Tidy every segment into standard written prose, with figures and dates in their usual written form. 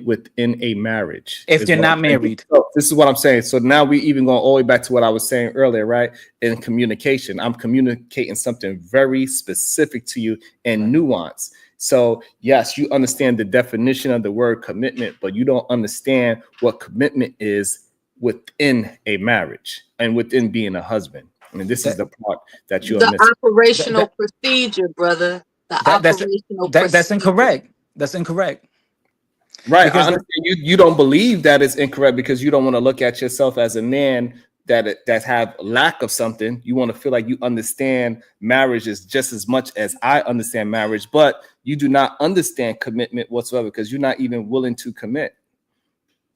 within a marriage. If you're not married. So this is what I'm saying. So now we even going all the way back to what I was saying earlier, right? In communication, I'm communicating something very specific to you and nuance. So yes, you understand the definition of the word commitment, but you don't understand what commitment is within a marriage and within being a husband. I mean, this is the part that you're missing. The operational procedure, brother. That's incorrect. That's incorrect. Right. Because I understand you don't believe that it's incorrect because you don't want to look at yourself as a man that have lack of something. You want to feel like you understand marriage is just as much as I understand marriage, but you do not understand commitment whatsoever because you're not even willing to commit.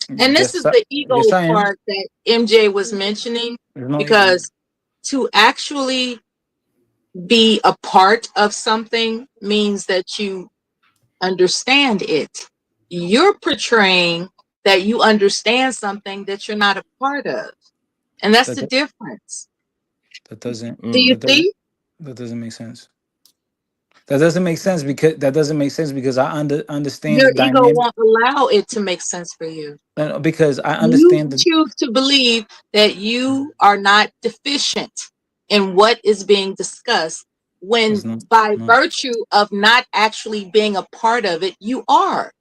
And this is the ego part that MJ was mentioning, because to actually be a part of something means that you understand it. You're portraying that you understand something that you're not a part of. And that's the difference. That doesn't. Do you see? That doesn't make sense. That doesn't make sense because I understand your the ego dynamic. won't allow it to make sense for you. Because I understand. You choose to believe that you are not deficient in what is being discussed, when by virtue of not actually being a part of it, you are.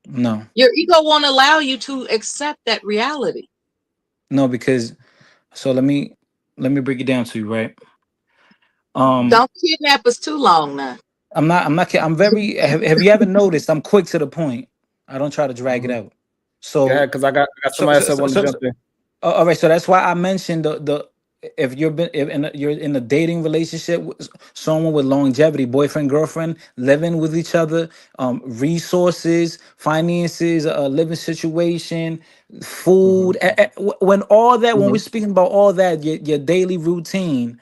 No. Your ego won't allow you to accept that reality. No, because let me break it down to you, right? Don't kidnap us too long now. I'm not kidding. I'm very have you ever noticed I'm quick to the point. I don't try to drag it out. So yeah, because I got somebody else that want to jump in. All right, so that's why I mentioned if you're in a dating relationship with someone with longevity, boyfriend, girlfriend, living with each other, resources, finances, living situation, food, when all that, when we're speaking about all that, your daily routine,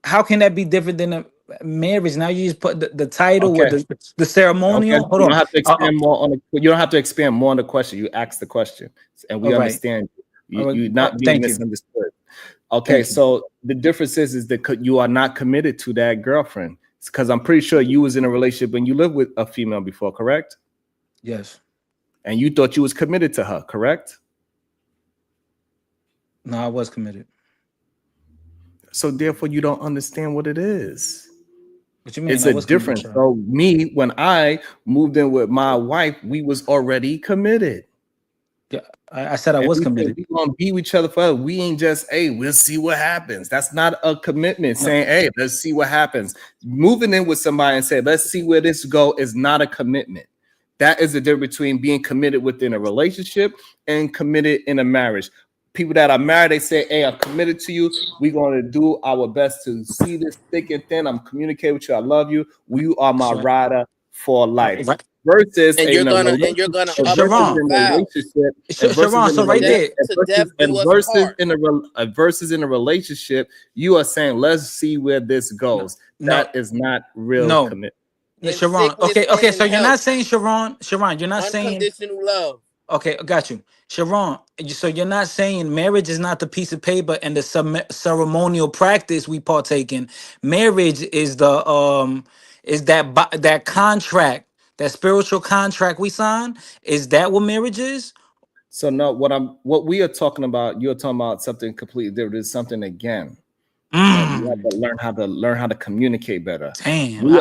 how can that be different than a marriage? Now you just put the title with the ceremonial. Hold on. You don't have to expand more on you don't have to expand more on the question. You ask the question, and we understand you're not being misunderstood. Okay, so the difference is that you are not committed to that girlfriend, because I'm pretty sure you was in a relationship when you lived with a female before, correct? Yes. And you thought you was committed to her, correct? No, I was committed. So therefore, you don't understand what it is. What you mean? It's a difference. So me, when I moved in with my wife, we was already committed. Yeah, I said I was committed. We gonna be with each other forever. We ain't just, hey, we'll see what happens. That's not a commitment. Saying, hey, let's see what happens. Moving in with somebody and say, let's see where this go is not a commitment. That is the difference between being committed within a relationship and committed in a marriage. People that are married, they say, hey, I'm committed to you. We're going to do our best to see this thick and thin. I'm communicating with you. I love you. You are my rider for life. Right. Versus you're gonna Sharon. So right there, versus in a relationship, you are saying, let's see where this goes. That is not real commitment. Sharon. Okay. So you're not saying Sharon, you're not saying unconditional love. Okay, I got you. Sharon, so you're not saying marriage is not the piece of paper and the ceremonial practice we partake in. Marriage is that contract, that spiritual contract we sign. Is that what marriage is? So no, what we are talking about, you're talking about something completely different. It's something again. You have to learn how to communicate better. Damn, we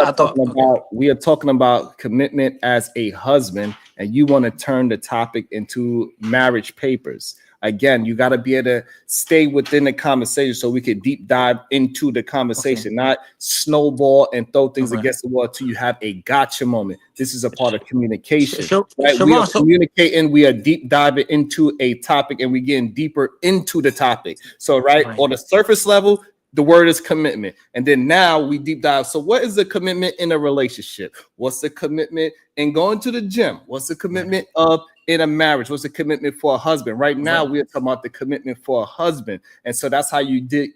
are talking about commitment as a husband, and you want to turn the topic into marriage papers. Again, you got to be able to stay within the conversation so we can deep dive into the conversation, not snowball and throw things against the wall till you have a gotcha moment. This is a part of communication. Right? We are communicating, we are deep diving into a topic, and we're getting deeper into the topic. So on the surface level, the word is commitment. And then now we deep dive. So what is the commitment in a relationship? What's the commitment in going to the gym? What's the commitment of in a marriage? What's the commitment for a husband? Right now, we're talking about the commitment for a husband. And so that's how you dig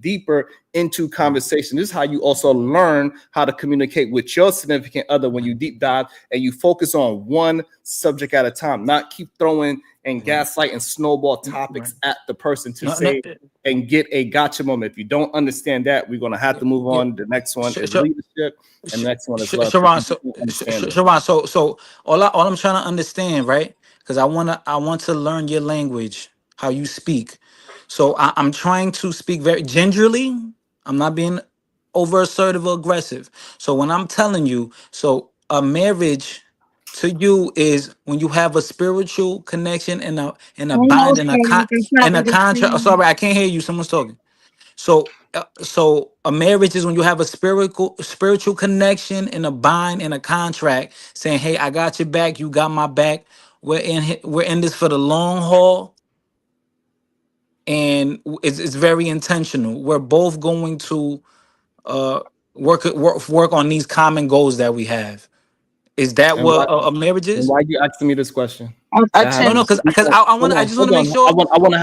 deeper into conversation. This is how you also learn how to communicate with your significant other when you deep dive and you focus on one subject at a time, not keep throwing and gaslight and snowball topics at the person to say and get a gotcha moment. If you don't understand that, we're going to have to move on. The next one is leadership, and the next one is love. Sharon, so all I'm trying to understand, right? Because I want to learn your language, how you speak. So I'm trying to speak very gingerly. I'm not being over assertive or aggressive. So when I'm telling you, so a marriage to you is when you have a spiritual connection and a bind and a contract. Oh, sorry, I can't hear you. Someone's talking. So a marriage is when you have a spiritual connection and a bind and a contract saying, "Hey, I got your back. You got my back. We're in this for the long haul." And it's very intentional. We're both going to work on these common goals that we have. Is that And what a marriage is? Why are you asking me this question? No, because I just want to make sure. I want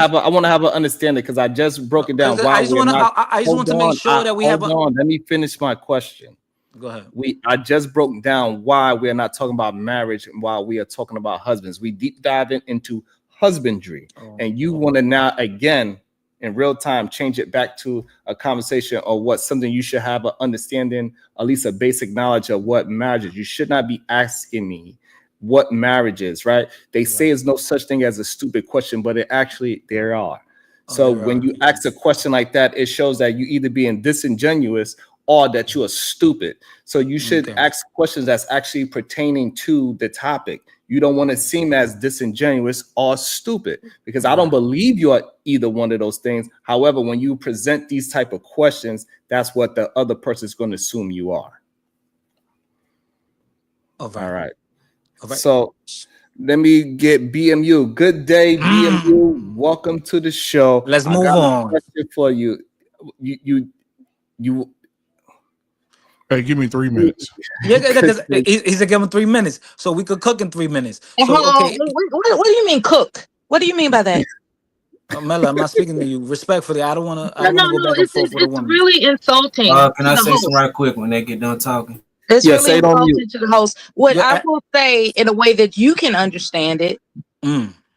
to have an understanding because I just broke it down. I just want to make sure that we have. Let me finish my question. Go ahead. I just broke down why we are not talking about marriage and why we are talking about husbands. We deep diving into husbandry, and you want to now again in real time change it back to a conversation or what something you should have an understanding, at least a basic knowledge of what marriage is. You should not be asking me what marriage is, right? They say there's no such thing as a stupid question, but there are. So when you ask a question like that, it shows that you either being disingenuous or that you are stupid. So you should ask questions that's actually pertaining to the topic. You don't want to seem as disingenuous or stupid because I don't believe you are either one of those things. However, when you present these type of questions, that's what the other person is going to assume you are. All right. So let me get BMU. Good day, BMU. Welcome to the show. Let's move on. A question for you. You. Hey, give me 3 minutes. Yeah, because he's gonna give him 3 minutes, so we could cook in 3 minutes. So, okay. What do you mean cook? What do you mean by that? Mela, I'm not speaking to you respectfully. I don't want to. No, it's really insulting. Can I say something right quick when they get done talking? It's really insulting to the host. What I will say in a way that you can understand it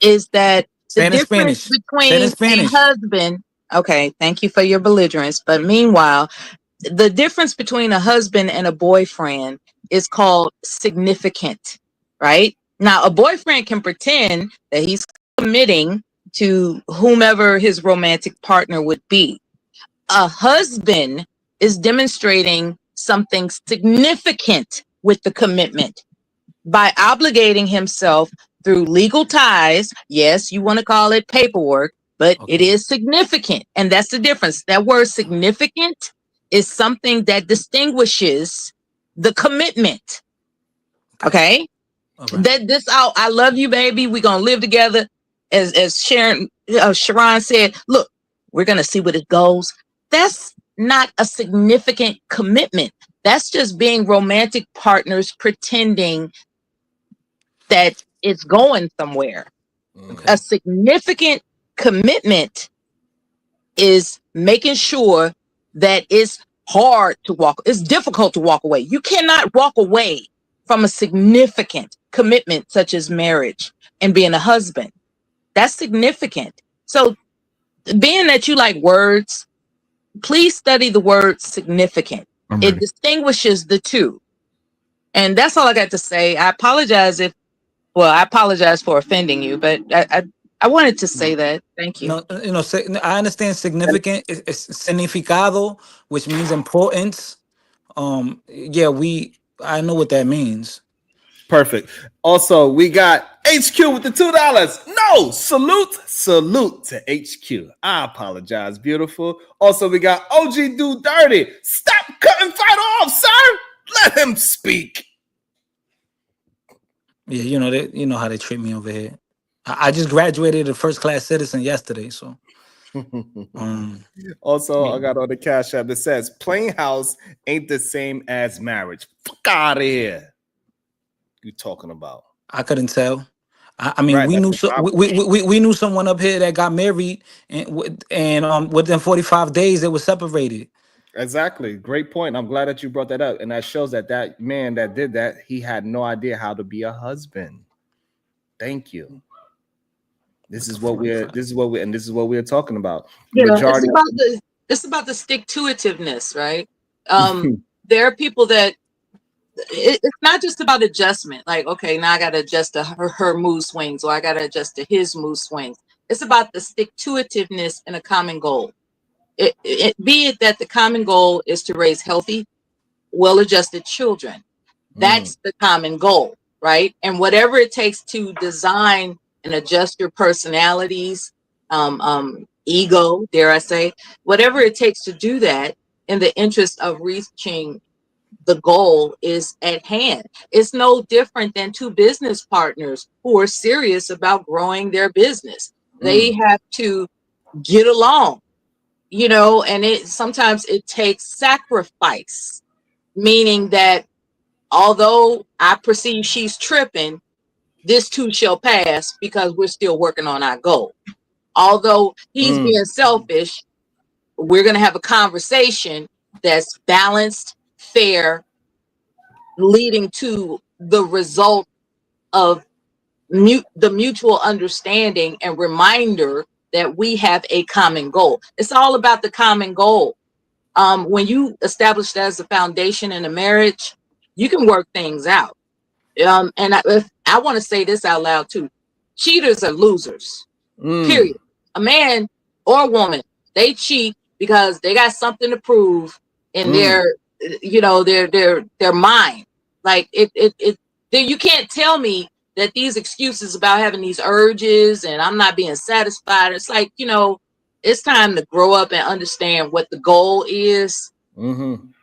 is that the difference between a husband. Okay, thank you for your belligerence. But meanwhile, the difference between a husband and a boyfriend is called significant, right? Now, a boyfriend can pretend that he's committing to whomever his romantic partner would be. A husband is demonstrating something significant with the commitment by obligating himself through legal ties. Yes, you want to call it paperwork, but it is significant. And that's the difference. That word significant is something that distinguishes the commitment. Okay? I love you, baby. We're gonna live together. As Sharon said, look, we're gonna see what it goes. That's not a significant commitment. That's just being romantic partners pretending that it's going somewhere. A significant commitment is making sure that it's difficult to walk away. You cannot walk away from a significant commitment such as marriage and being a husband. That's significant. So being that you like words, please study the word significant. It distinguishes the two. And that's all I got to say. I apologize for offending you, but I wanted to say that. Thank you. I understand significant is significado, which means importance. I know what that means. Perfect. Also, we got HQ with the $2. No, salute to HQ. I apologize, beautiful. Also, we got OG Do Dirty. Stop cutting fight off, sir. Let him speak. Yeah, you know how they treat me over here. I just graduated a first-class citizen yesterday, so. Also, I got on the Cash App that says plain house ain't the same as marriage. Fuck out of here. You talking about? I couldn't tell. I mean, we knew someone up here that got married and within 45 days they were separated. Exactly. Great point. I'm glad that you brought that up. And that shows that man that did that, he had no idea how to be a husband. Thank you. This is what we're talking about. Yeah, it's about the stick-to-itiveness, right? There are people that it's not just about adjustment. Like, okay, now I got to adjust to her mood swings, or I got to adjust to his mood swings. It's about the stick-to-itiveness and a common goal. Be it that the common goal is to raise healthy, well-adjusted children. That's the common goal, right? And whatever it takes to design and adjust your personalities, ego, dare I say, whatever it takes to do that in the interest of reaching the goal is at hand. It's no different than two business partners who are serious about growing their business. They have to get along, and sometimes it takes sacrifice, meaning that although I perceive she's tripping, this too shall pass because we're still working on our goal. Although he's being selfish, we're going to have a conversation that's balanced, fair, leading to the result of the mutual understanding and reminder that we have a common goal. It's all about the common goal. When you establish that as a foundation in a marriage, you can work things out. And I want to say this out loud too. Cheaters are losers. Period. A man or a woman, they cheat because they got something to prove in their mind. Like you can't tell me that these excuses about having these urges and I'm not being satisfied. It's like, it's time to grow up and understand what the goal is, and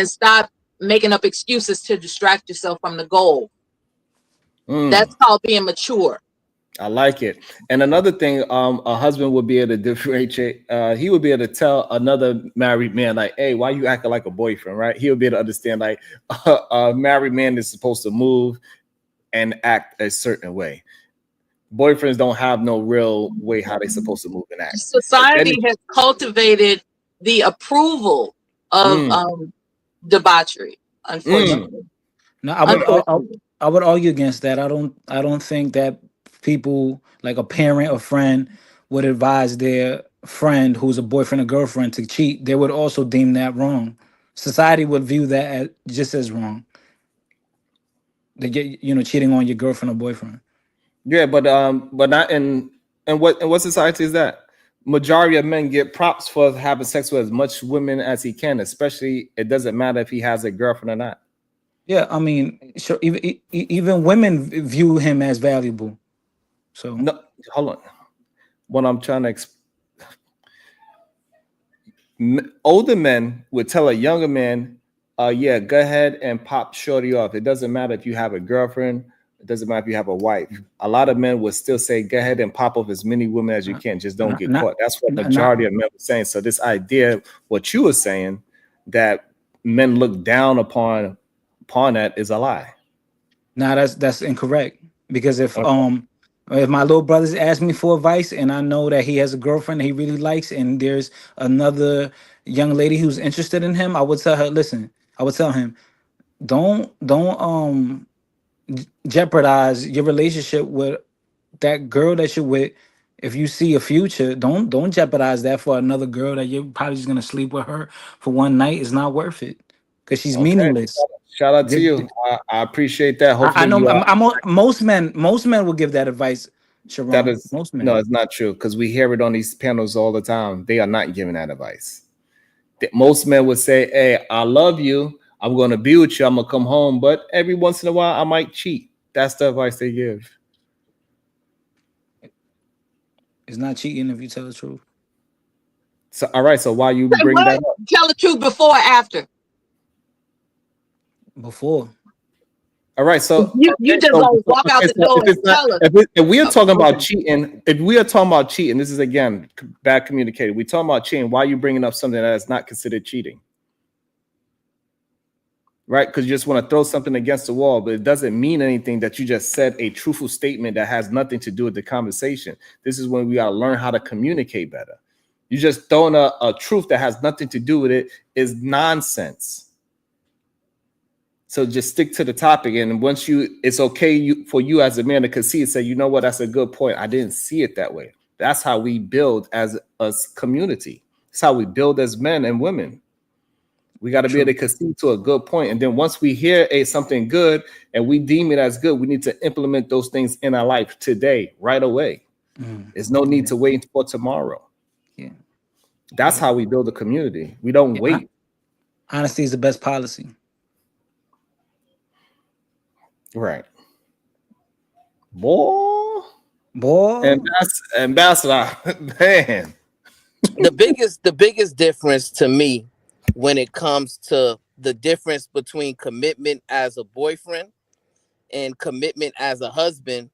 stop making up excuses to distract yourself from the goal. That's called being mature. I like it. And another thing, a husband would be able to differentiate. He would be able to tell another married man, like, "Hey, why you acting like a boyfriend?" Right? He would be able to understand, like, a married man is supposed to move and act a certain way. Boyfriends don't have no real way how they're supposed to move and act. Society has cultivated the approval of debauchery, unfortunately. No, I would argue against that. I don't think that people, like a parent or friend, would advise their friend who's a boyfriend or girlfriend to cheat. They would also deem that wrong. Society would view that as just as wrong. They get cheating on your girlfriend or boyfriend. Yeah, but not in what society is that? Majority of men get props for having sex with as much women as he can, especially it doesn't matter if he has a girlfriend or not. Yeah, I mean, sure, even women view him as valuable. So no, hold on. What I'm trying to older men would tell a younger man, yeah, go ahead and pop shorty off. It doesn't matter if you have a girlfriend. It doesn't matter if you have a wife. A lot of men would still say, go ahead and pop off as many women as you can. Just don't get caught. That's what majority of men were saying. So this idea, what you were saying, that men look down upon that is a lie. No, that's incorrect. Because if my little brothers ask me for advice and I know that he has a girlfriend that he really likes and there's another young lady who's interested in him, I would tell her, listen, I would tell him, don't jeopardize your relationship with that girl that you're with. If you see a future, don't jeopardize that for another girl that you're probably just gonna sleep with her for one night. It's not worth it because she's meaningless. Shout out to you. I appreciate that. Hopefully I know most men will give that advice, Sharon. That is most men. No, it's not true because we hear it on these panels all the time. They are not giving that advice. Most men would say, "Hey, I love you. I'm going to be with you. I'm going to come home, but every once in a while I might cheat." That's the advice they give. It's not cheating if you tell the truth. So, all right. So why you bring that up? Tell the truth before or after? Before. All right. So you just don't walk out the door and tell us. If we are talking about cheating, this is again bad communicated. We're talking about cheating. Why are you bringing up something that is not considered cheating? Right? Because you just want to throw something against the wall, but it doesn't mean anything that you just said a truthful statement that has nothing to do with the conversation. This is when we got to learn how to communicate better. You just throwing a truth that has nothing to do with it is nonsense. So just stick to the topic. And once it's okay for you as a man to concede, say, you know what, that's a good point. I didn't see it that way. That's how we build as a community. It's how we build as men and women. We got to be able to concede to a good point. And then once we hear something good and we deem it as good, we need to implement those things in our life today, right away. There's no need to wait for tomorrow. Yeah. That's how we build a community. We don't wait. Honesty is the best policy. Right. Boy. Ambassador, man. The biggest difference to me when it comes to the difference between commitment as a boyfriend and commitment as a husband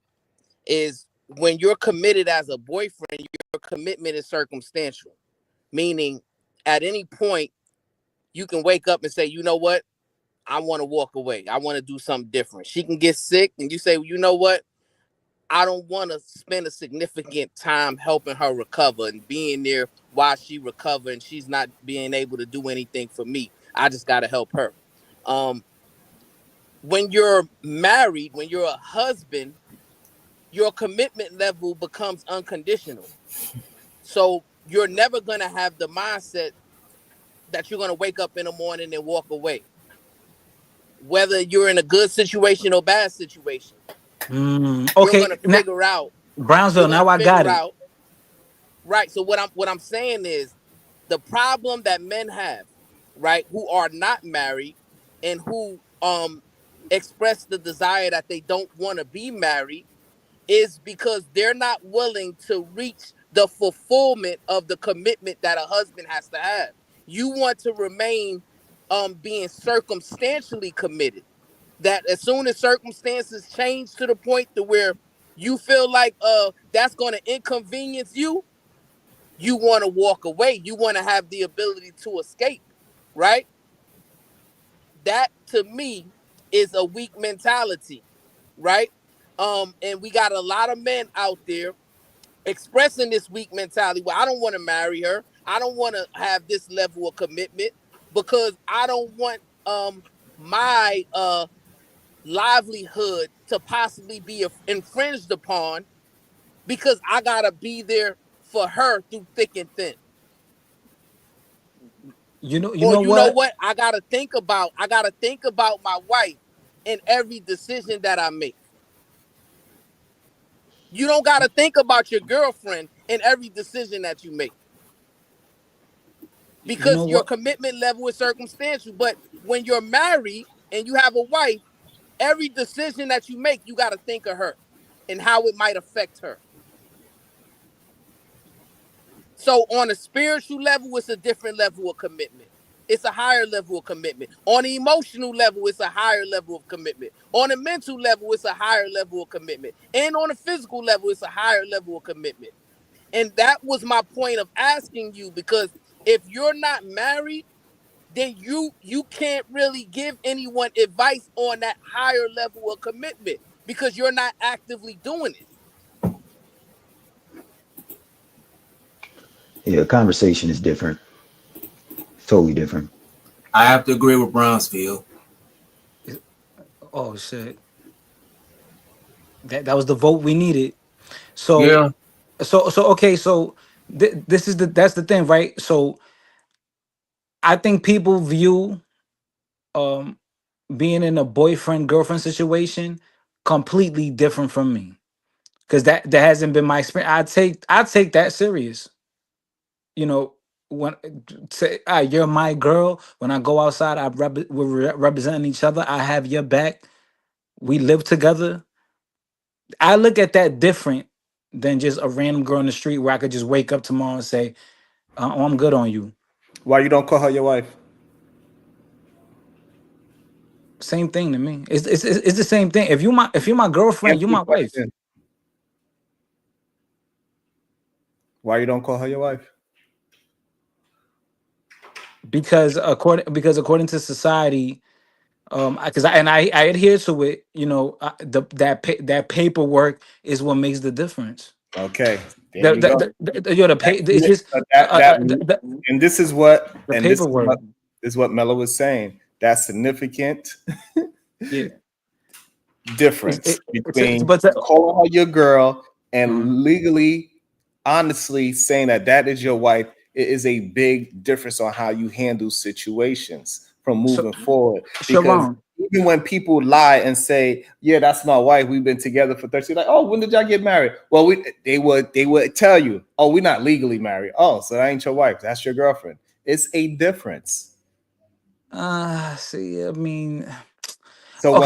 is when you're committed as a boyfriend, your commitment is circumstantial. Meaning at any point you can wake up and say, you know what? I want to walk away. I want to do something different. She can get sick and you say, well, you know what? I don't want to spend a significant time helping her recover and being there while she recovers and she's not being able to do anything for me. I just got to help her. When you're married, when you're a husband, your commitment level becomes unconditional. So you're never going to have the mindset that you're going to wake up in the morning and walk away. Whether you're in a good situation or bad situation. Okay. You're going to figure out. Brownsville, now I got it. Right. So what I'm saying is the problem that men have, right, who are not married and who express the desire that they don't want to be married is because they're not willing to reach the fulfillment of the commitment that a husband has to have. You want to remain being circumstantially committed. That as soon as circumstances change to the point to where you feel like that's going to inconvenience you, you want to walk away. You want to have the ability to escape, right? That to me is a weak mentality, right? And we got a lot of men out there expressing this weak mentality. Well, I don't want to marry her. I don't want to have this level of commitment because I don't want my livelihood to possibly be infringed upon because I gotta be there for her through thick and thin. You know what? I gotta think about my wife in every decision that I make. You don't gotta think about your girlfriend in every decision that you make. Because your commitment level is circumstantial. But when you're married and you have a wife, every decision that you make, you got to think of her and how it might affect her. So on a spiritual level, it's a different level of commitment. It's a higher level of commitment. On an emotional level, it's a higher level of commitment. On a mental level, it's a higher level of commitment. And on a physical level, it's a higher level of commitment. And that was my point of asking you, because if you're not married, then you can't really give anyone advice on that higher level of commitment because you're not actively doing it. Yeah, conversation is different. Totally different. I have to agree with Brownsville. Oh shit. That was the vote we needed. So yeah. So okay, so that's the thing, right? So I think people view being in a boyfriend girlfriend situation completely different from me, because that hasn't been my experience. I take that serious. You know, when say you're my girl, when I go outside, we're representing each other. I have your back. We live together. I look at that different than just a random girl in the street where I could just wake up tomorrow and say, "Oh, I'm good on you." Why you don't call her your wife? Same thing to me. It's the same thing. If you're my girlfriend, you're my wife. Why you don't call her your wife? Because according to society, because I adhere to it. You know, that paperwork is what makes the difference. Okay. And this is what Mello was saying. that significant Yeah. difference between calling her your girl and legally, honestly saying that is your wife. It is a big difference on how you handle situations from moving forward. Because even when people lie and say, "Yeah, that's my wife. We've been together for 30," like, "Oh, when did y'all get married?" Well, they would tell you, "Oh, we're not legally married." "Oh, so that ain't your wife. That's your girlfriend." It's a difference. See, I mean, so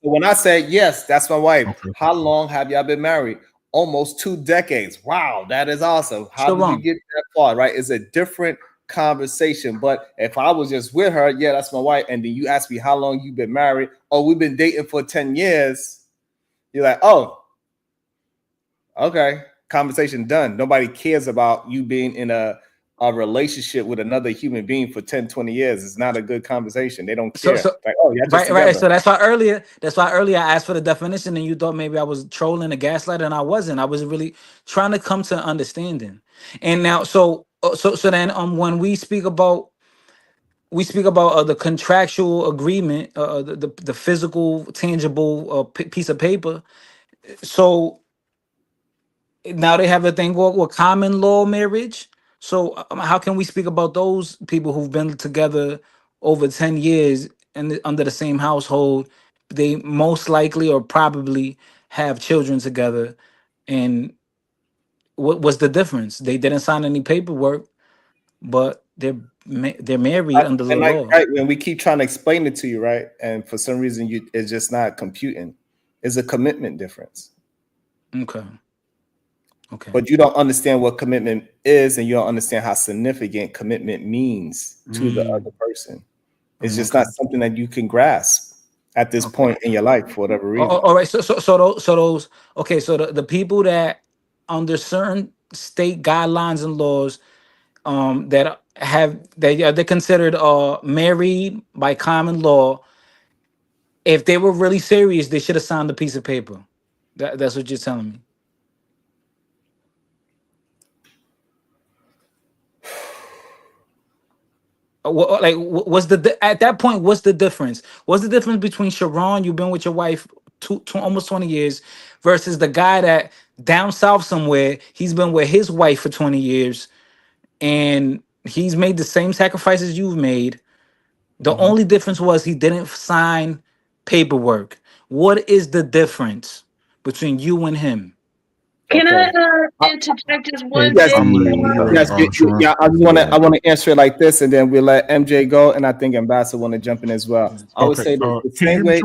when I say yes, that's my wife. Okay. How long have y'all been married? Almost 2 decades. Wow, that is awesome. How did you get that far? Right? It's a different conversation. But if I was just with her, yeah, that's my wife, and then you ask me how long you've been married, oh, we've been dating for 10 years. You're like, oh, okay, conversation done. Nobody cares about you being in a relationship with another human being for 10, 20 years. It's not a good conversation. They don't care. Like, oh, yeah, right. So that's why earlier I asked for the definition, and you thought maybe I was trolling a gaslighter, and I wasn't. I was really trying to come to understanding. And now, so then, when we speak about the contractual agreement, the physical, tangible piece of paper. So now they have a thing with common law marriage. So how can we speak about those people who've been together over 10 years and under the same household? They most likely or probably have children together. And what was the difference? They didn't sign any paperwork, but they're married under the law. Right, when we keep trying to explain it to you, right? And for some reason it's just not computing. It's a commitment difference. Okay. But you don't understand what commitment is, and you don't understand how significant commitment means to the other person. It's just not something that you can grasp at this point in your life for whatever reason. All right. So those okay. So the people that under certain state guidelines and laws, they're considered married by common law. If they were really serious, they should have signed a piece of paper. That's what you're telling me. What's at that point? What's the difference? What's the difference between Sharon, you've been with your wife almost 20 years, versus the guy that down south somewhere, he's been with his wife for 20 years, and he's made the same sacrifices you've made. The only difference was he didn't sign paperwork. What is the difference between you and him? Can I interject just one bit? Yeah, I want to answer it like this, and then we'll let MJ go, and I think Ambassador want to jump in as well. I would say the same way.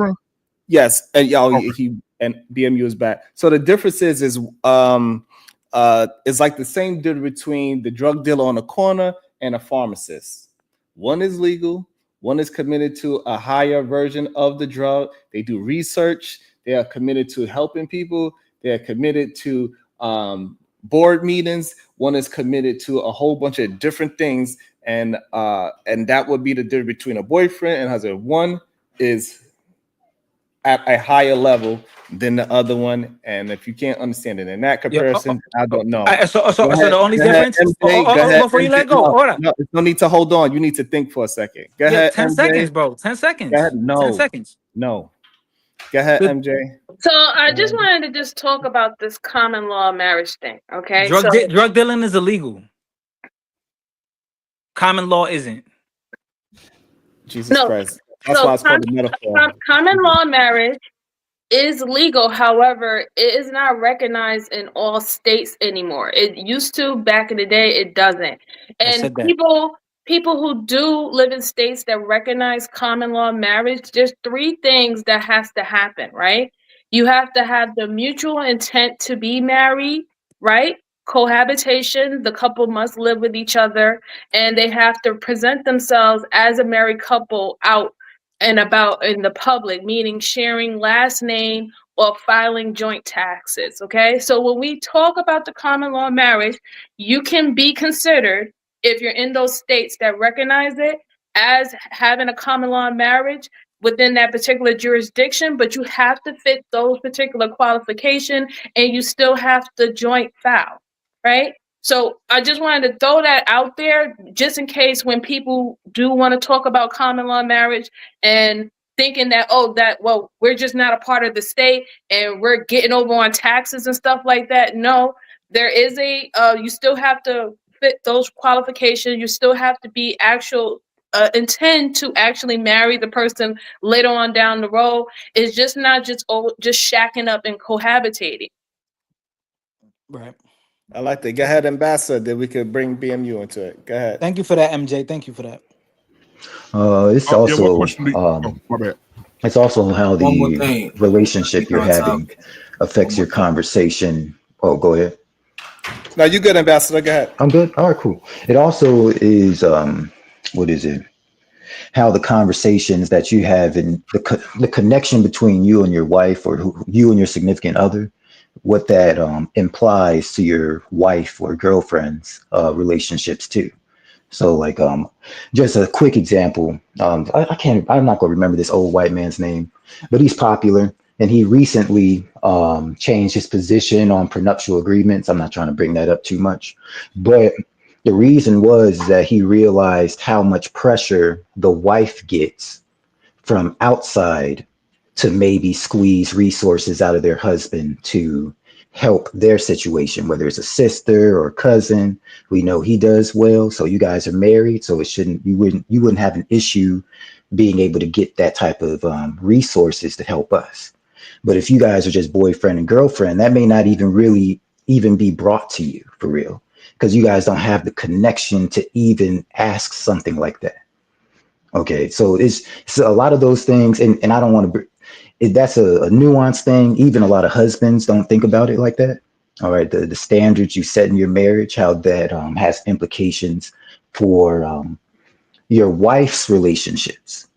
Yes, and he and BMU is back. So the difference is it's like the same difference between the drug dealer on the corner and a pharmacist. One is legal. One is committed to a higher version of the drug. They do research. They are committed to helping people. They are committed to board meetings. One is committed to a whole bunch of different things, and that would be the difference between a boyfriend and husband. One is at a higher level than the other one, and if you can't understand it in that comparison, I don't know. So the only difference. Before you let go, hold on. No, no need to hold on. You need to think for a second. Go ahead. 10 seconds, bro. 10 seconds. Go ahead. No. 10 seconds. No. Go ahead, MJ. So I just wanted to just talk about this common law marriage thing. Okay. Drug dealing is illegal. Common law isn't. Jesus Christ. That's why it's called a metaphor. Common law marriage is legal. However, it is not recognized in all states anymore. It used to back in the day. It doesn't. And people who do live in states that recognize common law marriage, there's 3 things that has to happen, right? You have to have the mutual intent to be married, right? Cohabitation, the couple must live with each other, and they have to present themselves as a married couple out and about in the public, meaning sharing last name or filing joint taxes. Okay, so when we talk about the common law marriage, you can be considered, if you're in those states that recognize it, as having a common law marriage within that particular jurisdiction, but you have to fit those particular qualifications, and you still have to joint file, right? So I just wanted to throw that out there just in case when people do want to talk about common law marriage and thinking that, well, we're just not a part of the state and we're getting over on taxes and stuff like that. No, there is you still have to fit those qualifications. You still have to be intend to actually marry the person later on down the road. It's just not just shacking up and cohabitating. Right. I like that. Go ahead, Ambassador, that we could bring BMU into it. Go ahead. Thank you for that, MJ. Thank you for that. It's also what question my bad. It's also how One more the thing. relationship you're having affects your conversation. Oh, go ahead. No, you good, Ambassador. Go ahead. I'm good. All right, cool. It also is what is it? How the conversations that you have and the connection between you and your wife or you and your significant other, what that implies to your wife or girlfriend's relationships too. So like just a quick example. I'm not gonna remember this old white man's name, but he's popular and he recently changed his position on prenuptial agreements. I'm not trying to bring that up too much, but the reason was that he realized how much pressure the wife gets from outside to maybe squeeze resources out of their husband to help their situation, whether it's a sister or cousin. We know he does well, so you guys are married, so you wouldn't have an issue being able to get that type of resources to help us. But if you guys are just boyfriend and girlfriend, that may not even be brought to you for real, because you guys don't have the connection to even ask something like that. Okay, so it's a lot of those things, and I don't want to. That's a nuanced thing. Even a lot of husbands don't think about it like that. All right, the standards you set in your marriage, how that has implications for your wife's relationships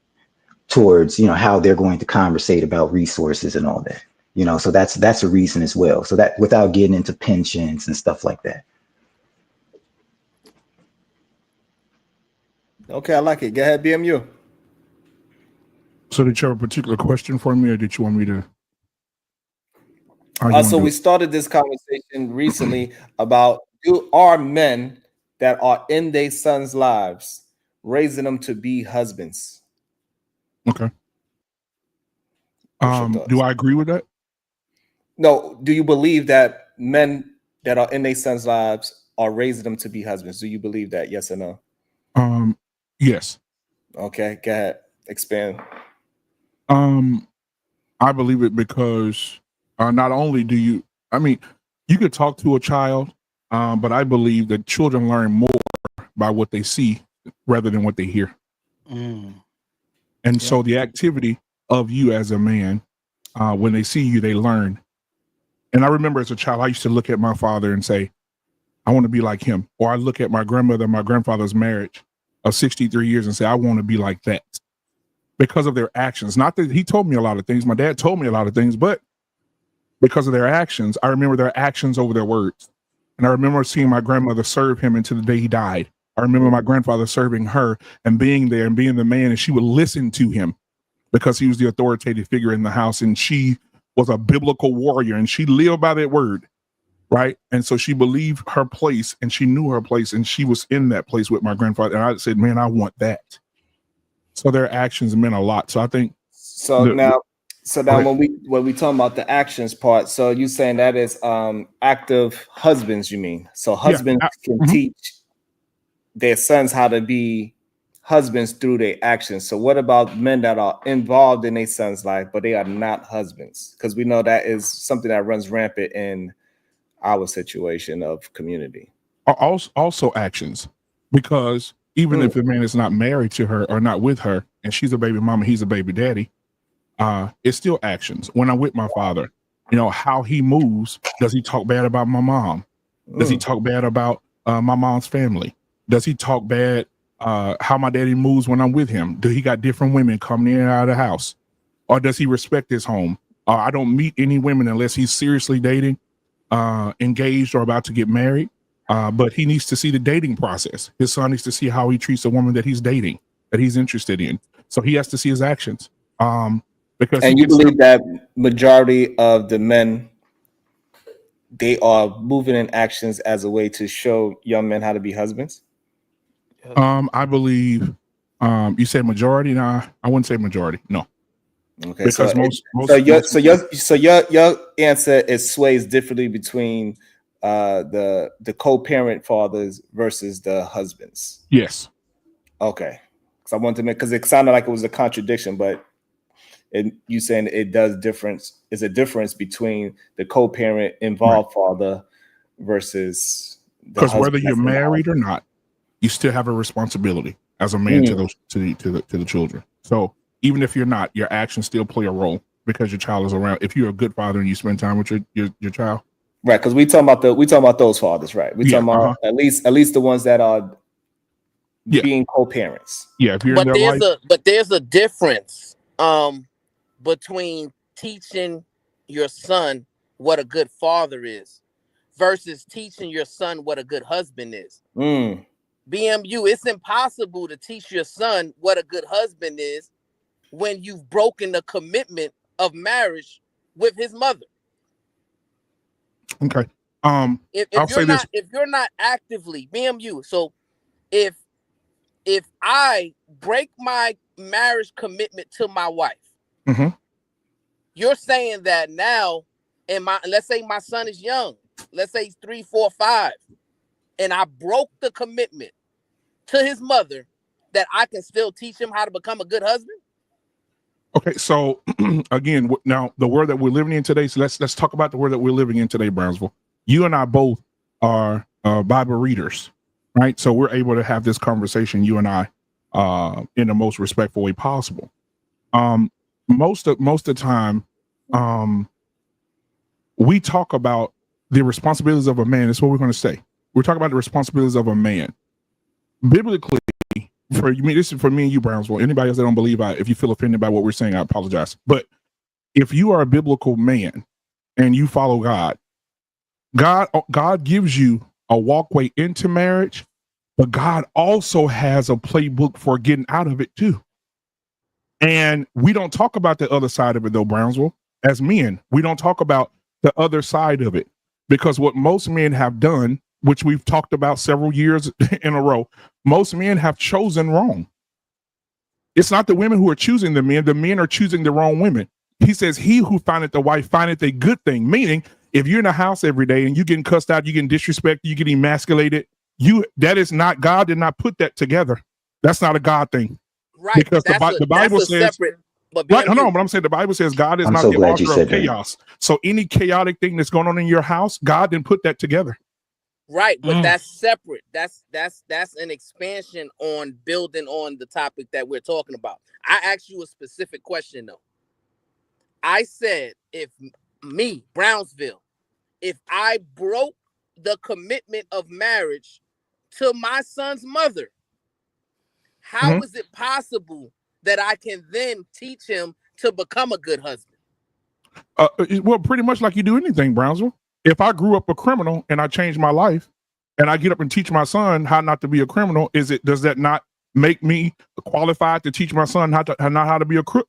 towards, how they're going to conversate about resources and all that. So that's a reason as well. So that without getting into pensions and stuff like that. Okay, I like it. Go ahead, BMU. So did you have a particular question for me, or did you want me to? So we started this conversation recently about are men that are in their sons' lives raising them to be husbands? Okay. Do I agree with that? No. Do you believe that men that are in their sons' lives are raising them to be husbands? Do you believe that? Yes or no? Yes. Okay, go ahead. Expand. I believe it because not only you could talk to a child, but I believe that children learn more by what they see rather than what they hear. And so the activity of you as a man, when they see you, they learn. And I remember as a child, I used to look at my father and say, I want to be like him. Or I look at my grandmother and my grandfather's marriage of 63 years and say, I want to be like that. Because of their actions. Not that he told me a lot of things. My dad told me a lot of things, but because of their actions, I remember their actions over their words. And I remember seeing my grandmother serve him until the day he died. I remember my grandfather serving her and being there and being the man, and she would listen to him because he was the authoritative figure in the house. And she was a biblical warrior and she lived by that word. Right. And so she believed her place and she knew her place and she was in that place with my grandfather. And I said, man, I want that. So their actions meant a lot. So I think. Now when we talk about the actions part, so you saying that is active husbands, you mean? So husbands can teach their sons how to be husbands through their actions. So what about men that are involved in their son's life, but they are not husbands? Because we know that is something that runs rampant in our situation of community. Also actions, because even if the man is not married to her or not with her, and she's a baby mama, he's a baby daddy, it's still actions. When I'm with my father, how he moves. Does he talk bad about my mom? Does he talk bad about my mom's family? Does he talk bad how my daddy moves when I'm with him? Do he got different women coming in and out of the house? Or does he respect his home? I don't meet any women unless he's seriously dating, engaged, or about to get married. But he needs to see the dating process. His son needs to see how he treats a woman that he's dating, that he's interested in. So he has to see his actions. Because you believe that majority of the men they are moving in actions as a way to show young men how to be husbands? I believe you say majority. Nah, I wouldn't say majority. No. Okay, because so your answer is sways differently between the co-parent fathers versus the husbands. Yes. Okay, because I wanted to make, because it sounded like it was a contradiction, but you saying it does difference is a difference between the co-parent involved father versus the because husband. Whether you're married or not, you still have a responsibility as a man to the children. So even if you're not, your actions still play a role because your child is around. If you're a good father and you spend time with your child, right? Because we talking about those fathers, right? We talking about at least the ones that are being co-parents. Yeah, if you're in their life. But there's a difference between teaching your son what a good father is versus teaching your son what a good husband is. BMU, it's impossible to teach your son what a good husband is when you've broken the commitment of marriage with his mother. Okay. If you're not actively BMU, so if I break my marriage commitment to my wife, you're saying that now, let's say my son is young, let's say he's 3, 4, 5, and I broke the commitment to his mother, that I can still teach him how to become a good husband? Okay, so again, now the world that we're living in today. So let's talk about the world that we're living in today, Brownsville. You and I both are Bible readers, right? So we're able to have this conversation, you and I, in the most respectful way possible. Most of the time, we talk about the responsibilities of a man. That's what we're going to say. We're talking about the responsibilities of a man. Biblically, for me, this is for me and you, Brownsville. Anybody else that don't believe, if you feel offended by what we're saying, I apologize. But if you are a biblical man and you follow God gives you a walkway into marriage, but God also has a playbook for getting out of it too. And we don't talk about the other side of it though, Brownsville. As men, we don't talk about the other side of it, because what most men have done, which we've talked about several years in a row, most men have chosen wrong. It's not the women who are choosing the men are choosing the wrong women. He says, he who findeth the wife findeth a good thing. Meaning, if you're in the house every day and you're getting cussed out, you're getting disrespected, you're getting emasculated, that is not, God did not put that together. That's not a God thing. Right. Because the Bible says, right, no, but I'm saying the Bible says God is not the author of chaos. So any chaotic thing that's going on in your house, God didn't put that together. Right, but that's separate. That's an expansion on building on the topic that we're talking about. I asked you a specific question though. I said, if me, Brownsville, if I broke the commitment of marriage to my son's mother, how is it possible that I can then teach him to become a good husband? Well, pretty much like you do anything, Brownsville. If I grew up a criminal and I changed my life, and I get up and teach my son how not to be a criminal, does that not make me qualified to teach my son how to be a crook?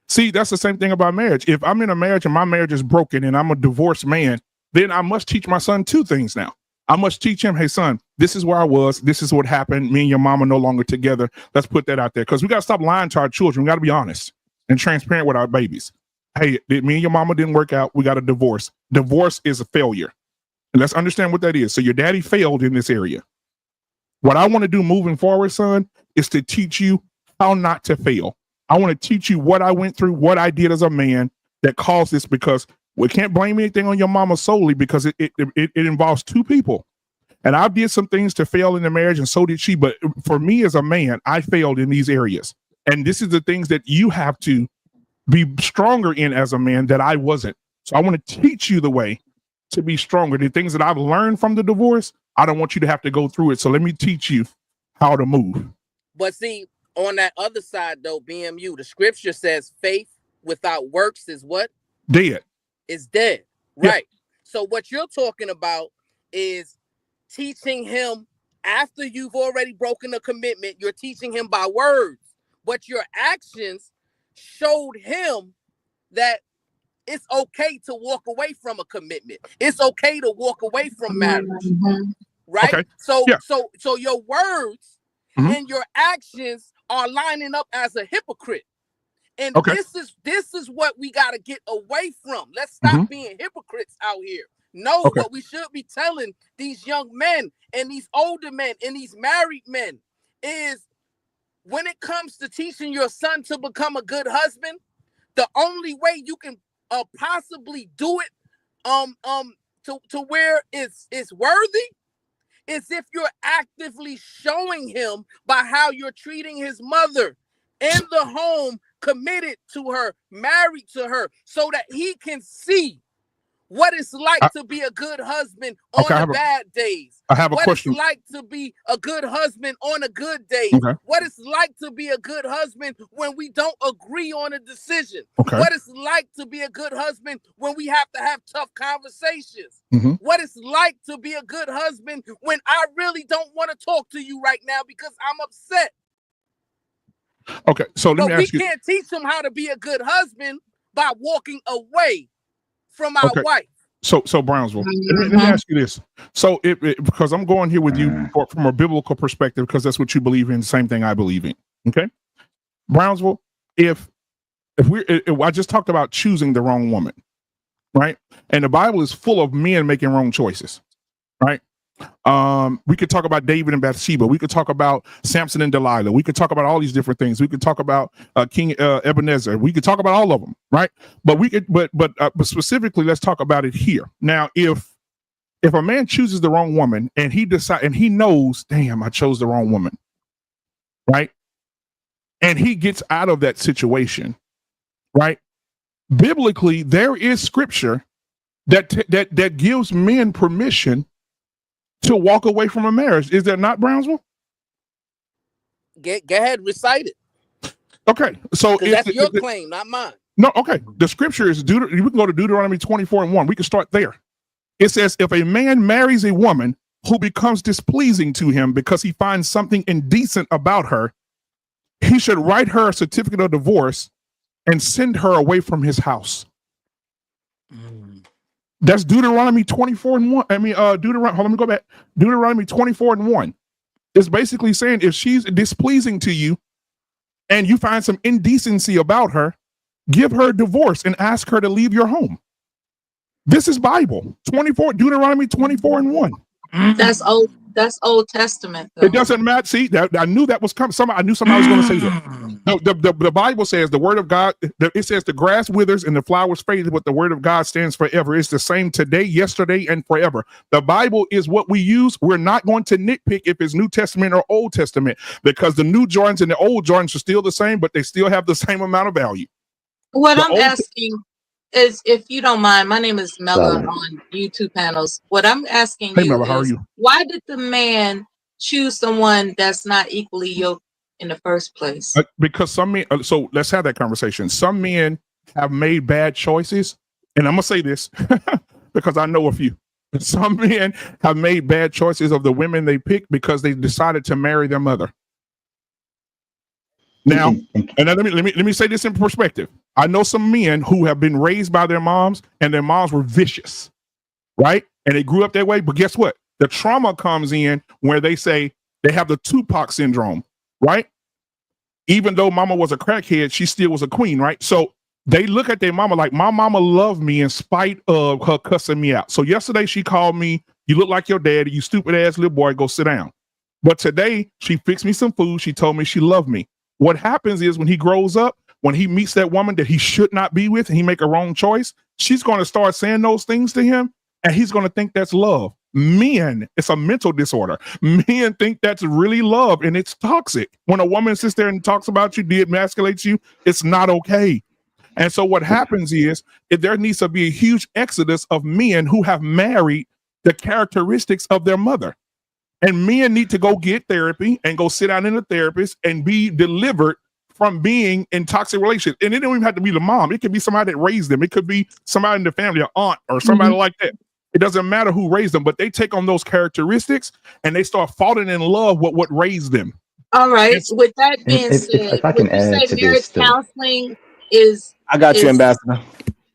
See, that's the same thing about marriage. If I'm in a marriage and my marriage is broken and I'm a divorced man, then I must teach my son two things now. I must teach him, hey, son, this is where I was. This is what happened. Me and your mom are no longer together. Let's put that out there, because we got to stop lying to our children. We got to be honest and transparent with our babies. Hey, me and your mama didn't work out. We got a divorce. Divorce is a failure. And let's understand what that is. So your daddy failed in this area. What I want to do moving forward, son, is to teach you how not to fail. I want to teach you what I went through, what I did as a man that caused this, because we can't blame anything on your mama solely, because it involves two people. And I did some things to fail in the marriage, and so did she. But for me as a man, I failed in these areas. And this is the things that you have to be stronger in as a man that I wasn't. So I want to teach you the way to be stronger. The things that I've learned from the divorce, I don't want you to have to go through it. So let me teach you how to move. But see, on that other side though, BMU, the scripture says faith without works is what? Dead. Is dead. Right. Yeah. So what you're talking about is teaching him after you've already broken a commitment. You're teaching him by words, but your actions showed him that it's okay to walk away from a commitment. It's okay to walk away from marriage. Right? Okay. So Yeah. so your words and your actions are lining up as a hypocrite. And this is what we got to get away from. Let's stop being hypocrites out here. No, what we should be telling these young men and these older men and these married men is, when it comes to teaching your son to become a good husband, the only way you can possibly do it to where it's worthy is if you're actively showing him by how you're treating his mother in the home, committed to her, married to her, so that he can see what it's like to be a good husband on the bad days. I have a question. What it's like to be a good husband on a good day. What it's like to be a good husband when we don't agree on a decision. What it's like to be a good husband when we have to have tough conversations. What it's like to be a good husband when I really don't want to talk to you right now because I'm upset. Okay, so let me ask you. We can't teach them how to be a good husband by walking away from our wife. So Brownsville, let me ask you this. So because I'm going here with you from a biblical perspective, because that's what you believe in, the same thing I believe in. Okay, Brownsville, if I just talked about choosing the wrong woman, right? And the Bible is full of men making wrong choices, right? We could talk about David and Bathsheba. We could talk about Samson and Delilah. We could talk about all these different things. We could talk about King Ebenezer. We could talk about all of them, right? But but specifically, let's talk about it here. Now, if a man chooses the wrong woman and he knows, damn, I chose the wrong woman, right? And he gets out of that situation, right? Biblically, there is scripture that gives men permission to walk away from a marriage. Is there not, Brownsville? Go ahead, recite it. Okay, so that's your claim, not mine. No, okay. The scripture is we can go to Deuteronomy 24:1. We can start there. It says, if a man marries a woman who becomes displeasing to him because he finds something indecent about her, he should write her a certificate of divorce and send her away from his house. That's Deuteronomy 24:1. I mean, let me go back. Deuteronomy 24:1. It's basically saying if she's displeasing to you and you find some indecency about her, give her a divorce and ask her to leave your home. This is Bible. Deuteronomy 24:1. That's Old Testament, though. It doesn't matter. See, I knew that was coming. I knew somebody was going to say that. No, the Bible says the word of God, it says the grass withers and the flowers fade, but the word of God stands forever. It's the same today, yesterday, and forever. The Bible is what we use. We're not going to nitpick if it's New Testament or Old Testament, because the new Jordans and the old Jordans are still the same, but they still have the same amount of value. What I'm asking is, if you don't mind, my name is Mella on YouTube panels. What I'm asking you Mella, is, how are you? Why did the man choose someone that's not equally yoked in the first place? Because some men, so let's have that conversation. Some men have made bad choices, and I'm gonna say this because I know a few. Some men have made bad choices of the women they picked because they decided to marry their mother. Now, and let me say this in perspective. I know some men who have been raised by their moms, and their moms were vicious, right? And they grew up that way. But guess what? The trauma comes in where they say they have the Tupac syndrome, right? Even though mama was a crackhead, she still was a queen, right? So they look at their mama like, my mama loved me in spite of her cussing me out. So yesterday she called me, you look like your daddy, you stupid ass little boy, go sit down. But today she fixed me some food. She told me she loved me. What happens is when he grows up, when he meets that woman that he should not be with and he make a wrong choice, she's going to start saying those things to him, and he's going to think that's love. Men, it's a mental disorder. Men think that's really love, and it's toxic. When a woman sits there and talks about you, de-emasculates you, it's not okay. And so what happens is there needs to be a huge exodus of men who have married the characteristics of their mother. And men need to go get therapy and go sit down in a therapist and be delivered from being in toxic relationships. And it don't even have to be the mom. It could be somebody that raised them. It could be somebody in the family, an aunt or somebody like that. It doesn't matter who raised them, but they take on those characteristics and they start falling in love with what raised them. All right. With that being said, if I can add to marriage this, counseling is. I got you, Ambassador.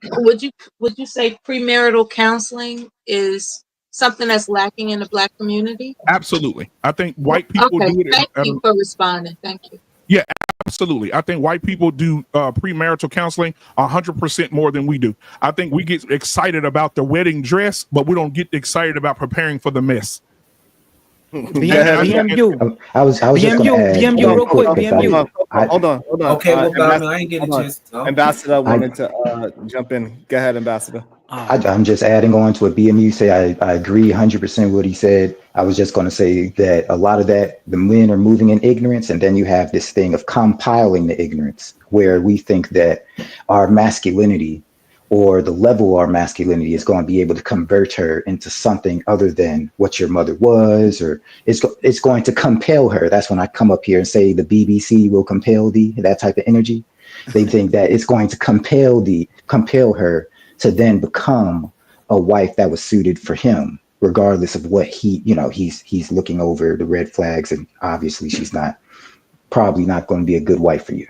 would you say premarital counseling is something that's lacking in the Black community? Absolutely. I think white people Okay, do it. thank you for responding. Thank you. Yeah, absolutely. I think white people do premarital counseling 100% more than we do. I think we get excited about the wedding dress, but we don't get excited about preparing for the mess. BMU. I was just going to add BMU, real quick. BMU. Hold on. Okay, well, Ambassador, I ain't get a chance to talk. Ambassador wanted to jump in. Go ahead, Ambassador. I'm just adding on to what BMU say. I agree 100% what he said. I was just going to say that a lot of that, the men are moving in ignorance, and then you have this thing of compiling the ignorance, where we think that our masculinity or the level of our masculinity is going to be able to convert her into something other than what your mother was, or it's going to compel her. That's when I come up here and say the BBC will compel thee, that type of energy. They think that it's going to compel her to then become a wife that was suited for him, regardless of what he's looking over the red flags, and obviously she's probably not going to be a good wife for you.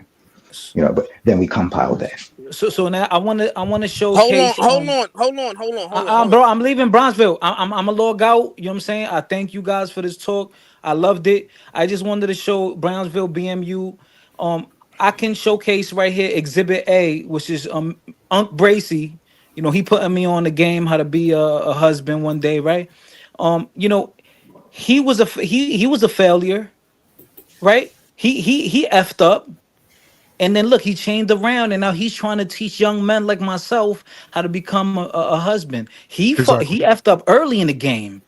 But then we compile that. So now I want to showcase. Hold on. Bro, I'm leaving Bronzeville. I'm a log out. You know what I'm saying? I thank you guys for this talk. I loved it. I just wanted to show Brownsville BMU. I can showcase right here Exhibit A, which is Unc Bracy. He putting me on the game how to be a husband one day, right? He was a failure, right? He effed up. And then look, he changed around, and now he's trying to teach young men like myself how to become a husband. He effed up early in the game,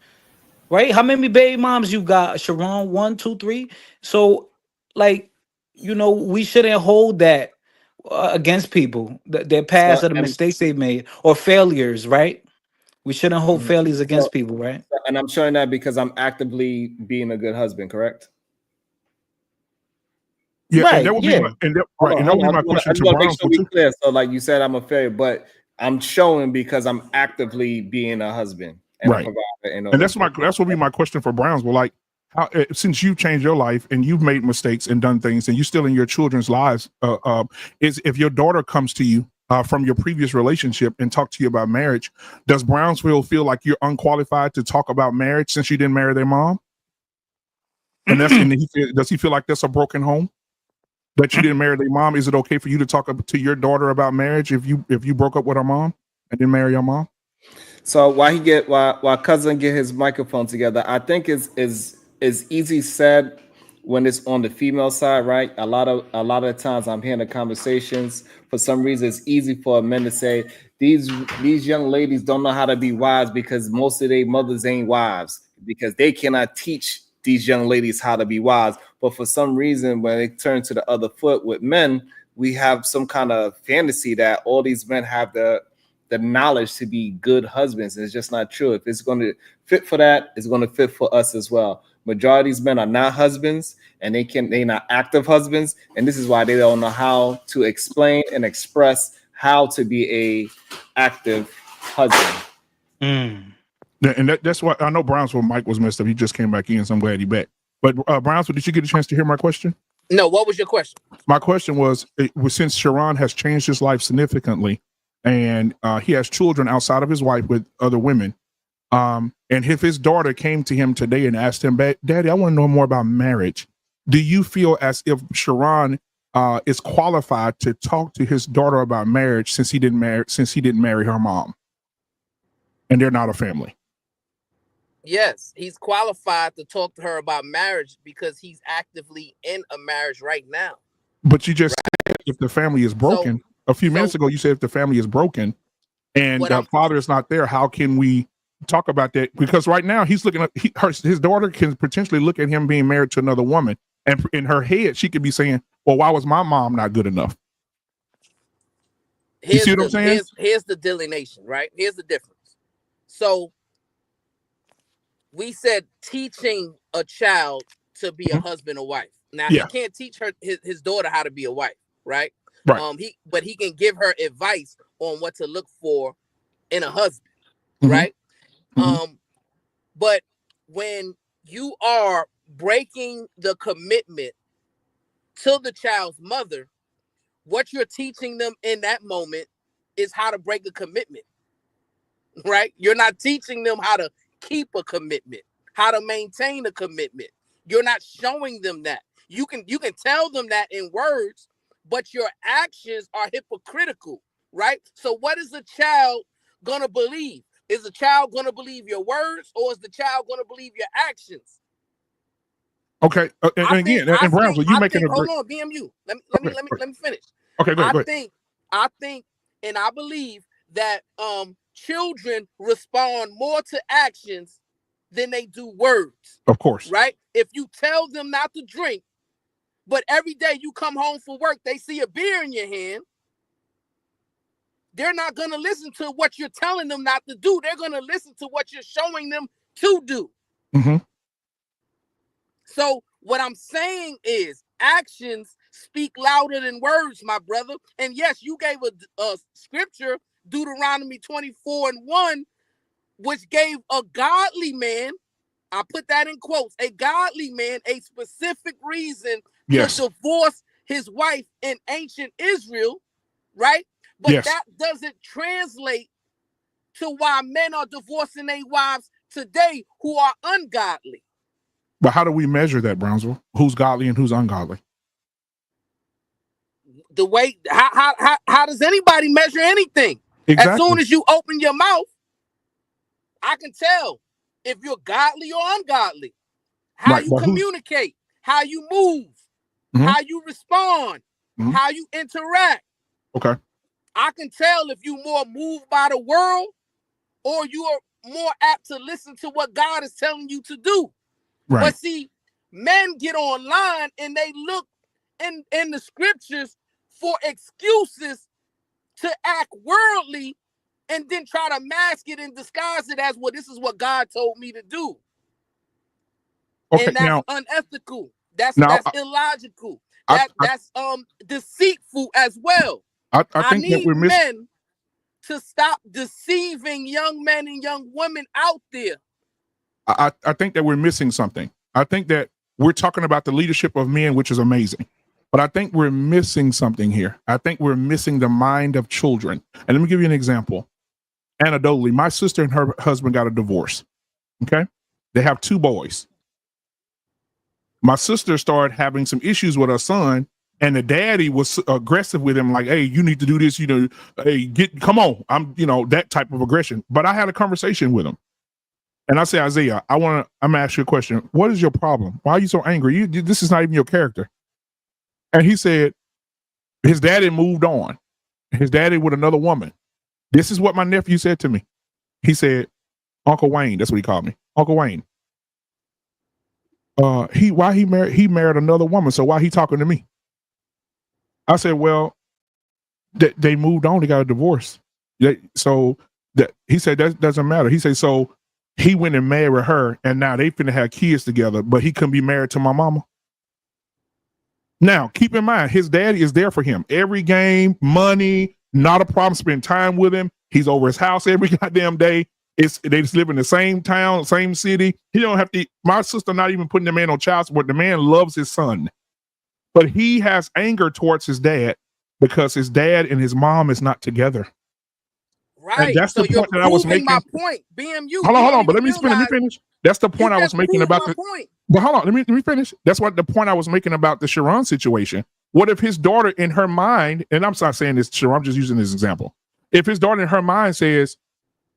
right? How many baby moms you got, Sharon? 1, 2, 3. So, we shouldn't hold that against people, their past or the mistakes they made or failures, right? We shouldn't hold failures against people, right? And I'm showing that because I'm actively being a good husband, correct? Yeah, right, and that would be my question to Brown. Make sure we clear. So, like you said, I'm a failure, but I'm showing because I'm actively being a husband and right. a provider. And that's what be my question for Brownsville. Like, how, since you've changed your life and you've made mistakes and done things, and you're still in your children's lives, is if your daughter comes to you from your previous relationship and talk to you about marriage, does Brownsville feel like you're unqualified to talk about marriage since you didn't marry their mom? And does he feel like that's a broken home? That you didn't marry their mom? Is it okay for you to talk to your daughter about marriage if you broke up with her mom and didn't marry your mom? So while cousin get his microphone together, I think is easy said when it's on the female side, right? A lot of times I'm hearing the conversations. For some reason, it's easy for men to say these young ladies don't know how to be wives because most of their mothers ain't wives, because they cannot teach these young ladies how to be wives. But for some reason, when they turn to the other foot with men, we have some kind of fantasy that all these men have the knowledge to be good husbands. And it's just not true. If it's going to fit for that, it's going to fit for us as well. Majority of these men are not husbands, and they're not active husbands. And this is why they don't know how to explain and express how to be a active husband. And that's why I know Brownsville Mike was messed up. He just came back in, so I'm glad he back. But Brownsville, did you get a chance to hear my question? No, what was your question? My question was since Sharon has changed his life significantly, and he has children outside of his wife with other women, and if his daughter came to him today and asked him, Daddy, I want to know more about marriage, do you feel as if Sharon is qualified to talk to his daughter about marriage since he didn't marry her mom and they're not a family? Yes, he's qualified to talk to her about marriage because he's actively in a marriage right now. But you just said if the family is broken. A few minutes ago, you said if the family is broken and the father is not there, how can we talk about that? Because right now he's looking at his daughter can potentially look at him being married to another woman, and in her head she could be saying, "Well, why was my mom not good enough?" You see what I'm saying? Here's the delineation, right? Here's the difference. So we said teaching a child to be a husband or wife. Now he can't teach his daughter how to be a wife, right? Right. But he can give her advice on what to look for in a husband, right? But when you are breaking the commitment to the child's mother, what you're teaching them in that moment is how to break a commitment, right? You're not teaching them how to keep a commitment, how to maintain a commitment. You're not showing them that. You can tell them that in words, but your actions are hypocritical, right? So what is a child gonna believe? Is the child gonna believe your words, or is the child gonna believe your actions? Okay, and again, and Brownsville, you making a hold on, BMU. Let me finish. Okay, go ahead. I think, and I believe that children respond more to actions than they do words. Of course, right? If you tell them not to drink, but every day you come home from work, they see a beer in your hand, they're not going to listen to what you're telling them not to do. They're going to listen to what you're showing them to do. Mm-hmm. So what I'm saying is actions speak louder than words, my brother. And yes, you gave a scripture, Deuteronomy 24:1, which gave a godly man, I put that in quotes, a godly man, a specific reason to divorce his wife in ancient Israel, right? But that doesn't translate to why men are divorcing their wives today who are ungodly. But how do we measure that, Brownsville? Who's godly and who's ungodly? The way, how does anybody measure anything? Exactly. As soon as you open your mouth, I can tell if you're godly or ungodly. How you communicate, how you move, how you respond, how you interact. Okay. I can tell if you're more moved by the world or you are more apt to listen to what God is telling you to do. Right. But see, men get online and they look in the scriptures for excuses to act worldly and then try to mask it and disguise it as, well, this is what God told me to do. Okay, and that's unethical. That's illogical. That's deceitful as well. I need men to stop deceiving young men and young women out there. I think that we're missing something. I think that we're talking about the leadership of men, which is amazing. But I think we're missing something here. I think we're missing the mind of children. And let me give you an example. Anecdotally, my sister and her husband got a divorce. Okay. They have 2 boys. My sister started having some issues with her son, and the daddy was aggressive with him, like, hey, you need to do this, hey, come on. That type of aggression. But I had a conversation with him. And I say, Isaiah, I'm gonna ask you a question. What is your problem? Why are you so angry? This is not even your character. And he said, his daddy moved on. His daddy with another woman. This is what my nephew said to me. He said, Uncle Wayne, that's what he called me. Uncle Wayne. He married another woman, so why he talking to me? I said, well, they moved on, they got a divorce. He said that doesn't matter. He said, so he went and married her, and now they finna have kids together, but he couldn't be married to my mama. Now, keep in mind, his daddy is there for him. Every game, money, not a problem, spend time with him. He's over his house every goddamn day. They just live in the same town, same city. He don't have to. My sister not even putting the man on child support. The man loves his son, but he has anger towards his dad because his dad and his mom is not together. Right. And that's the point that I was making. My point, BMU. Hold on. But let me finish. That's the point I was making about the point. But hold on, let me finish. That's what the point I was making about the Sharon situation. What if his daughter, in her mind, and I'm not saying this, Sharon, I'm just using this example. If his daughter, in her mind, says,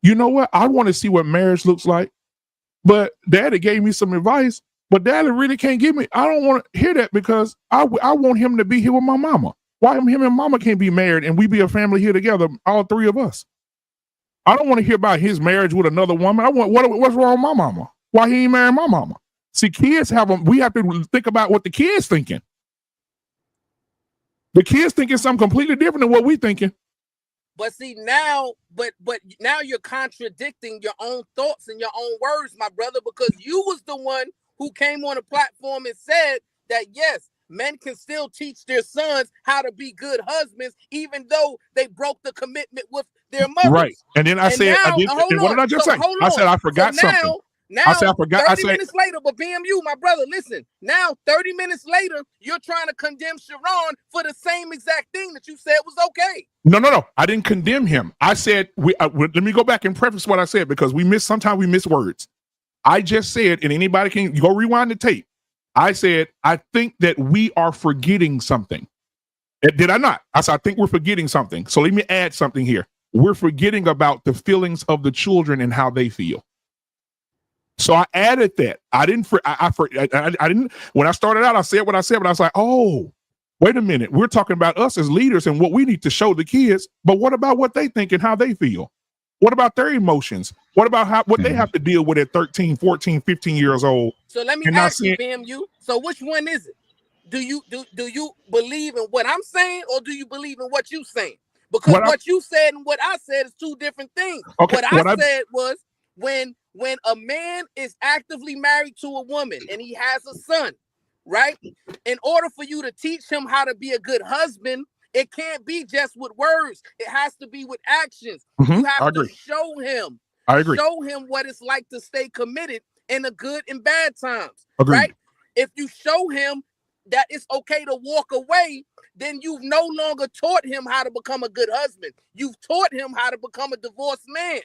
you know what? I want to see what marriage looks like, but daddy gave me some advice, but daddy really can't give me. I don't want to hear that because I want him to be here with my mama. Why him and mama can't be married and we be a family here together, all 3 of us? I don't want to hear about his marriage with another woman. What's wrong with my mama? Why he ain't marrying my mama? See, kids we have to think about what the kids thinking. The kids thinking something completely different than what we thinking. But see now, but now you're contradicting your own thoughts and your own words, my brother, because you was the one who came on a platform and said that, yes, men can still teach their sons how to be good husbands, even though they broke the commitment with their mothers. Right. And then I said, what did I just say? I said, I forgot something. Now, I said I forgot. 30 minutes later, but BMU, my brother, listen. Now, 30 minutes later, you're trying to condemn Sharon for the same exact thing that you said was okay. No. I didn't condemn him. I said, let me go back and preface what I said, because sometimes we miss words. I just said, and anybody can go rewind the tape. I said, I think that we are forgetting something. Did I not? I said, I think we're forgetting something. So let me add something here. We're forgetting about the feelings of the children and how they feel. So I added that. I didn't, when I started out, I said what I said, but I was like, oh, wait a minute. We're talking about us as leaders and what we need to show the kids. But what about what they think and how they feel? What about their emotions? What about what they have to deal with at 13, 14, 15 years old? So let me ask you, BMU. So which one is it? Do you believe in what I'm saying, or do you believe in what you're saying? Because what you said and what I said is two different things. Okay, what I said was when a man is actively married to a woman and he has a son, right? In order for you to teach him how to be a good husband, it can't be just with words. It has to be with actions. You have to show him. I agree. Show him what it's like to stay committed in the good and bad times. Right? If you show him that it's okay to walk away, then you've no longer taught him how to become a good husband. You've taught him how to become a divorced man.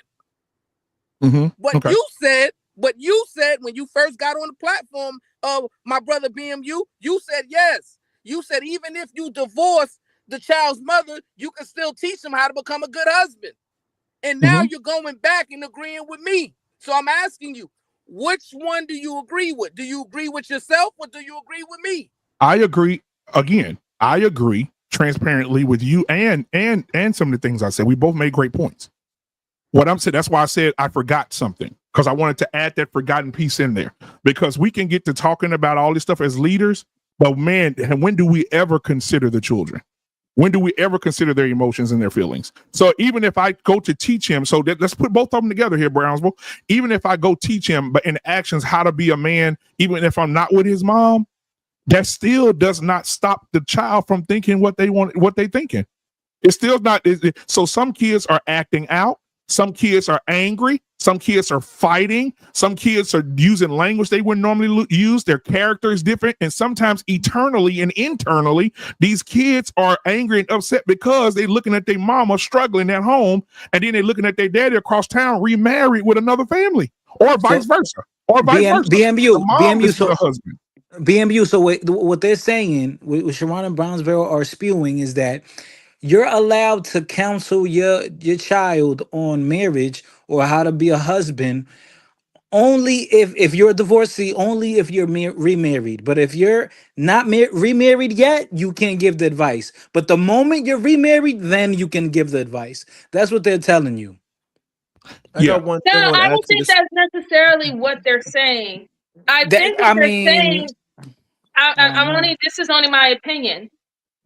What you said when you first got on the platform of my brother BMU, you said yes. You said even if you divorce the child's mother, you can still teach him how to become a good husband. And now you're going back and agreeing with me. So I'm asking you, which one do you agree with? Do you agree with yourself, or do you agree with me? I agree. Again, I agree transparently with you and some of the things I said. We both made great points. What I'm saying, that's why I said I forgot something, because I wanted to add that forgotten piece in there, because we can get to talking about all this stuff as leaders, but man, when do we ever consider the children? When do we ever consider their emotions and their feelings? So even if I go to teach him, let's put both of them together here, Brownsville. Even if I go teach him, but in actions, how to be a man, even if I'm not with his mom, that still does not stop the child from thinking what they want, what they thinking. It's still not. So some kids are acting out. Some kids are angry. Some kids are fighting. Some kids are using language they wouldn't normally use. Their character is different. And sometimes eternally and internally, these kids are angry and upset because they're looking at their mama struggling at home. And then they're looking at their daddy across town remarried with another family, or vice versa. Or vice versa. BMU. So what they're saying, what Sharon and Brownsville are spewing, is that you're allowed to counsel your child on marriage or how to be a husband only if you're a divorcee, only if you're remarried. But if you're not remarried yet, you can't give the advice. But the moment you're remarried, then you can give the advice. That's what they're telling you. I don't think that's necessarily what they're saying. I think what they're saying. This is only my opinion.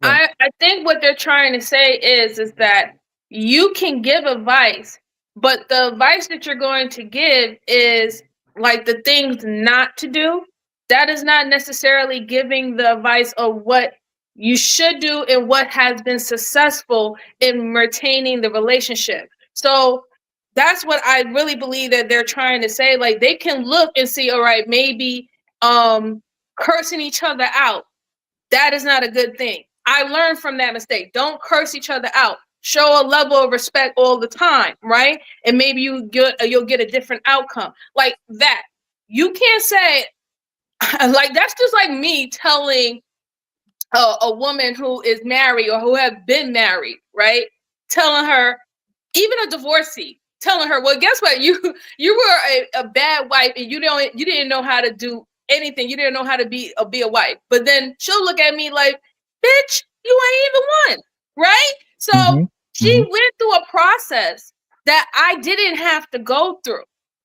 Yeah. I think what they're trying to say is that you can give advice, but the advice that you're going to give is like the things not to do. That is not necessarily giving the advice of what you should do and what has been successful in retaining the relationship. So that's what I really believe that they're trying to say. Like, they can look and see, all right, maybe cursing each other out, that is not a good thing. I learned from that mistake. Don't curse each other out. Show a level of respect all the time, right? And maybe you'll get a different outcome. Like that. You can't say, like, that's just like me telling a woman who is married or who have been married, right? Telling her, even a divorcee, telling her, well, guess what? You were a bad wife, and you didn't know how to do anything. You didn't know how to be a wife. But then she'll look at me like, bitch, you ain't even one, right? So she went through a process that I didn't have to go through.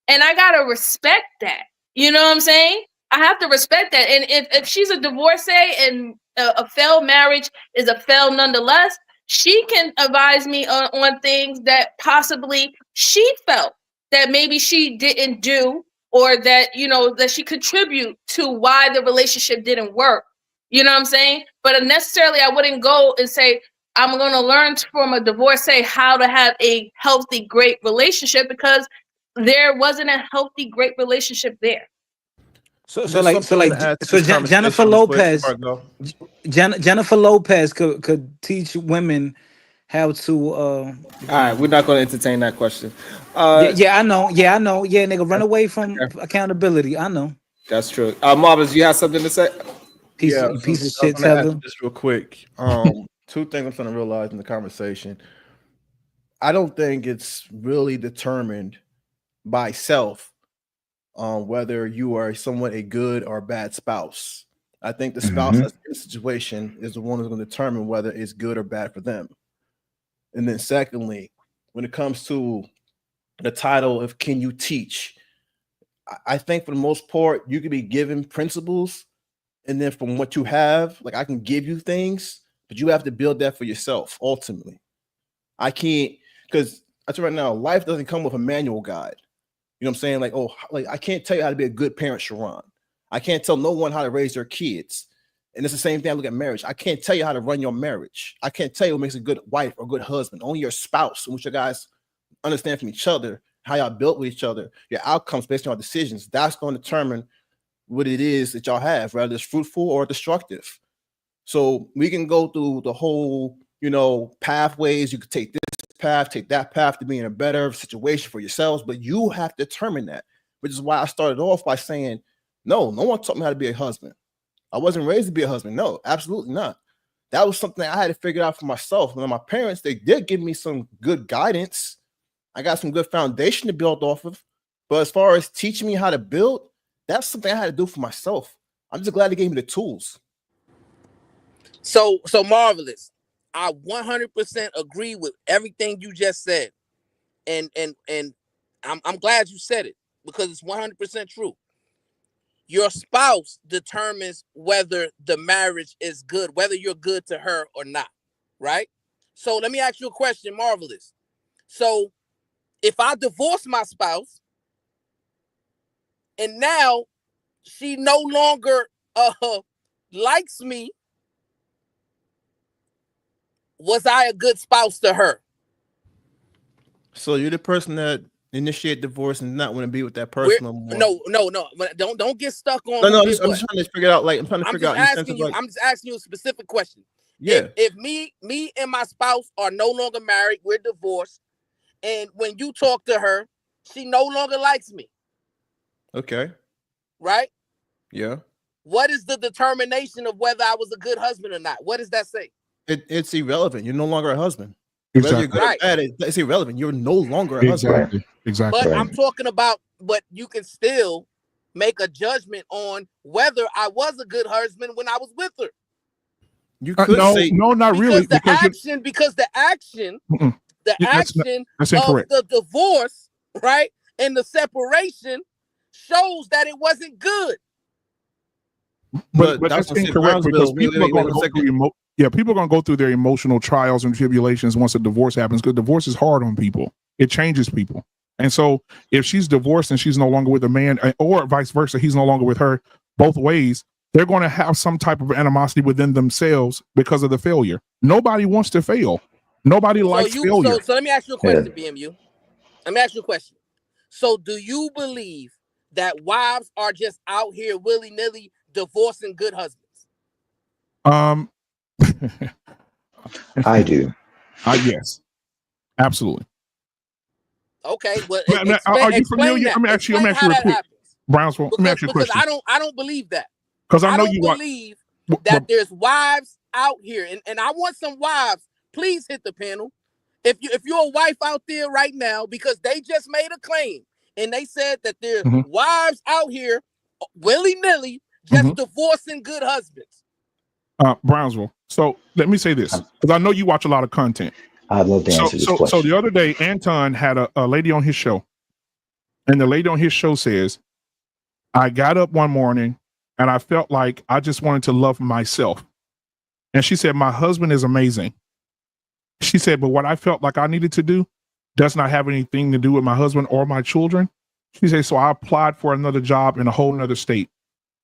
And I got to respect that. You know what I'm saying? I have to respect that. And if she's a divorcee and a failed marriage is a fail nonetheless, she can advise me on things that possibly she felt that maybe she didn't do, or that, that she contribute to why the relationship didn't work. You know what I'm saying? But necessarily, I wouldn't go and say, I'm going to learn from a divorcee how to have a healthy, great relationship, because there wasn't a healthy, great relationship there. Jennifer Lopez, Jennifer Lopez could teach women how to. All right, we're not going to entertain that question. I know. Yeah, nigga, run away from accountability. I know. That's true. Marvis, you have something to say? Piece of shit, Tether. Just real quick. Two things I'm trying to realize in the conversation. I don't think it's really determined by self whether you are somewhat a good or bad spouse. I think the spouse that's in the situation is the one who's going to determine whether it's good or bad for them. And then secondly, when it comes to the title of can you teach, I think for the most part, you can be given principles, and then from what you have, like I can give you things, but you have to build that for yourself ultimately. I can't, because I tell you right now, life doesn't come with a manual guide. You know what I'm saying? Like I can't tell you how to be a good parent, Sharon. I can't tell no one how to raise their kids. And it's the same thing I look at marriage. I can't tell you how to run your marriage. I can't tell you what makes a good wife or good husband. Only your spouse, in which you guys understand from each other, how y'all built with each other, your outcomes based on your decisions. That's going to determine what it is that y'all have, whether it's fruitful or destructive. So we can go through the whole, pathways. You could take this path, take that path to be in a better situation for yourselves, but you have to determine that, which is why I started off by saying, no one taught me how to be a husband. I wasn't raised to be a husband. No, absolutely not. That was something I had to figure out for myself. Now, my parents, they did give me some good guidance. I got some good foundation to build off of. But as far as teaching me how to build, that's something I had to do for myself. I'm just glad they gave me the tools. So Marvelous. I 100% agree with everything you just said. And I'm glad you said it because it's 100% true. Your spouse determines whether the marriage is good, whether you're good to her or not, right? So let me ask you a question, Marvelous. So if I divorce my spouse and now she no longer likes me, was I a good spouse to her? So you're the person that initiate divorce and not want to be with that person no more. No. Don't get stuck on. No, I'm just trying to figure out. I'm just asking you a specific question. Yeah. If me and my spouse are no longer married, we're divorced, and when you talk to her, she no longer likes me. Okay. Right? Yeah. What is the determination of whether I was a good husband or not? What does that say? It's irrelevant. You're no longer a husband. Exactly. Whether you're good or bad, it's irrelevant. You're no longer a husband. Exactly. But I'm talking about, but you can still make a judgment on whether I was a good husband when I was with her. You could say no, not really. Because the action of the divorce, right, and the separation shows that it wasn't good. But that's incorrect because people are going to go through people are going to go through their emotional trials and tribulations once a divorce happens, because divorce is hard on people. It changes people. And so if she's divorced and she's no longer with a man, or vice versa, he's no longer with her, both ways, they're going to have some type of animosity within themselves because of the failure. Nobody wants to fail. Nobody likes failure. So let me ask you a question, BMU. Let me ask you a question. So do you believe that wives are just out here willy-nilly divorcing good husbands? I do. Yes, absolutely. Okay, well, are you familiar? Let me ask you real quick, Brownsville. Let me ask you a question. Because I don't believe that. Because I know you believe that there's wives out here, and I want some wives. Please hit the panel. If you're a wife out there right now, because they just made a claim and they said that there's wives out here willy-nilly just divorcing good husbands. Brownsville. So let me say this, because I know you watch a lot of content. I'd love to answer this question. So the other day, Anton had a lady on his show, and the lady on his show says, I got up one morning and I felt like I just wanted to love myself. And she said, my husband is amazing. She said, but what I felt like I needed to do does not have anything to do with my husband or my children. She said, so I applied for another job in a whole nother state.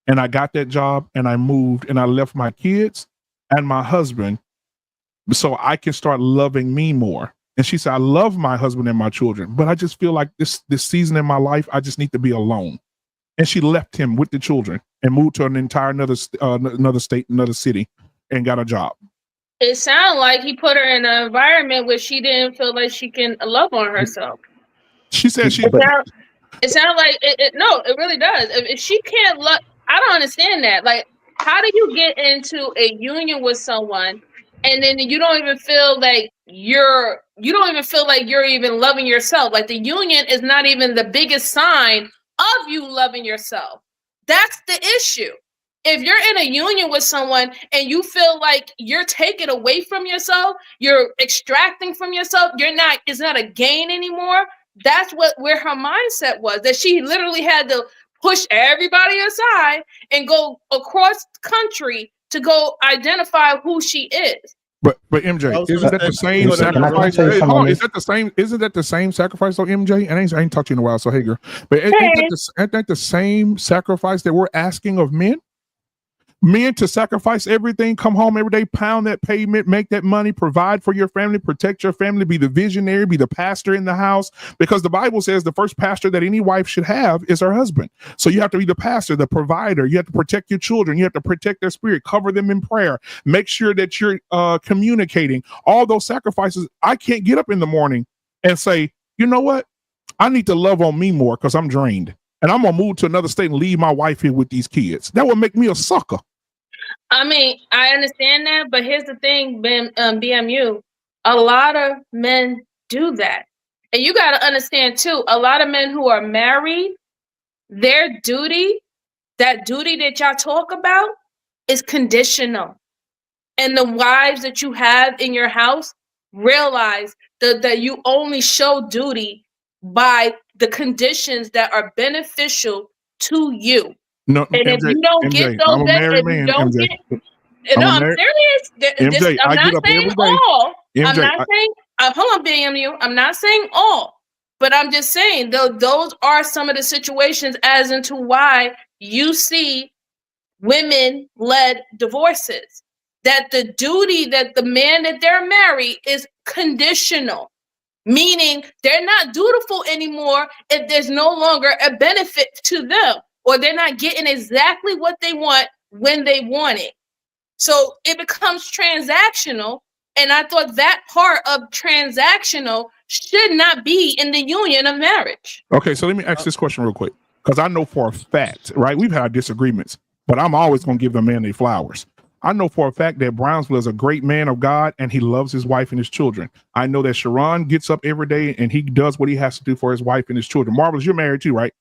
And I got that job and I moved and I left my kids and my husband so I can start loving me more. And she said, I love my husband and my children, but I just feel like this season in my life, I just need to be alone. And she left him with the children and moved to another state, another city, and got a job. It sounded like he put her in an environment where she didn't feel like she can love on herself. She said she. It sounds like no, it really does. If she can't love, I don't understand that. Like, how do you get into a union with someone and then you don't even feel like you're even loving yourself? Like, the union is not even the biggest sign of you loving yourself. That's the issue. If you're in a union with someone and you feel like you're taking away from yourself, you're extracting from yourself, it's not a gain anymore. That's where her mindset was, that she literally had to push everybody aside and go across the country to go identify who she is. But MJ, isn't that the same sacrifice? Isn't that the same sacrifice though, MJ? And I ain't talked to you in a while, so hey girl. But ain't that the same sacrifice that we're asking of men? Men to sacrifice everything, come home every day, pound that pavement, make that money, provide for your family, protect your family, be the visionary, be the pastor in the house. Because the Bible says the first pastor that any wife should have is her husband. So you have to be the pastor, the provider. You have to protect your children. You have to protect their spirit, cover them in prayer, make sure that you're communicating. All those sacrifices. I can't get up in the morning and say, you know what? I need to love on me more because I'm drained. And I'm going to move to another state and leave my wife here with these kids. That would make me a sucker. I mean, I understand that, but here's the thing, BMU, a lot of men do that. And you got to understand too, a lot of men who are married, their duty, that y'all talk about is conditional. And the wives that you have in your house realize that you only show duty by the conditions that are beneficial to you. No, and MJ, if you don't MJ, get those, I'm serious. MJ, I'm not saying all. MJ, I'm not saying. Hold on, BMU. I'm not saying all, but I'm just saying those are some of the situations as into why you see women-led divorces. That the duty that the man that they're married is conditional. Meaning they're not dutiful anymore if there's no longer a benefit to them, or they're not getting exactly what they want when they want it. So it becomes transactional. And I thought that part of transactional should not be in the union of marriage. Okay, so let me ask this question real quick, because I know for a fact, right? We've had disagreements, but I'm always going to give the man their flowers. I know for a fact that Brownsville is a great man of God and he loves his wife and his children. I know that Sharon gets up every day and he does what he has to do for his wife and his children. Marvelous, you're married too, right?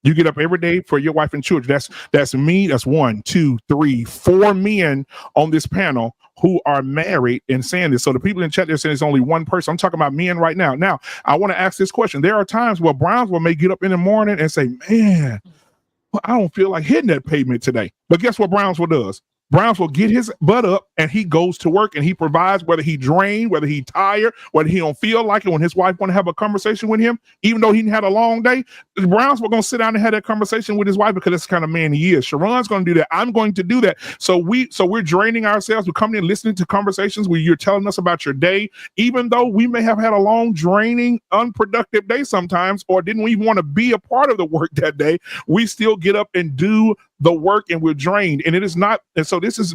You get up every day for your wife and children. That's me. That's 1, 2, 3, 4 men on this panel who are married and saying this. So the people in chat, they're saying it's only one person. I'm talking about men right now. Now, I want to ask this question. There are times where Brownsville may get up in the morning and say, man, I don't feel like hitting that pavement today. But guess what Brownsville does? Brownsville get his butt up and he goes to work and he provides, whether he drained, whether he tired, whether he don't feel like it. When his wife want to have a conversation with him, even though he had a long day, Brownsville going to sit down and have that conversation with his wife because that's the kind of man he is. Sharon's going to do that. I'm going to do that. So we're draining ourselves. We're coming in listening to conversations where you're telling us about your day, even though we may have had a long, draining, unproductive day sometimes, or didn't even want to be a part of the work that day. We still get up and do the work and we're drained, and it is not. And so this is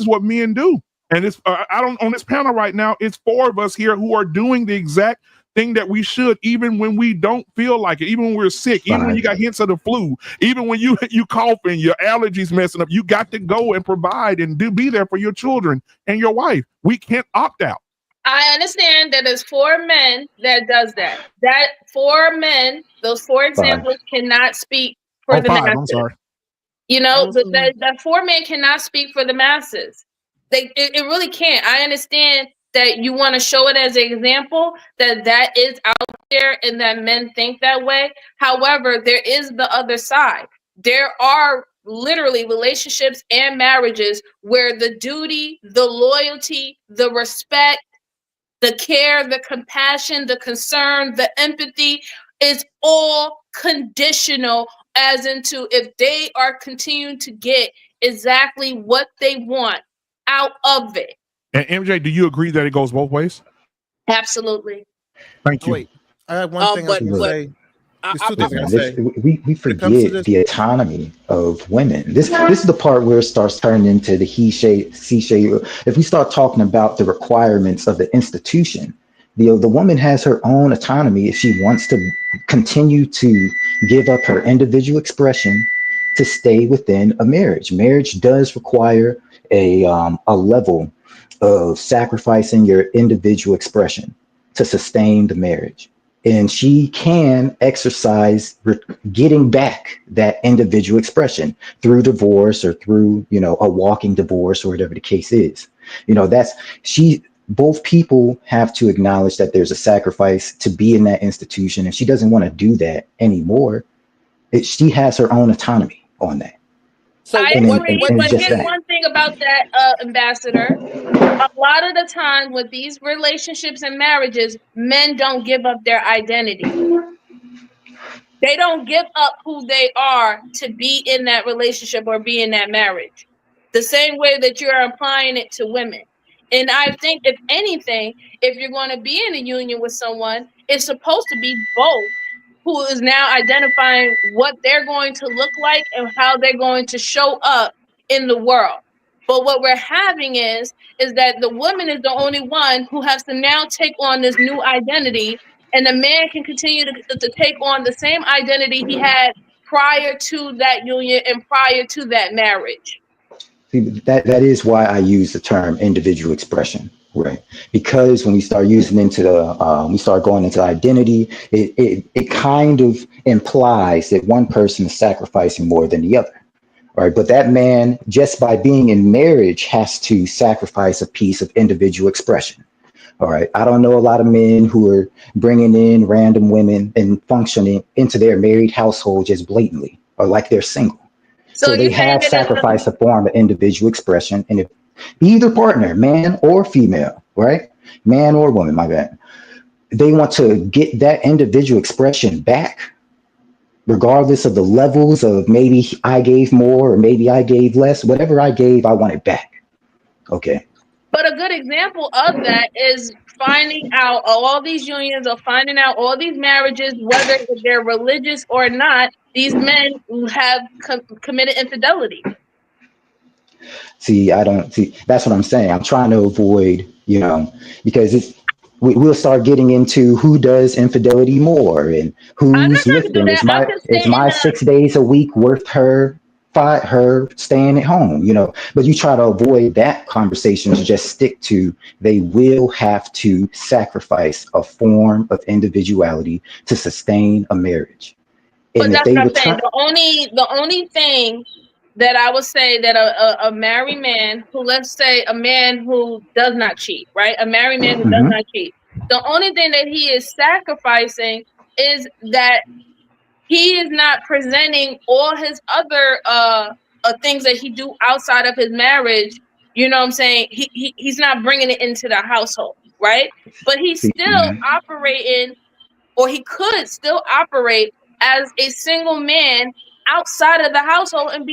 what men do. And it's on this panel right now, it's 4 of us here who are doing the exact thing that we should, even when we don't feel like it, even when we're sick, even when you got hints of the flu, even when you coughing, your allergies messing up, you got to go and provide and be there for your children and your wife. We can't opt out. I understand that there's 4 men that does that. That 4 men, those 4 examples cannot speak for the 5, masses. I'm sorry. You know, that 4 men cannot speak for the masses. It really can't. I understand that you want to show it as an example, that is out there and that men think that way. However, there is the other side. There are literally relationships and marriages where the duty, the loyalty, the respect, the care, the compassion, the concern, the empathy is all conditional, as into if they are continuing to get exactly what they want out of it. And MJ, do you agree that it goes both ways? Absolutely. Thank you. Wait, I have one thing I But can say. There's two things I can say. We forget the autonomy of women. This is the part where it starts turning into the he shade, she shade. If we start talking about the requirements of the institution, the woman has her own autonomy if she wants to continue to give up her individual expression to stay within a marriage. Marriage does require a level of sacrificing your individual expression to sustain the marriage. And she can exercise getting back that individual expression through divorce or through, a walking divorce or whatever the case is. Both people have to acknowledge that there's a sacrifice to be in that institution. If she doesn't want to do that anymore, she has her own autonomy on that. So I agree, but here's one thing about that, Ambassador. A lot of the time with these relationships and marriages, men don't give up their identity. They don't give up who they are to be in that relationship or be in that marriage. The same way that you're applying it to women. And I think, if anything, if you're going to be in a union with someone, it's supposed to be both who is now identifying what they're going to look like and how they're going to show up in the world. But what we're having is that the woman is the only one who has to now take on this new identity, and the man can continue to take on the same identity he had prior to that union and prior to that marriage. See, that is why I use the term individual expression, right? Because when we start using we start going into identity, it kind of implies that one person is sacrificing more than the other. Right. But that man, just by being in marriage, has to sacrifice a piece of individual expression. All right. I don't know a lot of men who are bringing in random women and functioning into their married household just blatantly or like they're single. So they have sacrificed a form of individual expression. And if either partner, man or female, right? Man or woman, my bad, they want to get that individual expression back, regardless of the levels of maybe I gave more or maybe I gave less, whatever I gave, I want it back. Okay. But a good example of that is finding out all these unions or finding out all these marriages, whether they're religious or not, these men have committed infidelity. See, that's what I'm saying. I'm trying to avoid, because we'll start getting into who does infidelity more and who's lifting. Is my 6 days a week worth her staying at home, but you try to avoid that conversation to just stick to they will have to sacrifice a form of individuality to sustain a marriage. But that's what I'm saying. The only thing that I would say that a married man who, let's say a man who does not cheat, right? A married man who does not cheat. The only thing that he is sacrificing is that he is not presenting all his other things that he do outside of his marriage. You know what I'm saying? He's not bringing it into the household, right? But he's still operating, or he could still operate as a single man outside of the household and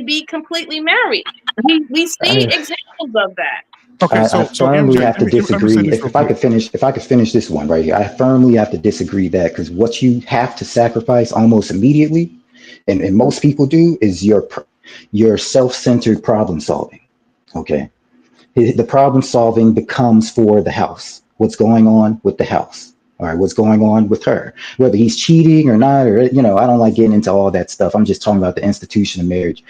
be completely married. We see examples of that. Okay, I firmly have to disagree. If I could finish this one right here, I firmly have to disagree that, because what you have to sacrifice almost immediately, and most people do, is your self-centered problem solving. Okay, the problem solving becomes for the house. What's going on with the house? All right, what's going on with her? Whether he's cheating or not, or I don't like getting into all that stuff. I'm just talking about the institution of marriage.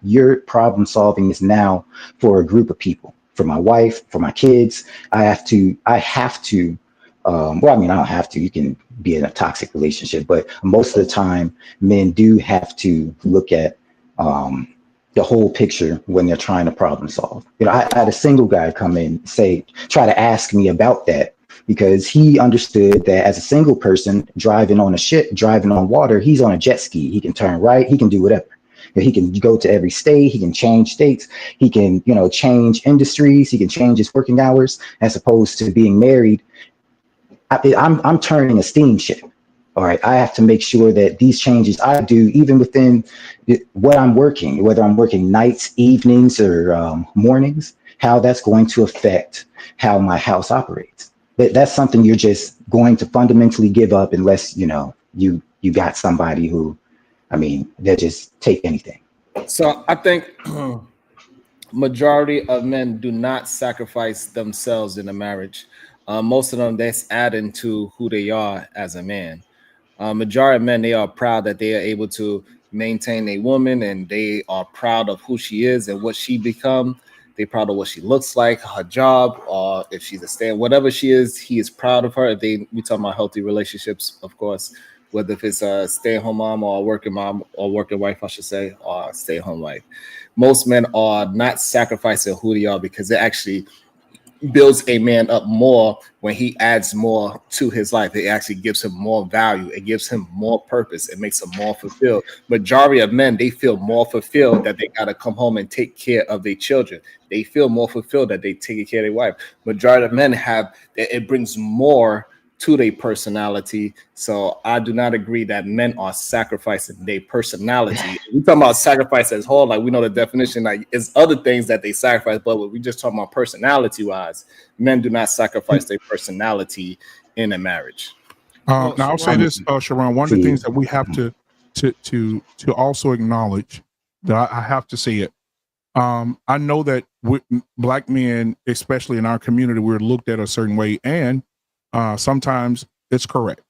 Your problem solving is now for a group of people. For my wife, for my kids, I have to, well, I mean, I don't have to, you can be in a toxic relationship, but most of the time men do have to look at the whole picture when they're trying to problem solve. I had a single guy come in, try to ask me about that, because he understood that as a single person driving on a ship, driving on water, he's on a jet ski. He can turn right, he can do whatever. He can go to every state, he can change states, he can, change industries, he can change his working hours, as opposed to being married. I'm turning a steamship. All right. I have to make sure that these changes I do, even within what I'm working, whether I'm working nights, evenings, or mornings, how that's going to affect how my house operates. that's something you're just going to fundamentally give up unless, you know, you got somebody who, I mean, they'll just take anything. So I think majority of men do not sacrifice themselves in a marriage. Most of them, that's adding to who they are as a man. Majority of men, they are proud that they are able to maintain a woman, and they are proud of who she is and what she become. They proud of what she looks like, her job, or if she's a stand, whatever she is, he is proud of her. If we talk about healthy relationships, of course, whether if it's a stay-at-home mom or a working mom or working wife, I should say, or a stay-at-home wife. Most men are not sacrificing who they are because it actually builds a man up more when he adds more to his life. It actually gives him more value. It gives him more purpose. It makes him more fulfilled. Majority of men, they feel more fulfilled that they got to come home and take care of their children. They feel more fulfilled that they take care of their wife. Majority of men it brings more to their personality. So I do not agree that men are sacrificing their personality. We talking about sacrifice as whole, like we know the definition, like it's other things that they sacrifice, but we just talking about personality wise, men do not sacrifice their personality in a marriage. Now I'll say this, Sharon, one of the things that we have to also acknowledge, that I have to say it. I know that Black men, especially in our community, we're looked at a certain way, and sometimes it's correct.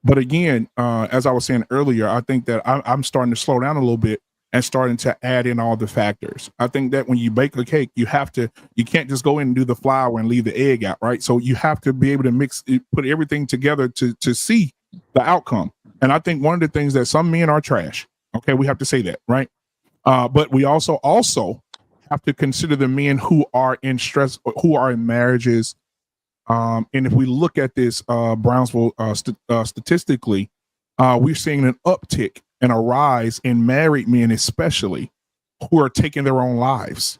But again, as I was saying earlier, I think that I'm starting to slow down a little bit and starting to add in all the factors. I think that when you bake a cake, you can't just go in and do the flour and leave the egg out, right? So you have to be able to put everything together to see the outcome. And I think one of the things that some men are trash. Okay, we have to say that, right? But we also have to consider the men who are in stress, who are in marriages. And if we look at this Brownsville statistically, we're seeing an uptick and a rise in married men, especially, who are taking their own lives.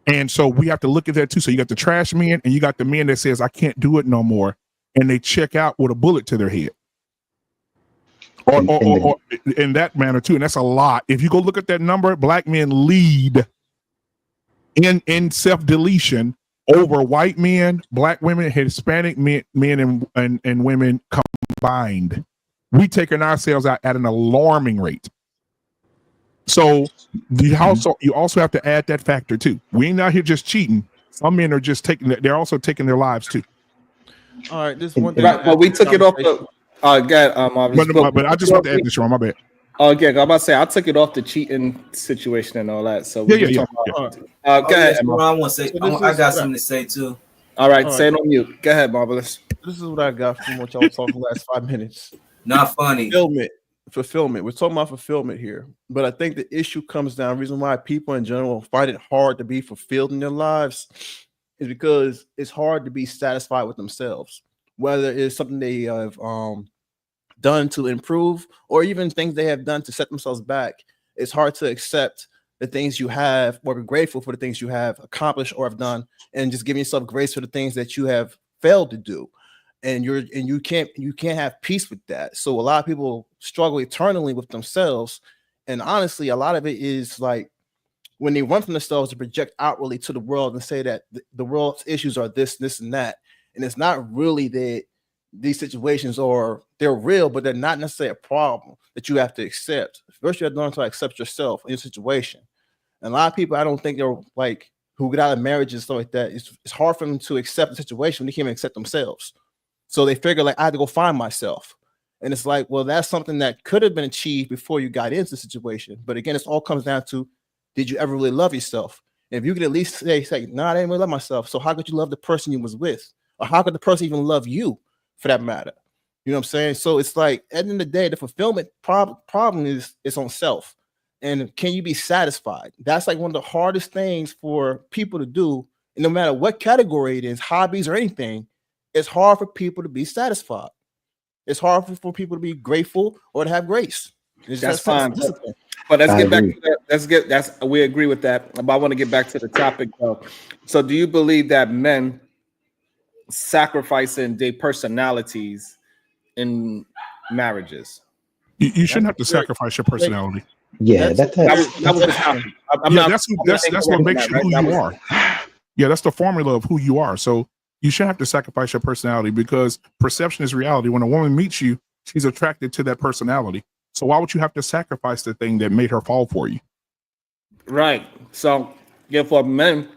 And so we have to look at that too. So you got the trash men and you got the men that says, I can't do it no more. And they check out with a bullet to their head. Or in that manner too. And that's a lot. If you go look at that number, Black men lead in self-deletion over white men, Black women, Hispanic men and women combined. We taking ourselves out at an alarming rate. So you also have to add that factor too. We ain't out here just cheating. Some men are just they're also taking their lives too. All right, this one thing. Right, but we took it off the but I just want to add this, Sharon, my bad. Oh, yeah, I'm about to say I took it off the cheating situation and all that. So go ahead. I want to say, I got something to say too. All right, say it on mute. Go ahead, Marvelous. This is what I got from what y'all talking the last 5 minutes. Not funny. Fulfillment. We're talking about fulfillment here, but I think the issue comes down. The reason why people in general find it hard to be fulfilled in their lives is because it's hard to be satisfied with themselves, whether it's something they have done to improve or even things they have done to set themselves back. It's hard to accept the things you have or be grateful for the things you have accomplished or have done, and just giving yourself grace for the things that you have failed to do. And you can't have peace with that. So a lot of people struggle eternally with themselves. And honestly, a lot of it is like when they run from themselves to project outwardly to the world and say that the world's issues are this, and that. And it's not really that these situations they're real, but they're not necessarily a problem that you have to accept. First, you have to learn to accept yourself and your situation. And a lot of people, I don't think they're like who get out of marriages and stuff like that. It's hard for them to accept the situation when they can't even accept themselves. So they figure like I had to go find myself. And it's like, well, that's something that could have been achieved before you got into the situation. But again, it all comes down to, did you ever really love yourself? And if you could at least say, no, I didn't really love myself. So how could you love the person you was with? Or how could the person even love you for that matter? You know what I'm saying? So it's like, at the end of the day, the fulfillment problem is on self. And can you be satisfied? That's like one of the hardest things for people to do. And no matter what category it is, hobbies or anything, it's hard for people to be satisfied. It's hard for people to be grateful or to have grace. That's fine. But let's get back to that. We agree with that. But I want to get back to the topic though. So do you believe that men sacrificing their personalities in marriages? You shouldn't have to sacrifice your personality. Yeah, that was the topic. That's what makes you who you are. Yeah, that's the formula of who you are. So you shouldn't have to sacrifice your personality, because perception is reality. When a woman meets you, she's attracted to that personality. So why would you have to sacrifice the thing that made her fall for you? Right. So, yeah, for men,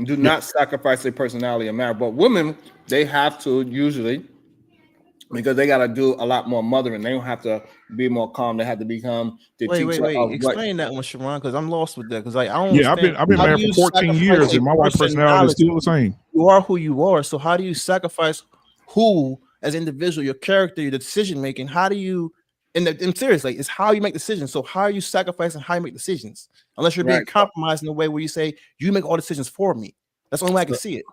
do not sacrifice their personality in marriage. But women, they have to usually, because they got to do a lot more mothering. They don't have to be more calm. They have to become the teacher of Explain that one, Sharon, because I'm lost with that. Because like, I don't understand. I've been married for 14 years, and my wife's personality is still the same. You are who you are. So how do you sacrifice who as an individual, your character, your decision making? How do you? And seriously, it's how you make decisions. So how are you sacrificing how you make decisions? Unless you're being compromised in a way where you say you make all decisions for me. That's the only way I can see it.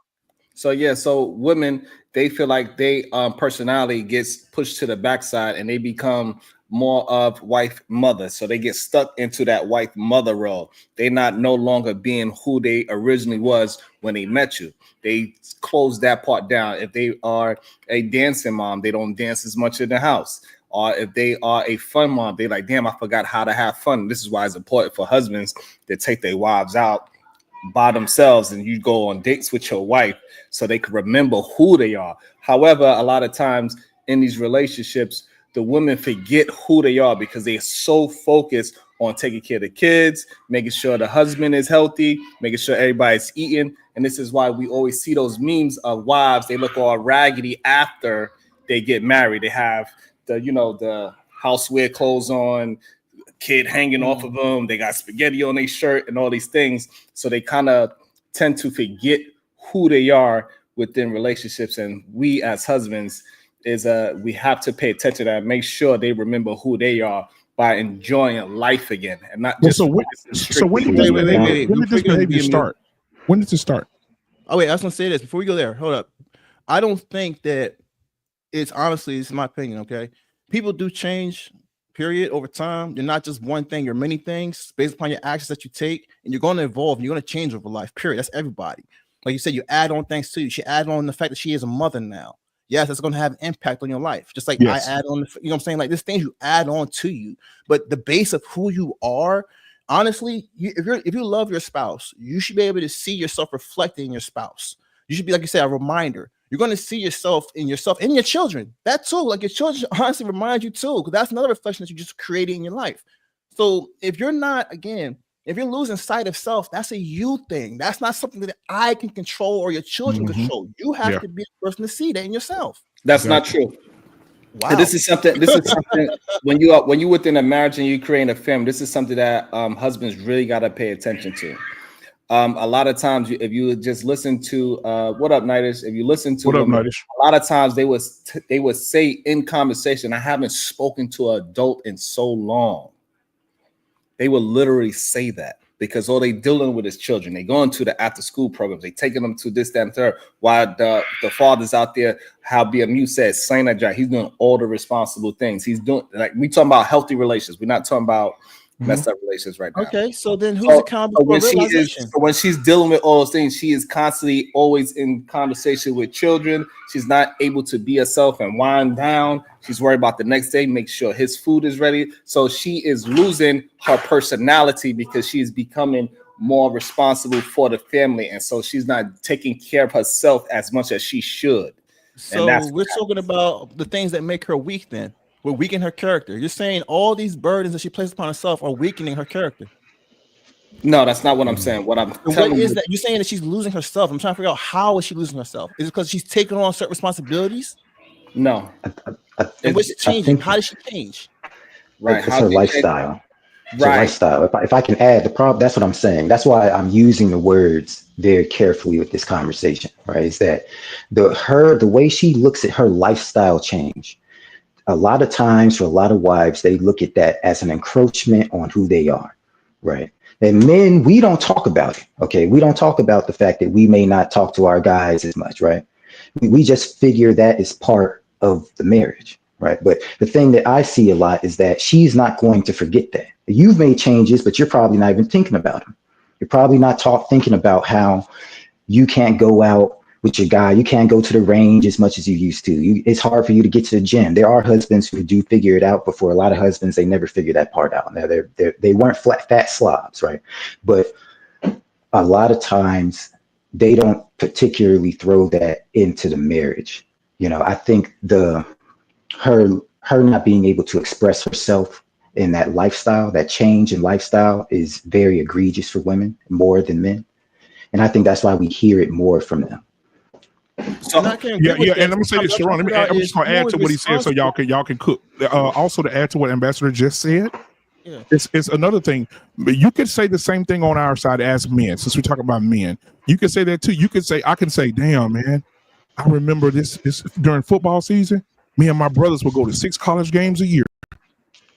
So yeah, so women, they feel like they personality gets pushed to the backside, and they become more of wife mother. So they get stuck into that wife mother role. They're not no longer being who they originally was when they met you. They close that part down. If they are a dancing mom, they don't dance as much in the house. Or if they are a fun mom, they're like, damn, I forgot how to have fun. This is why it's important for husbands to take their wives out by themselves, and you go on dates with your wife so they can remember who they are. However, a lot of times in these relationships, the women forget who they are because they're so focused on taking care of the kids, making sure the husband is healthy, making sure everybody's eating. And this is why we always see those memes of wives. They look all raggedy after they get married. They have the housewear clothes on, kid hanging off of them, they got spaghetti on their shirt and all these things. So they kind of tend to forget who they are within relationships. And we as husbands we have to pay attention to that, make sure they remember who they are by enjoying life again, and not just. When did this behavior start? When did it start? Oh wait, I was gonna say this before we go there. Hold up. I don't think that it's my opinion. Okay, people do change. Period. Over time, you're not just one thing, you're many things based upon your actions that you take, and you're going to evolve and you're going to change over life. Period. That's everybody. Like you said, you add on things to you. She add on the fact that she is a mother now. Yes, that's going to have an impact on your life. Just like I add on, you know what I'm saying? Like there's things you add on to you, but the base of who you are, honestly, if you love your spouse, you should be able to see yourself reflected in your spouse. You should be, like you said, a reminder. You're going to see yourself and your children. That too, like your children honestly remind you too, because that's another reflection that you just created in your life. So if you're losing sight of self, that's a you thing. That's not something that I can control or your children control. You have to be the person to see that in yourself. That's not true. Wow. This is something when you within a marriage and you create a family, this is something that husbands really got to pay attention to. A lot of times, if you just listen to what up, Nightish? If you listen to them, a lot of times they would say in conversation, I haven't spoken to an adult in so long. They will literally say that because all they dealing with is children. They going to the after school programs. They taking them to this, that, and third. While the father's out there, how BMU says, slaying that job. He's doing all the responsible things. He's doing, like, we talking about healthy relations. We're not talking about messed up relations right now. Okay, so then who's accountable for realization? When she's dealing with all those things, she is constantly always in conversation with children. She's not able to be herself and wind down. She's worried about the next day, make sure his food is ready. So she is losing her personality because she is becoming more responsible for the family, and so she's not taking care of herself as much as she should. So we're talking about the things that make her weak then. Will weaken her character. You're saying all these burdens that she places upon herself are weakening her character. No, that's not what I'm saying. What is that? You're saying that she's losing herself. I'm trying to figure out, how is she losing herself? Is it because she's taking on certain responsibilities? No. And what's changing? How does she change? Right. It's her lifestyle. It's her lifestyle. If I can add the problem, that's what I'm saying. That's why I'm using the words very carefully with this conversation. Right? Is that the way she looks at her lifestyle change. A lot of times for a lot of wives, they look at that as an encroachment on who they are, right? And men, we don't talk about it, okay? We don't talk about the fact that we may not talk to our guys as much, right? We just figure that is part of the marriage, right? But the thing that I see a lot is that she's not going to forget that. You've made changes, but you're probably not even thinking about them. You're probably not thinking about how you can't go out with your guy, you can't go to the range as much as you used to. It's hard for you to get to the gym. There are husbands who do figure it out, but for a lot of husbands, they never figure that part out. Now, they weren't fat slobs, right? But a lot of times they don't particularly throw that into the marriage. You know, I think her not being able to express herself in that lifestyle, that change in lifestyle, is very egregious for women more than men. And I think that's why we hear it more from them. So, and let me say this, Sharon. I'm just going to add to what he said, so y'all can cook. Also, to add to what Ambassador just said, it's another thing. You could say the same thing on our side as men. Since we're talking about men, you could say that too. I can say, damn, man, I remember this during football season. Me and my brothers would go to 6 college games a year.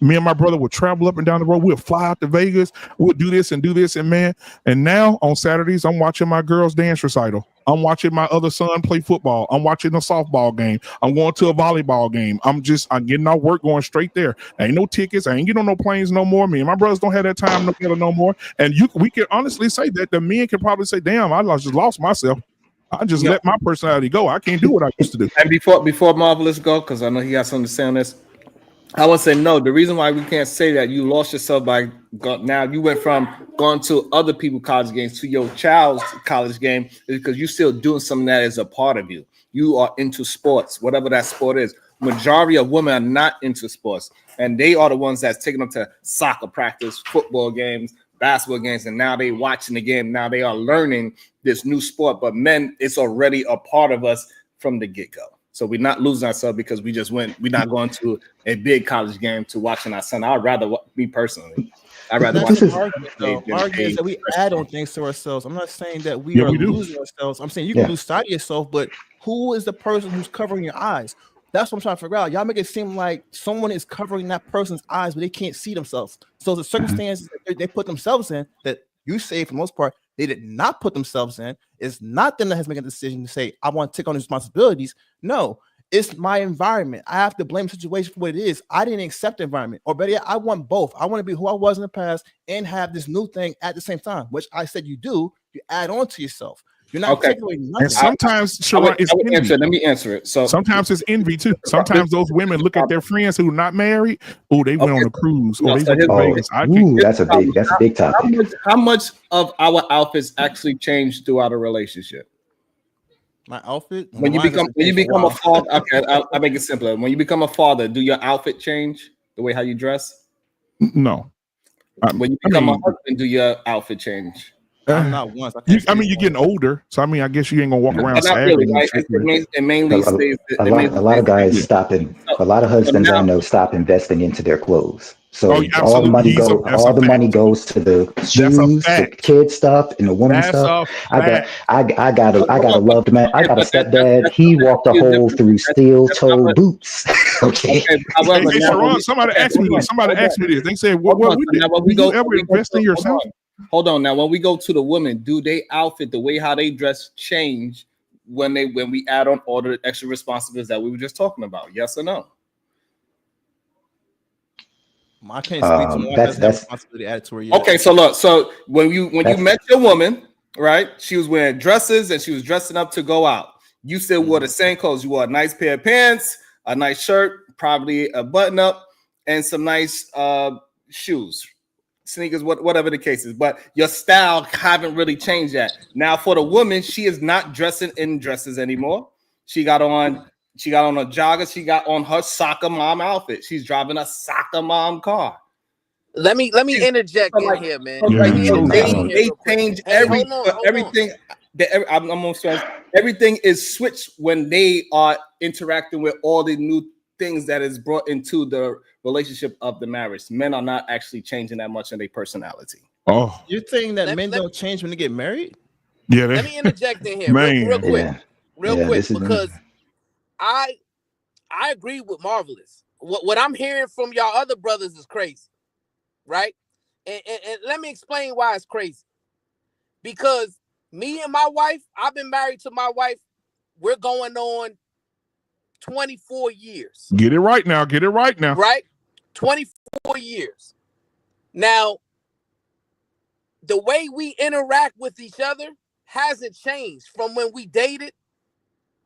Me and my brother would travel up and down the road. We'll fly out to Vegas. We'll do this, and man. And now on Saturdays, I'm watching my girls' dance recital. I'm watching my other son play football. I'm watching a softball game. I'm going to a volleyball game. I'm getting off work, going straight there. Ain't no tickets. I ain't getting on no planes no more. Me and my brothers don't have that time no more. And we can honestly say that the men can probably say, damn, I just lost myself. I just let my personality go. I can't do what I used to do. And before Marvelous go, because I know he got something to say on this, I would say no. The reason why we can't say that you lost yourself now you went from going to other people's college games to your child's college game is because you're still doing something that is a part of you. You are into sports, whatever that sport is. Majority of women are not into sports, and they are the ones that's taking them to soccer practice, football games, basketball games, and now they watching the game. Now they are learning this new sport, but men, it's already a part of us from the get-go. So we're not losing ourselves because we're not going to a big college game to watching our son. I'd rather, me personally, I'd rather watch argument that we add on things to ourselves. I'm not saying that we are losing ourselves. I'm saying you can lose sight of yourself, but who is the person who's covering your eyes? That's what I'm trying to figure out. Y'all make it seem like someone is covering that person's eyes, but they can't see themselves. So the circumstances that they put themselves in, that you say for the most part, they did not put themselves in. It's not them that has made a decision to say, I want to take on these responsibilities. No, it's my environment. I have to blame the situation for what it is. I didn't accept the environment. Or better yet, I want both. I want to be who I was in the past and have this new thing at the same time, which I said you do. You add on to yourself. You're not taking away nothing. And sometimes, Sharon, it's envy. Let me answer it. So sometimes it's envy too. Sometimes those women look at their friends who are not married. Oh, they went on a cruise. Or they went to Vegas. That's a big topic. How much of our outfits actually change throughout a relationship? My outfit? When you become a father, okay, I'll make it simpler. When you become a father, do your outfit change the way how you dress? No. When you become a husband, do your outfit change? Not once. You're getting older, so I guess you ain't gonna walk around. Not really, right? It mainly stays. A lot of guys stopping. A lot of husbands I know stop investing into their clothes. So all the money goes to the shoes, the kid stuff, and the woman stuff. I got a loved man. I got a stepdad. He walked a hole through steel toe boots. Okay. Hey, Sharon, somebody asked me this. They said, "What do you ever invest in yourself?" Hold on. Now, when we go to the women, do they outfit the way how they dress change when we add on all the extra responsibilities that we were just talking about? Yes or no? I can't speak to one that's responsibility added to her yet. Okay, so look, so when you met your woman, right? She was wearing dresses and she was dressing up to go out. You still wore the same clothes. You wore a nice pair of pants, a nice shirt, probably a button up, and some nice shoes. Sneakers, whatever the case is, but your style haven't really changed yet. Now, for the woman, she is not dressing in dresses anymore. She got on a jogger. She got on her soccer mom outfit. She's driving a soccer mom car. Let me interject in here, man. They change everything. I'm almost saying everything is switched when they are interacting with all the new things that is brought into the relationship of the marriage. Men are not actually changing that much in their personality. Oh, you're saying that men don't change when they get married? Yeah. Let me interject in here real quick, because I agree with Marvelous. What I'm hearing from y'all other brothers is crazy, right? And let me explain why it's crazy. Because me and my wife, I've been married to my wife. We're going on 24 years. Get it right now. Right? 24 years. Now, the way we interact with each other hasn't changed from when we dated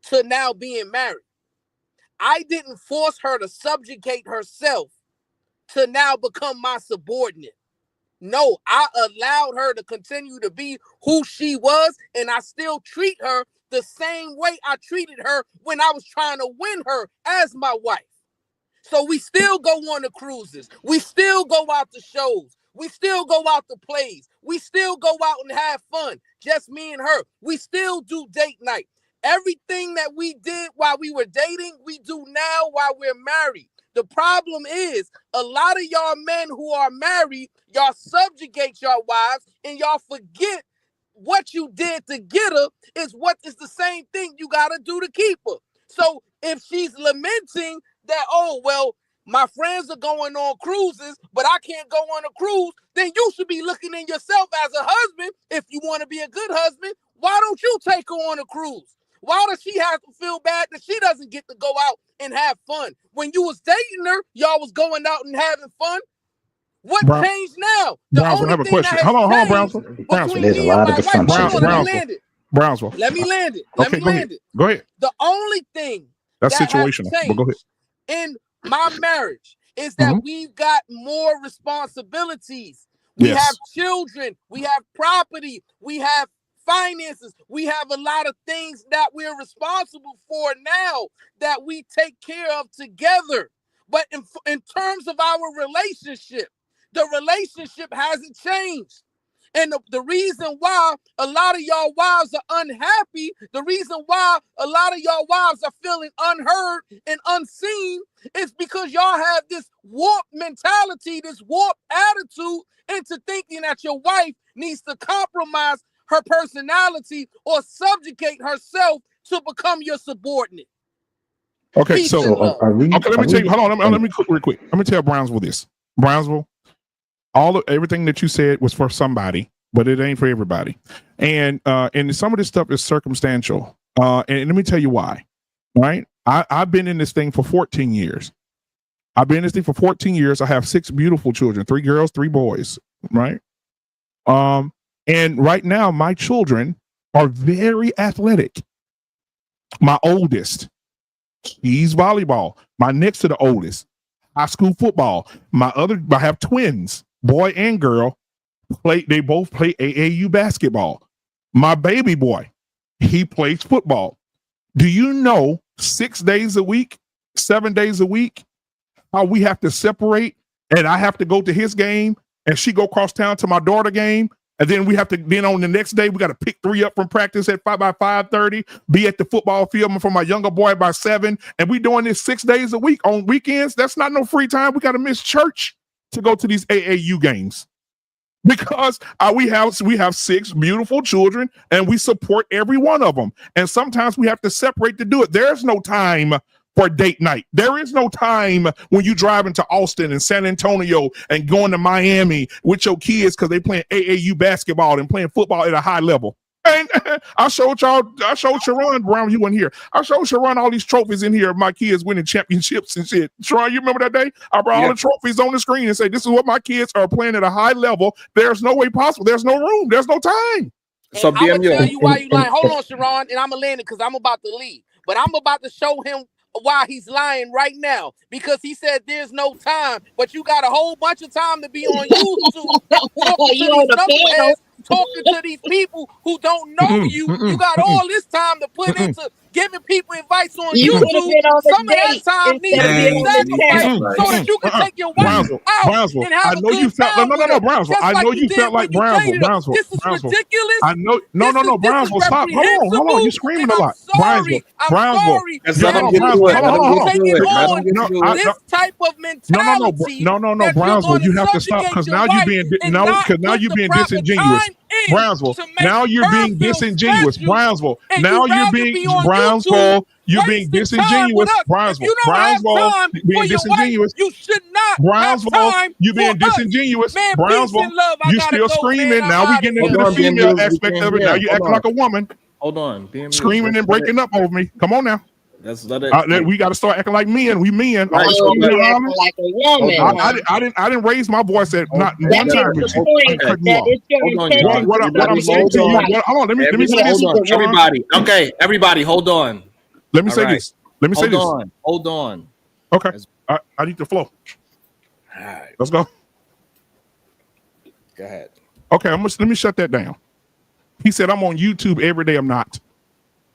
to now being married. I didn't force her to subjugate herself to now become my subordinate. No, I allowed her to continue to be who she was, and I still treat her the same way I treated her when I was trying to win her as my wife. So we still go on the cruises. We still go out to shows. We still go out to plays. We still go out and have fun. Just me and her. We still do date night. Everything that we did while we were dating, we do now while we're married. The problem is a lot of y'all men who are married, y'all subjugate your wives and y'all forget what you did to get her is what is the same thing you got to do to keep her. So if she's lamenting that, oh, well, my friends are going on cruises, but I can't go on a cruise, then you should be looking in yourself as a husband. If you want to be a good husband, why don't you take her on a cruise? Why does she have to feel bad that she doesn't get to go out and have fun? When you was dating her, y'all was going out and having fun. What changed now? The Brownsville, only I have a thing question. that has Hold on, changed Brownsville. There's a lot of assumptions. Brownsville. Let me land it. Let me land it. Go ahead. The only thing that's that situational. has But go ahead. in my marriage is that we've got more responsibilities. We have children, we have property, we have finances, we have a lot of things that we're responsible for now that we take care of together. But in terms of our relationship, the relationship hasn't changed. And the reason why a lot of y'all wives are unhappy, the reason why a lot of y'all wives are feeling unheard and unseen is because y'all have this warped mentality, this warped attitude into thinking that your wife needs to compromise her personality or subjugate herself to become your subordinate. Okay, so let me tell you. Hold on, let me cook real quick. Let me tell Brownsville this. Brownsville, everything that you said was for somebody, but it ain't for everybody. And some of this stuff is circumstantial. And let me tell you why. Right? I've been in this thing for 14 years. I have 6 beautiful children, 3 girls, 3 boys. Right? And right now my children are very athletic. My oldest, he's volleyball. My next to the oldest, high school football. I have twins, boy and girl. They both play AAU basketball. My baby boy, he plays football. Do you know 6 days a week, 7 days a week, how we have to separate, and I have to go to his game and she go across town to my daughter game. And then we have to, then on the next day, we got to pick 3 up from practice at 5:30, be at the football field for my younger boy by 7. And we doing this 6 days a week on weekends. That's not no free time. We got to miss church to go to these AAU games because we have 6 beautiful children and we support every one of them. And sometimes we have to separate to do it. There's no time for date night. There is no time when you drive into Austin and San Antonio and going to Miami with your kids because they playing AAU basketball and playing football at a high level. And I showed Sharon, Brown, you weren't here. I showed Sharon all these trophies in here of my kids winning championships and shit. Sharon, you remember that day? I brought all the trophies on the screen and said, this is what my kids are playing at a high level. There's no way possible. There's no room. There's no time. So I'm going to tell you why you lying. Hold on, Sharon, and I'm going to land it because I'm about to leave. But I'm about to show him why he's lying right now, because he said there's no time, but you got a whole bunch of time to be on YouTube talking to these people who don't know you. You got all this time to put into giving people advice on YouTube. Some of that time needs to be sacrificed so that you can take your wife out and have a good time with her. Brownsville. I know you felt like Brownsville. This is ridiculous. I know. No, Brownsville. Stop. Hold on. You're screaming a lot. Brownsville. This type of mentality. No, Brownsville. You have to stop because now you're being disingenuous. Brownsville. Now you're being disingenuous. Brownsville. Now you're being Brownsville. You're being disingenuous. Brownsville. You're being disingenuous. You should not. Brownsville. You're being disingenuous. Brownsville. You still screaming. Now we getting into the female aspect of it. Now you acting like a woman. Hold on. Screaming and breaking up over me. Come on now. We got to start acting like men. We men. Like a woman. I didn't raise my voice at not one time. What I'm saying to you. Hold on. Let me say this. Everybody, hold on. Let me say this. Hold on. Okay. I need to flow. All right. Let's go. Go ahead. Okay, let me shut that down. He said, I'm on YouTube every day. I'm not.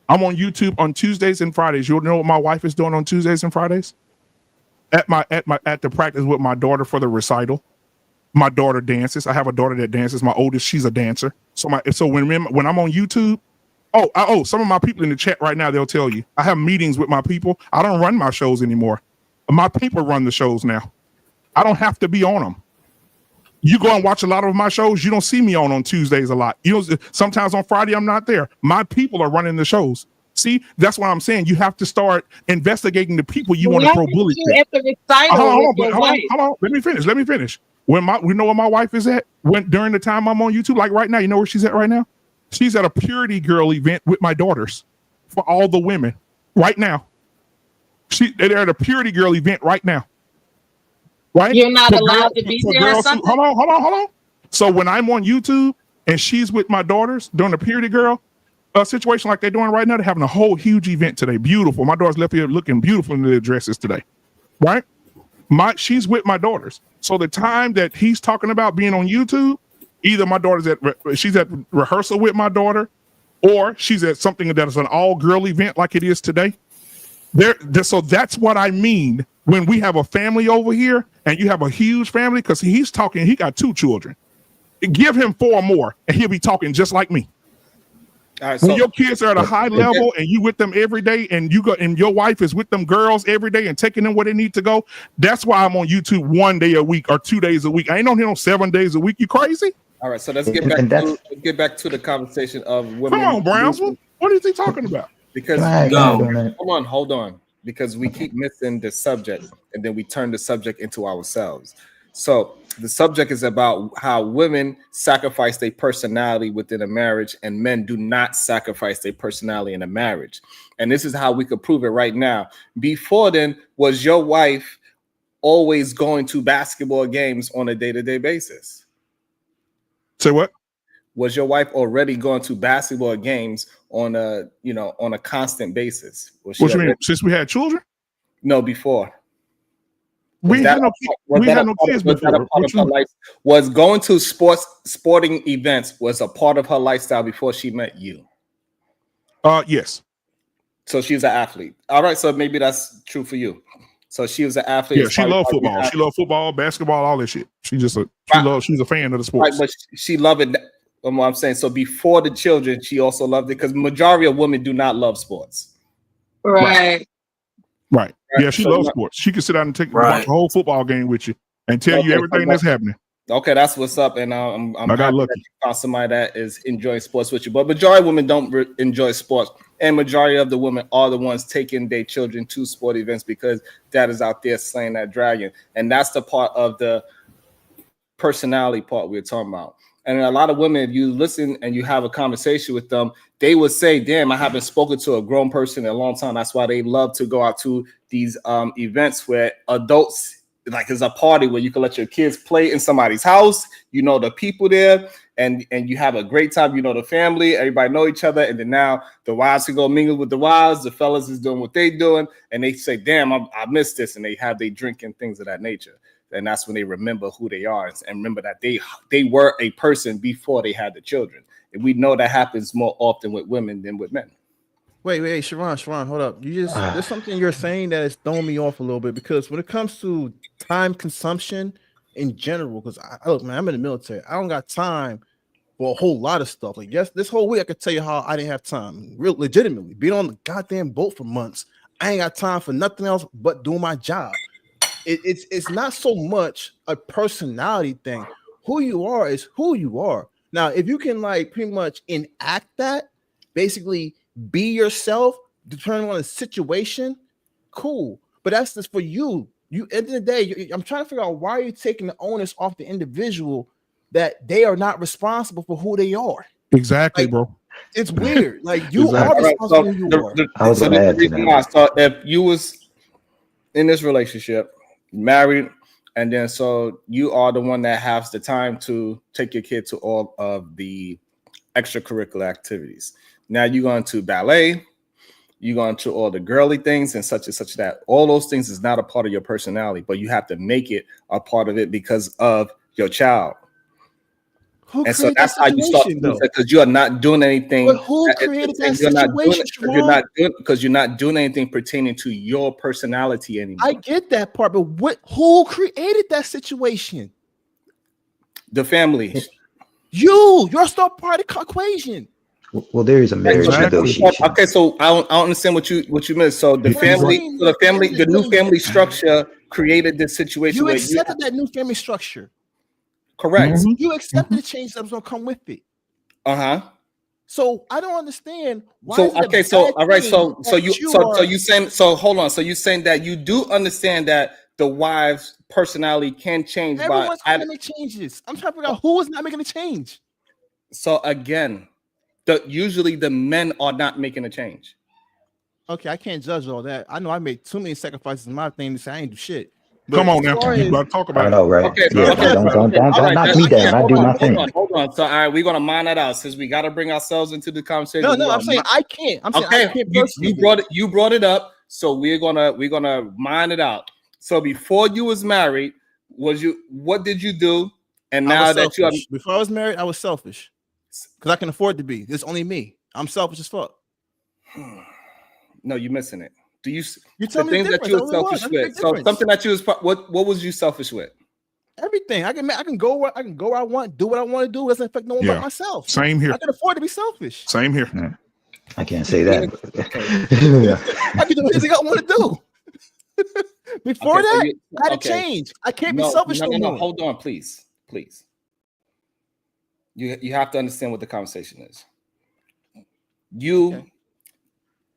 I'm on YouTube on Tuesdays and Fridays. You know what my wife is doing on Tuesdays and Fridays? At the practice with my daughter for the recital. My daughter dances. I have a daughter that dances. My oldest, she's a dancer. So when I'm on YouTube, some of my people in the chat right now, they'll tell you I have meetings with my people. I don't run my shows anymore. My people run the shows now. I don't have to be on them. You go and watch a lot of my shows. You don't see me on Tuesdays a lot. Sometimes on Friday I'm not there. My people are running the shows. See, that's what I'm saying. You have to start investigating the people you want to throw bullies at the recital. Hold on. Let me finish. We know where my wife is at during the time I'm on YouTube. Like right now, you know where she's at right now? She's at a Purity Girl event with my daughters for all the women right now. They're at a Purity Girl event right now. Right? You're not allowed to be there or something? Hold on. So when I'm on YouTube and she's with my daughters doing the Purity Girl situation like they're doing right now, they're having a whole huge event today. Beautiful. My daughter's left here looking beautiful in their dresses today. Right? She's with my daughters. So the time that he's talking about being on YouTube, either my daughter's she's at rehearsal with my daughter, or she's at something that is an all-girl event like it is today. So that's what I mean when we have a family over here and you have a huge family, because he got 2 children. Give him 4 more and he'll be talking just like me. All right, when your kids are at a high level and you with them every day and your wife is with them girls every day and taking them where they need to go, that's why I'm on YouTube 1 day a week or 2 days a week. I ain't on here on 7 days a week. You crazy? All right, so let's get back to the conversation of women. Come on, Brownsville. What is he talking about? Because hold on. Because we keep missing the subject and then we turn the subject into ourselves. So the subject is about how women sacrifice their personality within a marriage and men do not sacrifice their personality in a marriage. And this is how we could prove it right now. Before then, was your wife always going to basketball games on a day-to-day basis? Say what? Was your wife already going to basketball games on a constant basis? What you mean? Since we had children? No, before. We had no kids before. Was going to sporting events was a part of her lifestyle before she met you? Yes. So she's an athlete. All right, so maybe that's true for you. So she was an athlete. Yeah, she loved football. She loved football, basketball, all that shit. She's a fan of the sports. Right, but she loved it. What I'm saying. So before the children, she also loved it, because majority of women do not love sports. Right. Yeah, she loves sports. She can sit down and watch a whole football game with you and tell you everything that's happening. Okay, that's what's up. And I'm I got lucky. That you found somebody that is enjoying sports with you. But majority of women don't enjoy sports. And majority of the women are the ones taking their children to sport events because dad is out there slaying that dragon. And that's the part of the personality part we're talking about. And a lot of women, if you listen and you have a conversation with them, they would say, damn, I haven't spoken to a grown person in a long time. That's why they love to go out to these events where adults, like it's a party where you can let your kids play in somebody's house. You know the people there, and you have a great time. You know the family, everybody know each other. And then now the wives can go mingle with the wives. The fellas is doing what they doing. And they say, damn, I missed this. And they have their drink and things of that nature. And that's when they remember who they are and remember that they were a person before they had the children. And we know that happens more often with women than with men. Wait, Sharon, hold up. There's something you're saying that is throwing me off a little bit, because when it comes to time consumption in general, because look, man, I'm in the military. I don't got time for a whole lot of stuff. Like, yes, this whole week I could tell you how I didn't have time. Real legitimately, being on the goddamn boat for months, I ain't got time for nothing else but doing my job. It's not so much a personality thing. Who you are is who you are. Now, if you can like pretty much enact that, basically be yourself, depending on the situation, cool. But that's just for you. You at the end of the day, I'm trying to figure out why are you taking the onus off the individual that they are not responsible for who they are. Exactly, like, bro. It's weird. Like you are responsible for who you are. So if you was in this relationship, married, and then so you are the one that has the time to take your kid to all of the extracurricular activities. Now you're going to ballet, you're going to all the girly things and such that. All those things is not a part of your personality, but you have to make it a part of it because of your child. And so that's how you start because you are not doing anything. But who created that situation? Because you're not doing anything pertaining to your personality anymore. I get that part, but who created that situation? The family. You're still part of the equation. Well, there is a marriage negotiation. Okay, so I don't understand what you meant. So the new family structure created this situation. You accepted that new family structure. Correct. Mm-hmm. You accepted the change that was going to come with it. So I don't understand why. So all right. So you saying hold on. So you saying that you do understand that the wife's personality can change. Everyone's going to make changes. I'm trying to figure out who is not making a change. So again, usually the men are not making a change. Okay, I can't judge all that. I know I made too many sacrifices in my thing to say I ain't do shit. But come on now, you gotta talk about it. I know, right? Okay, don't knock me down. I do my thing. Hold on. So all right, we're gonna mind that out since we got to bring ourselves into the conversation. No, I'm saying I can't. I'm saying okay. I can't. You brought it up, so we're gonna mind it out. So before you was married, what did you do? And now that you are before I was married, I was selfish because I can afford to be. It's only me. I'm selfish as fuck. No, you're missing it. Do you tell me things that you were selfish with? So something that you was what was you selfish with? Everything. I can go where I want, do what I want to do. It doesn't affect no one but myself. Same here. I can afford to be selfish. Same here. I can't say that. I can do anything I want to do. Before that, I had to change. I can't be selfish no more. Hold on, please. You have to understand what the conversation is.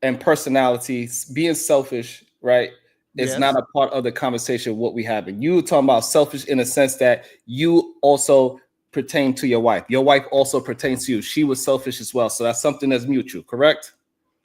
And personalities, being selfish, right, is not a part of the conversation. What we have, and you were talking about selfish in a sense that you also pertain to your wife. Your wife also pertains to you. She was selfish as well, so that's something that's mutual, correct?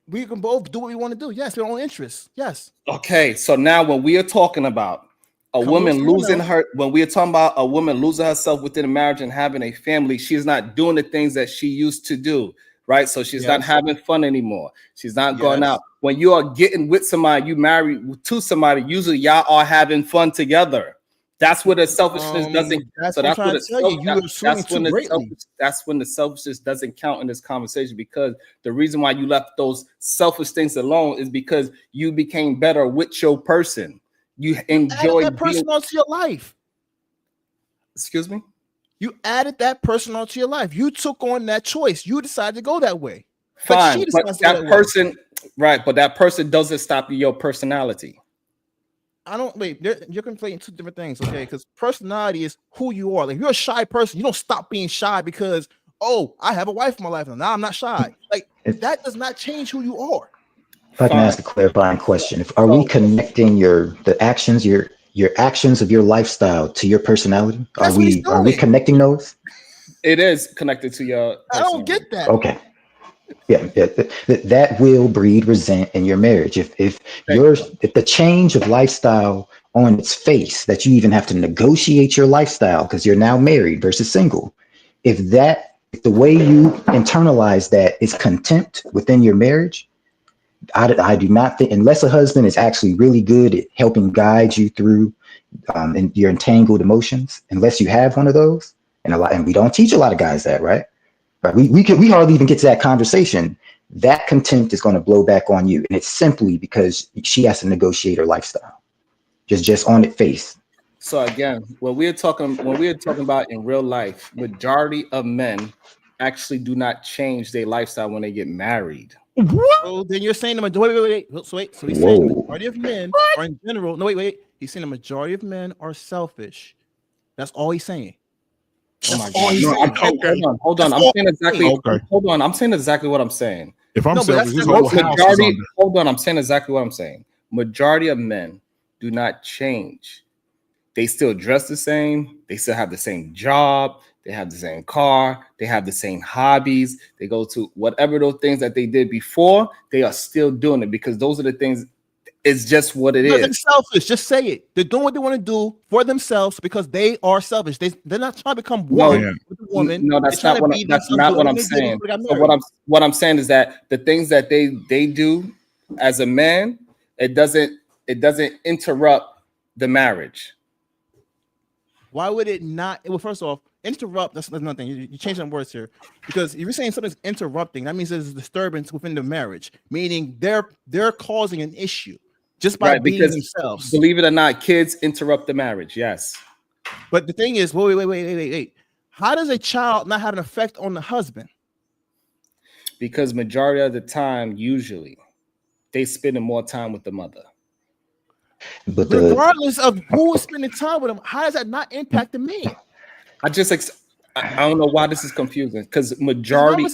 We can both do what we want to do. Yes, our own interests. Yes. Okay, so now when we are talking about when we are talking about a woman losing herself within a marriage and having a family, she's not doing the things that she used to do. Right, so she's not having fun anymore. She's not going out. When you are getting with somebody, you married to somebody. Usually, y'all are having fun together. That's where the selfishness doesn't. That's when the selfishness doesn't count in this conversation. Because the reason why you left those selfish things alone is because you became better with your person. You enjoy that person onto your life. Excuse me. You added that person onto your life. You took on that choice. You decided to go that way. Fine, but that person, right? But that person doesn't stop your personality. You're conflating two different things, okay? Because personality is who you are. Like, if you're a shy person, you don't stop being shy because, I have a wife in my life now I'm not shy. Like, that does not change who you are. If I can ask a clarifying question, are we connecting the actions, your actions of your lifestyle to your personality? Are we connecting those? It is connected to your personality. I don't get that. Okay. Yeah. That will breed resent in your marriage. If the change of lifestyle on its face, that you even have to negotiate your lifestyle because you're now married versus single. If the way you internalize that is contempt within your marriage, I do not think, unless a husband is actually really good at helping guide you through and your entangled emotions, unless you have one of those, and we don't teach a lot of guys that, right? But we hardly even get to that conversation. That contempt is going to blow back on you, and it's simply because she has to negotiate her lifestyle, just on its face. So again, when we're talking about in real life, majority of men actually do not change their lifestyle when they get married. What? So then you're saying the majority. So he's saying the majority of men are in general. No, wait. He's saying the majority of men are selfish. That's all he's saying. Hold on. I'm saying exactly. Okay. Hold on. I'm saying exactly what I'm saying. If I'm selfish, this whole house is under. Hold on. I'm saying exactly what I'm saying. Majority of men do not change. They still dress the same. They still have the same job. They have the same car. They have the same hobbies. They go to whatever those things that they did before. They are still doing it because those are the things. It's just what it is. They're selfish. Just say it. They're doing what they want to do for themselves because they are selfish. They're not trying to become one with a woman. No, that's not what I'm saying. So what I'm saying is that the things that they do as a man, it doesn't interrupt the marriage. Why would it not? Well, first off, interrupt. That's nothing. You change some words here, because if you're saying something's interrupting, that means there's a disturbance within the marriage, meaning they're causing an issue just by being themselves. Believe it or not, kids interrupt the marriage. Yes, but the thing is, wait. How does a child not have an effect on the husband? Because majority of the time, usually, they spending more time with the mother. But regardless of who is spending time with them, how does that not impact the man? I don't know why this is confusing, because majority of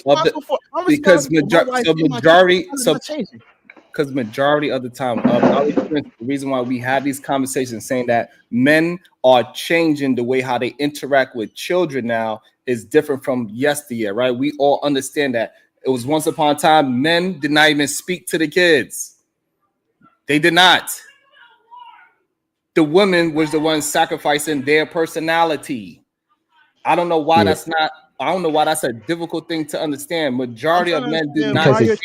the time, the reason why we have these conversations saying that men are changing the way how they interact with children now is different from yesteryear, right? We all understand that. It was once upon a time men did not even speak to the kids. They did not. The woman was the one sacrificing their personality. I don't know why that's a difficult thing to understand. Majority of men do not change.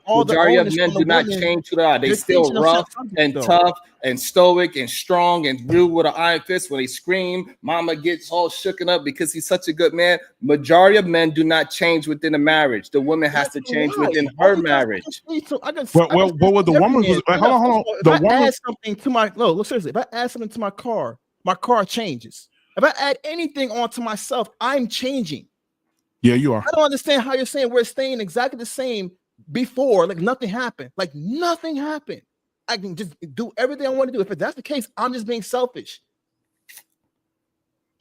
Majority of men do not change who they are. They still rough and tough and stoic and strong and rule with an iron fist. When they scream, mama gets all shooken up because he's such a good man. Majority of men do not change within a marriage. The woman has to change within her marriage. Well, the woman was hold on. If I add something to my seriously, if I add something to my car changes. If I add anything onto myself, I'm changing. Yeah, you are. I don't understand how you're saying we're staying exactly the same before, like nothing happened. Like nothing happened. I can just do everything I want to do. If that's the case, I'm just being selfish.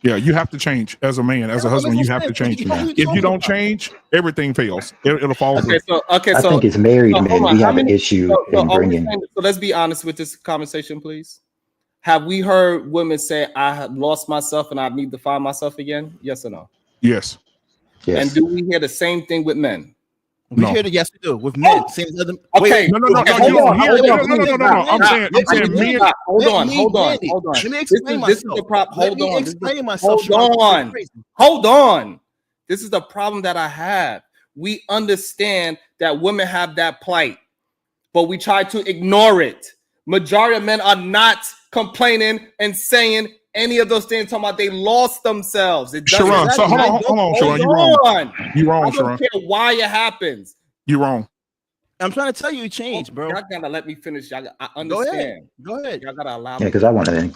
Yeah, you have to change as a man, as a husband. You have to change. If you don't change, everything fails. It'll fall. I think it's married men. We have an issue in bringing. So let's be honest with this conversation, please. Have we heard women say, I have lost myself and I need to find myself again? Yes or no? Yes. And do we hear the same thing with men? We hear the yes, we do with men. Okay. No. I'm saying men. Hold on. Let me explain myself. This is the problem. Hold on. This is the problem that I have. We understand that women have that plight, but we try to ignore it. Majority of men are not complaining and saying any of those things, talking about they lost themselves. Sharon, so hold on, Sharon. You're wrong, Sharon. I don't care why it happens. You're wrong. I'm trying to tell you, change, bro. Y'all gotta let me finish. I understand. Go ahead. Y'all gotta allow me. Yeah, because I want to.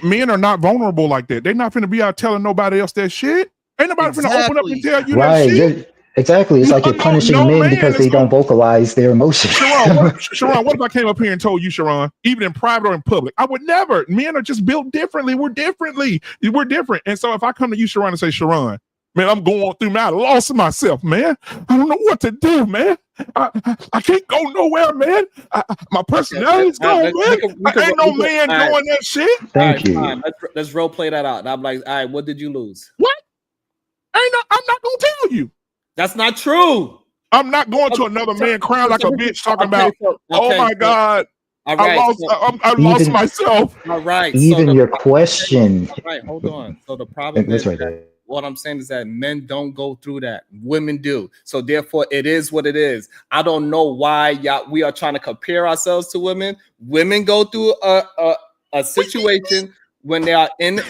Men are not vulnerable like that. They're not finna be out telling nobody else that shit. Ain't nobody finna open up and tell you that shit. Exactly. It's like you're punishing men because they don't vocalize their emotions. Sharon, what if I came up here and told you, Sharon, even in private or in public? I would never. Men are just built differently. We're different. And so if I come to you, Sharon, and say, Sharon, man, I'm going through, man, I lost myself, man. I don't know what to do, man. I can't go nowhere, man. My personality's gone, man. Ain't no man doing that shit. Thank you. Let's role play that out. And I'm like, all right, what did you lose? What? I'm not gonna tell you. That's not true. I'm not going to another man crying like a bitch talking about, oh my God, right, I lost myself. All right. Even your question. All right, hold on. So the problem is what I'm saying is that men don't go through that. Women do. So therefore, it is what it is. I don't know why we are trying to compare ourselves to women. Women go through a situation when they are in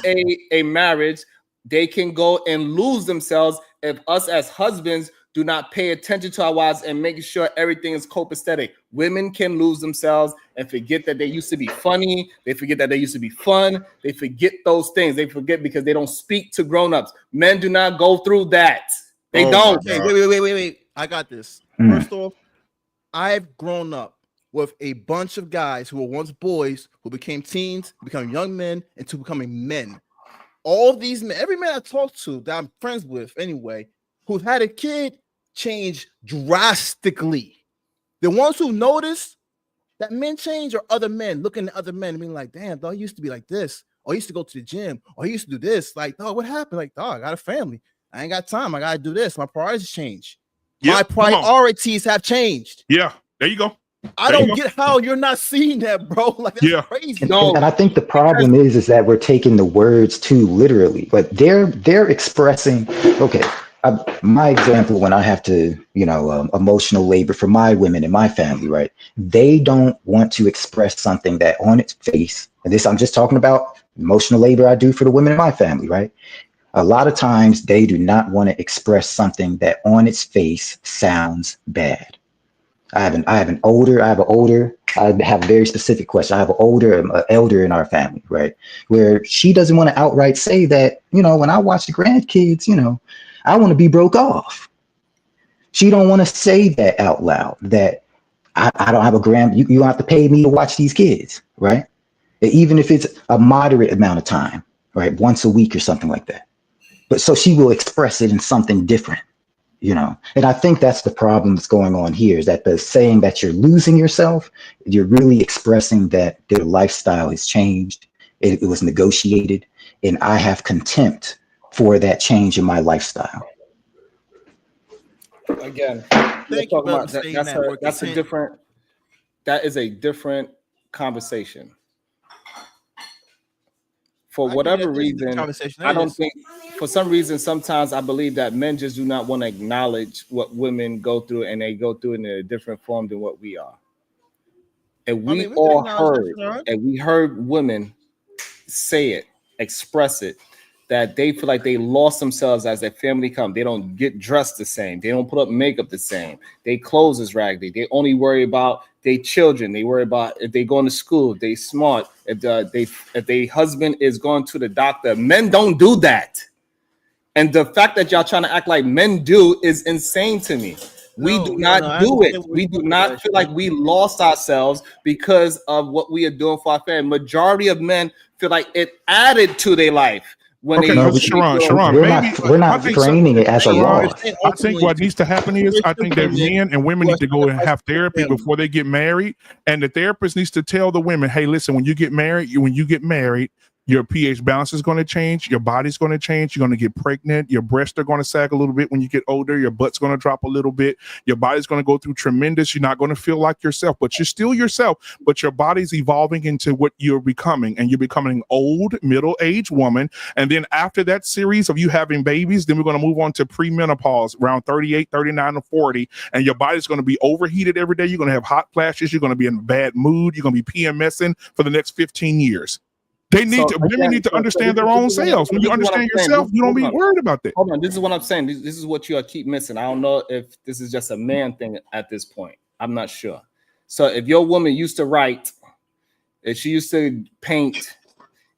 a marriage. They can go and lose themselves if us as husbands do not pay attention to our wives and making sure everything is copacetic. Women can lose themselves and forget that they used to be funny. They forget that they used to be fun. They forget those things. They forget because they don't speak to grown-ups. Men do not go through that. They don't. Okay, wait. I got this. First off, I've grown up with a bunch of guys who were once boys who became teens, become young men, into becoming men. All of these men, every man I talk to that I'm friends with anyway, who's had a kid, changed drastically. The ones who notice that men change are other men, looking at other men and being like, damn, dog, he used to be like this. Or he used to go to the gym. Or he used to do this. Like, dog, what happened? Like, dog, I got a family. I ain't got time. I got to do this. My priorities change. Yep, my priorities have changed. Yeah, there you go. I don't get how you're not seeing that, bro. Like, that's crazy. And I think the problem is that we're taking the words too literally, but they're expressing, okay, my example, when I have to, emotional labor for my women in my family, right? They don't want to express something that on its face, and this, I'm just talking about emotional labor I do for the women in my family, right? A lot of times they do not want to express something that on its face sounds bad. I have a very specific question. I have an elder in our family, right? Where she doesn't want to outright say that, when I watch the grandkids, I want to be broke off. She don't want to say that out loud, that I don't have you don't have to pay me to watch these kids, right? Even if it's a moderate amount of time, right? Once a week or something like that. But so she will express it in something different. And I think that's the problem that's going on here, is that the saying that you're losing yourself, you're really expressing that their lifestyle has changed. It was negotiated, and I have contempt for that change in my lifestyle. Again, thank you for saying that. That is a different conversation. For whatever reason, I don't think, for some reason, sometimes I believe that men just do not want to acknowledge what women go through, and they go through it in a different form than what we are. And we heard women say it, express it, that they feel like they lost themselves as their family come. They don't get dressed the same. They don't put up makeup the same. They clothes is raggedy. They only worry about their children. They worry about if they going to school, if they smart, if their husband is going to the doctor. Men don't do that. And the fact that y'all trying to act like men do is insane to me. We do not do it. We do not feel like we lost ourselves because of what we are doing for our family. Majority of men feel like it added to their life. When Sharon, we're not framing it as a loss. I think what needs to happen is, I think that men and women need to go and have therapy before they get married, and the therapist needs to tell the women, hey, listen, when you get married, your pH balance is going to change. Your body's going to change. You're going to get pregnant. Your breasts are going to sag a little bit when you get older. Your butt's going to drop a little bit. Your body's going to go through tremendous. You're not going to feel like yourself, but you're still yourself. But your body's evolving into what you're becoming, and you're becoming an old, middle-aged woman. And then after that series of you having babies, then we're going to move on to premenopause around 38, 39, or 40. And your body's going to be overheated every day. You're going to have hot flashes. You're going to be in a bad mood. You're going to be PMSing for the next 15 years. Women need to understand their own selves. When you understand yourself, you don't be worried about that. Hold on, this is what I'm saying. This is what you keep missing. I don't know if this is just a man thing at this point. I'm not sure. So if your woman used to write, if she used to paint,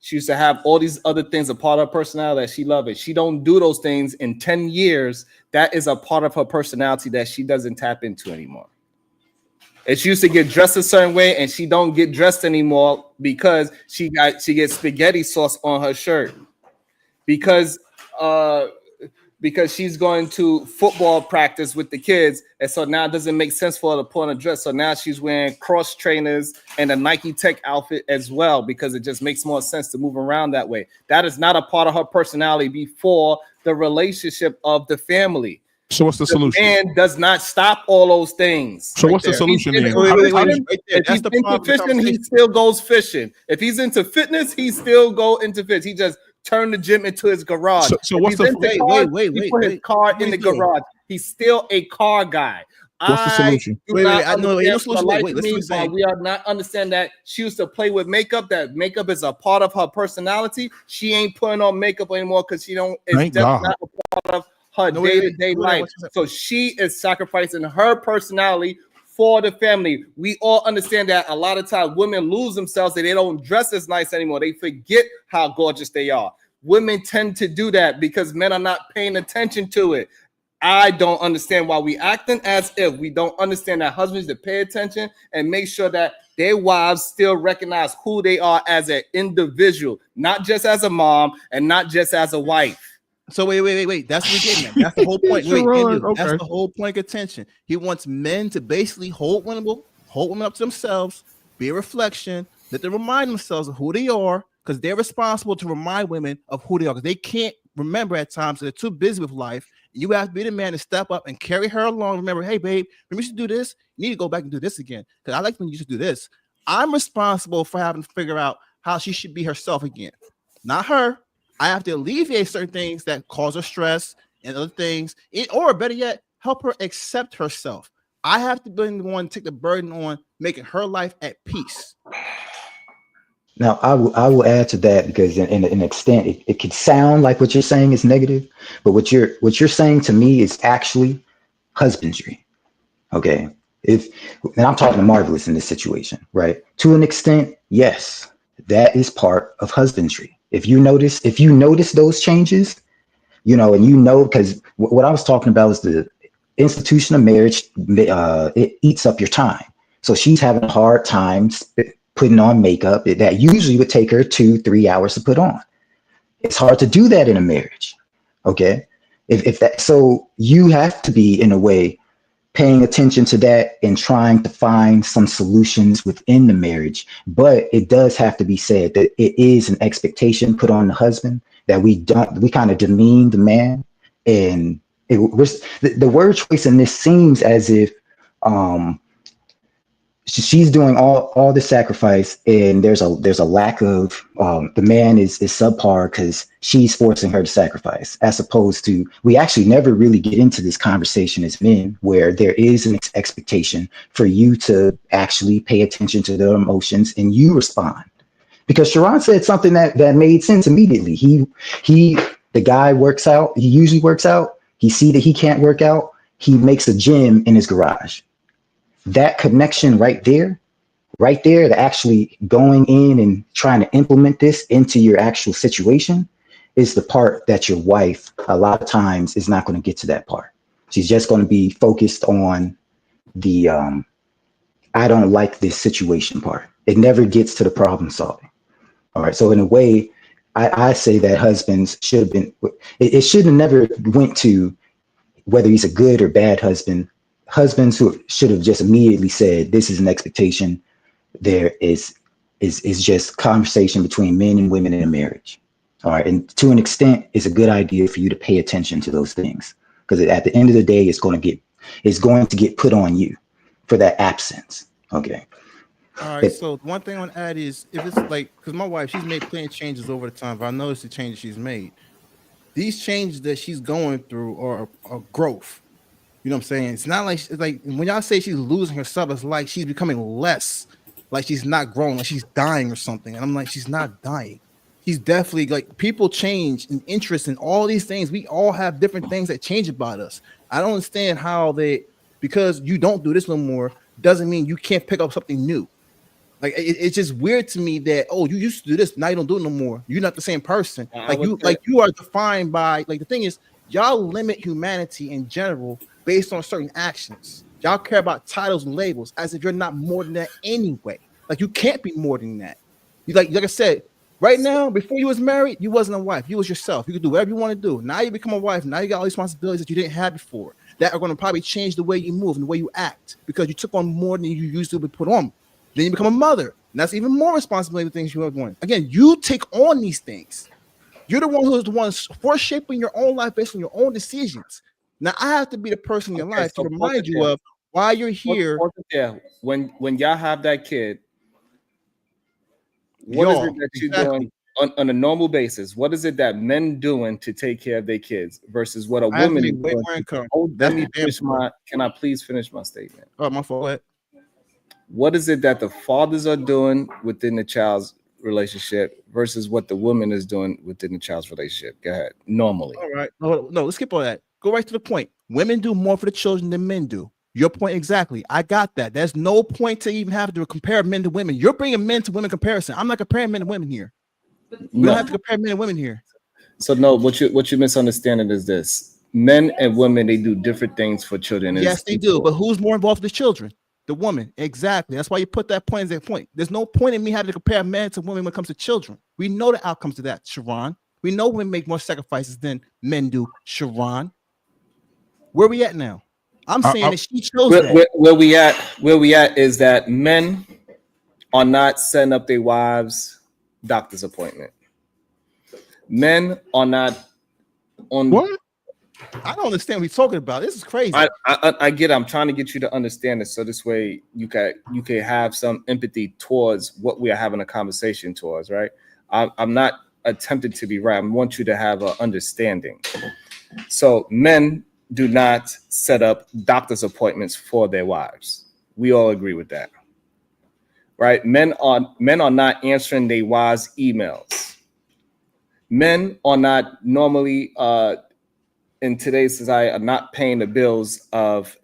she used to have all these other things, a part of her personality that she loves it. She don't do those things in 10 years. That is a part of her personality that she doesn't tap into anymore. And she used to get dressed a certain way, and she don't get dressed anymore because she gets spaghetti sauce on her shirt because she's going to football practice with the kids, and so now it doesn't make sense for her to put on a dress. So now she's wearing cross trainers and a Nike Tech outfit as well because it just makes more sense to move around that way. That is not a part of her personality before the relationship of the family. So what's the solution? Man does not stop all those things. So what's the solution then? If he's into fishing, he still goes fishing. If he's into fitness, he still go into fitness. He just turned the gym into his garage. So what's the he put his car in the garage. He's still a car guy. What's the solution? I know no solution. We are not understand that she used to play with makeup. That makeup is a part of her personality. She ain't putting on makeup anymore because she don't. It's not a part of her day-to-day life. So she is sacrificing her personality for the family. We all understand that a lot of times women lose themselves and they don't dress as nice anymore. They forget how gorgeous they are. Women tend to do that because men are not paying attention to it. I don't understand why we acting as if we don't understand that husbands to pay attention and make sure that their wives still recognize who they are as an individual, not just as a mom and not just as a wife. So wait. That's what we're getting at. That's the whole point. That's the whole point of attention. He wants men to basically hold women up to themselves, be a reflection, let them remind themselves of who they are, because they're responsible to remind women of who they are, because they can't remember at times. So they're too busy with life. You have to be the man to step up and carry her along. Remember, hey, babe, remember you should do this. You need to go back and do this again, because I like when you should do this. I'm responsible for having to figure out how she should be herself again, not her. I have to alleviate certain things that cause her stress and other things, or better yet, help her accept herself. I have to be the one to take the burden on making her life at peace. Now, I will add to that because in an extent, it could sound like what you're saying is negative, but what you're saying to me is actually husbandry. Okay. And I'm talking to Marvelous in this situation, right? To an extent, yes, that is part of husbandry. If you notice those changes, and because what I was talking about is the institution of marriage. It eats up your time. So she's having a hard time putting on makeup that usually would take her 2-3 hours to put on. It's hard to do that in a marriage. Okay. If that, so you have to be in a way paying attention to that and trying to find some solutions within the marriage. But it does have to be said that it is an expectation put on the husband that we kind of demean the man. And the word choice in this seems as if she's doing all the sacrifice, and there's a lack of the man is subpar because she's forcing her to sacrifice, as opposed to we actually never really get into this conversation as men where there is an expectation for you to actually pay attention to their emotions and you respond. Because Sharon said something that made sense immediately. The guy works out, he usually works out, he see that he can't work out, he makes a gym in his garage. That connection right there, the actually going in and trying to implement this into your actual situation is the part that your wife a lot of times is not going to get to that part. She's just going to be focused on the I don't like this situation part. It never gets to the problem solving. All right. So in a way, I say that husbands should have been, it should have never went to whether he's a good or bad husband. Husbands who should have just immediately said, this is an expectation. There is just conversation between men and women in a marriage. All right. And to an extent, it's a good idea for you to pay attention to those things, because at the end of the day, it's going to get put on you for that absence. Okay. All right. So one thing on that is, if it's like, because my wife, she's made plenty of changes over the time, but I noticed the changes she's made. These changes that she's going through are growth. You know what I'm saying? It's not like, it's like when y'all say she's losing herself, it's like she's becoming less, like she's not growing, like she's dying or something. And I'm like, she's not dying. She's definitely, like, people change in interest in all these things. We all have different things that change about us. I don't understand how because you don't do this no more doesn't mean you can't pick up something new. Like it's just weird to me that, oh, you used to do this, now you don't do it no more. You're not the same person. You are defined by, like, the thing is, y'all limit humanity in general based on certain actions. Y'all care about titles and labels as if you're not more than that anyway. Like, you can't be more than that. You like I said, right now, before you was married, you wasn't a wife. You was yourself. You could do whatever you want to do. Now you become a wife. Now you got all these responsibilities that you didn't have before that are going to probably change the way you move and the way you act because you took on more than you used to be put on. Then you become a mother. And that's even more responsibility than things you have doing. Again, you take on these things. You're the one who is the one for shaping your own life based on your own decisions. Now I have to be the person in your life to remind you of why you're here. Yeah, when y'all have that kid, what is it that you're doing on a normal basis? What is it that men doing to take care of their kids versus what a woman is doing? Can I please finish my statement? Oh, my fault. What is it that the fathers are doing within the child's relationship versus what the woman is doing within the child's relationship? Go ahead. Normally. All right. No, let's skip all that. Go right to the point. Women do more for the children than men do. Your point exactly. I got that. There's no point to even have to compare men to women. You're bringing men to women comparison. I'm not comparing men to women here. We don't have to compare men and women here. So no, what you're misunderstanding is this: men and women, they do different things for children. Yes, they do. But who's more involved with the children? The woman. Exactly. That's why you put that point as a point. There's no point in me having to compare men to women when it comes to children. We know the outcomes of that, Sharon. We know women make more sacrifices than men do, Sharon. Where we at now? I'm saying that she chose that. Where we at is that men are not setting up their wives' doctor's appointment. Men are not on. What? I don't understand what you're talking about. This is crazy. I get it. I'm trying to get you to understand this, so this way you can have some empathy towards what we are having a conversation towards. Right? I'm not attempting to be right. I want you to have an understanding. So men do not set up doctor's appointments for their wives. We all agree with that, right? Men are not answering their wives' emails. Men are not normally in today's society are not paying the bills of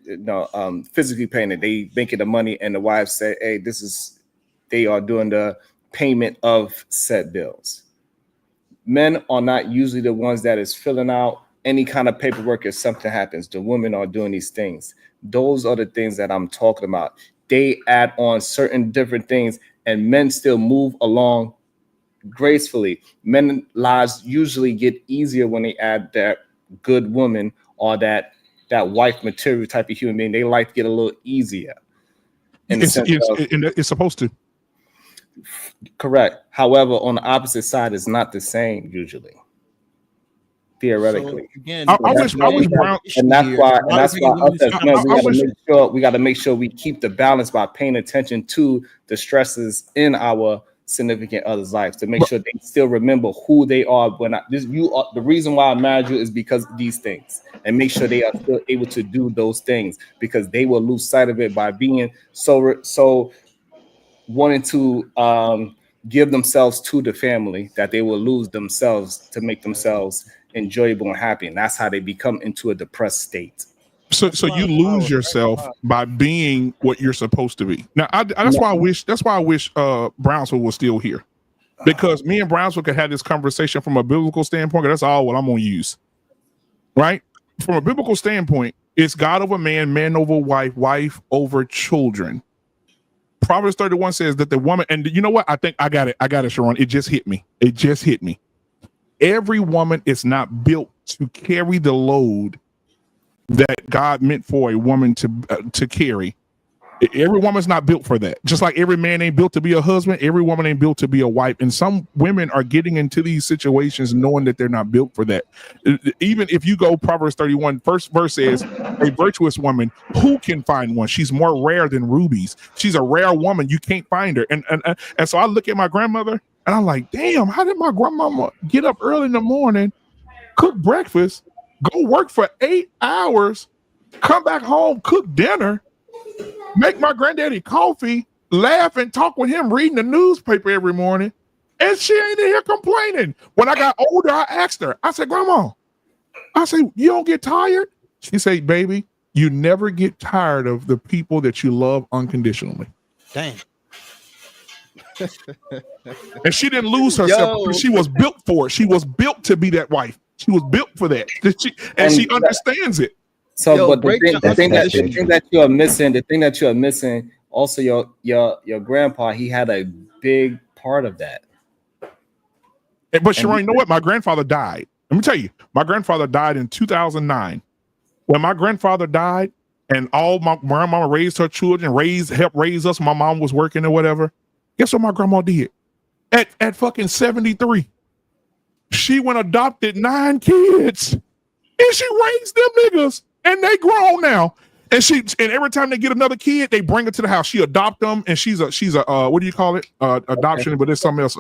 physically paying it. They making the money, and the wives say, "Hey, they are doing the payment of said bills." Men are not usually the ones that is filling out any kind of paperwork if something happens. The women are doing these things. Those are the things that I'm talking about. They add on certain different things, and men still move along gracefully. Men lives usually get easier when they add that good woman or that wife material type of human being. They life get a little easier. It's supposed to. Correct. However, on the opposite side, it's not the same usually. Theoretically, so again, I wish Brown, and that's why us as men, we got to make sure we keep the balance by paying attention to the stresses in our significant others' lives to make sure they still remember who they are. The reason why I married you is because of these things, and make sure they are still able to do those things, because they will lose sight of it by being so wanting to give themselves to the family that they will lose themselves to make themselves enjoyable and happy, and that's how they become into a depressed state. So you lose yourself by being what you're supposed to be. Now, that's why I wish Brownsville was still here, because me and Brownsville could have this conversation from a biblical standpoint. That's all what I'm gonna use, right? From a biblical standpoint, it's God over man, man over wife, wife over children. Proverbs 31 says that the woman, and you know what? I think I got it, Sharon. It just hit me. Every woman is not built to carry the load that God meant for a woman to carry. Every woman's not built for that. Just like every man ain't built to be a husband, every woman ain't built to be a wife. And some women are getting into these situations knowing that they're not built for that. Even if you go Proverbs 31, first verse says, a virtuous woman, who can find one? She's more rare than rubies. She's a rare woman. You can't find her. And so I look at my grandmother and I'm like, damn, how did my grandmama get up early in the morning, cook breakfast, go work for 8 hours, come back home, cook dinner, make my granddaddy coffee, laugh and talk with him, reading the newspaper every morning, and she ain't in here complaining. When I got older, I asked her, I said, Grandma, I said, you don't get tired? She said, baby, you never get tired of the people that you love unconditionally. Damn. And she didn't lose herself because she was built for it. She was built to be that wife. She was built for that. She understands it. So, but the thing that you're missing, also your grandpa, he had a big part of that. But Sharon, you know what? My grandfather died. Let me tell you, my grandfather died in 2009. When my grandfather died, and all my grandmama raised her children, helped raise us. My mom was working or whatever. Guess what my grandma did? At fucking 73, she went adopted 9 kids, and she raised them niggas. And they grown now, and every time they get another kid, they bring it to the house. She adopt them, and she's a what do you call it? Adoption, but it's something else.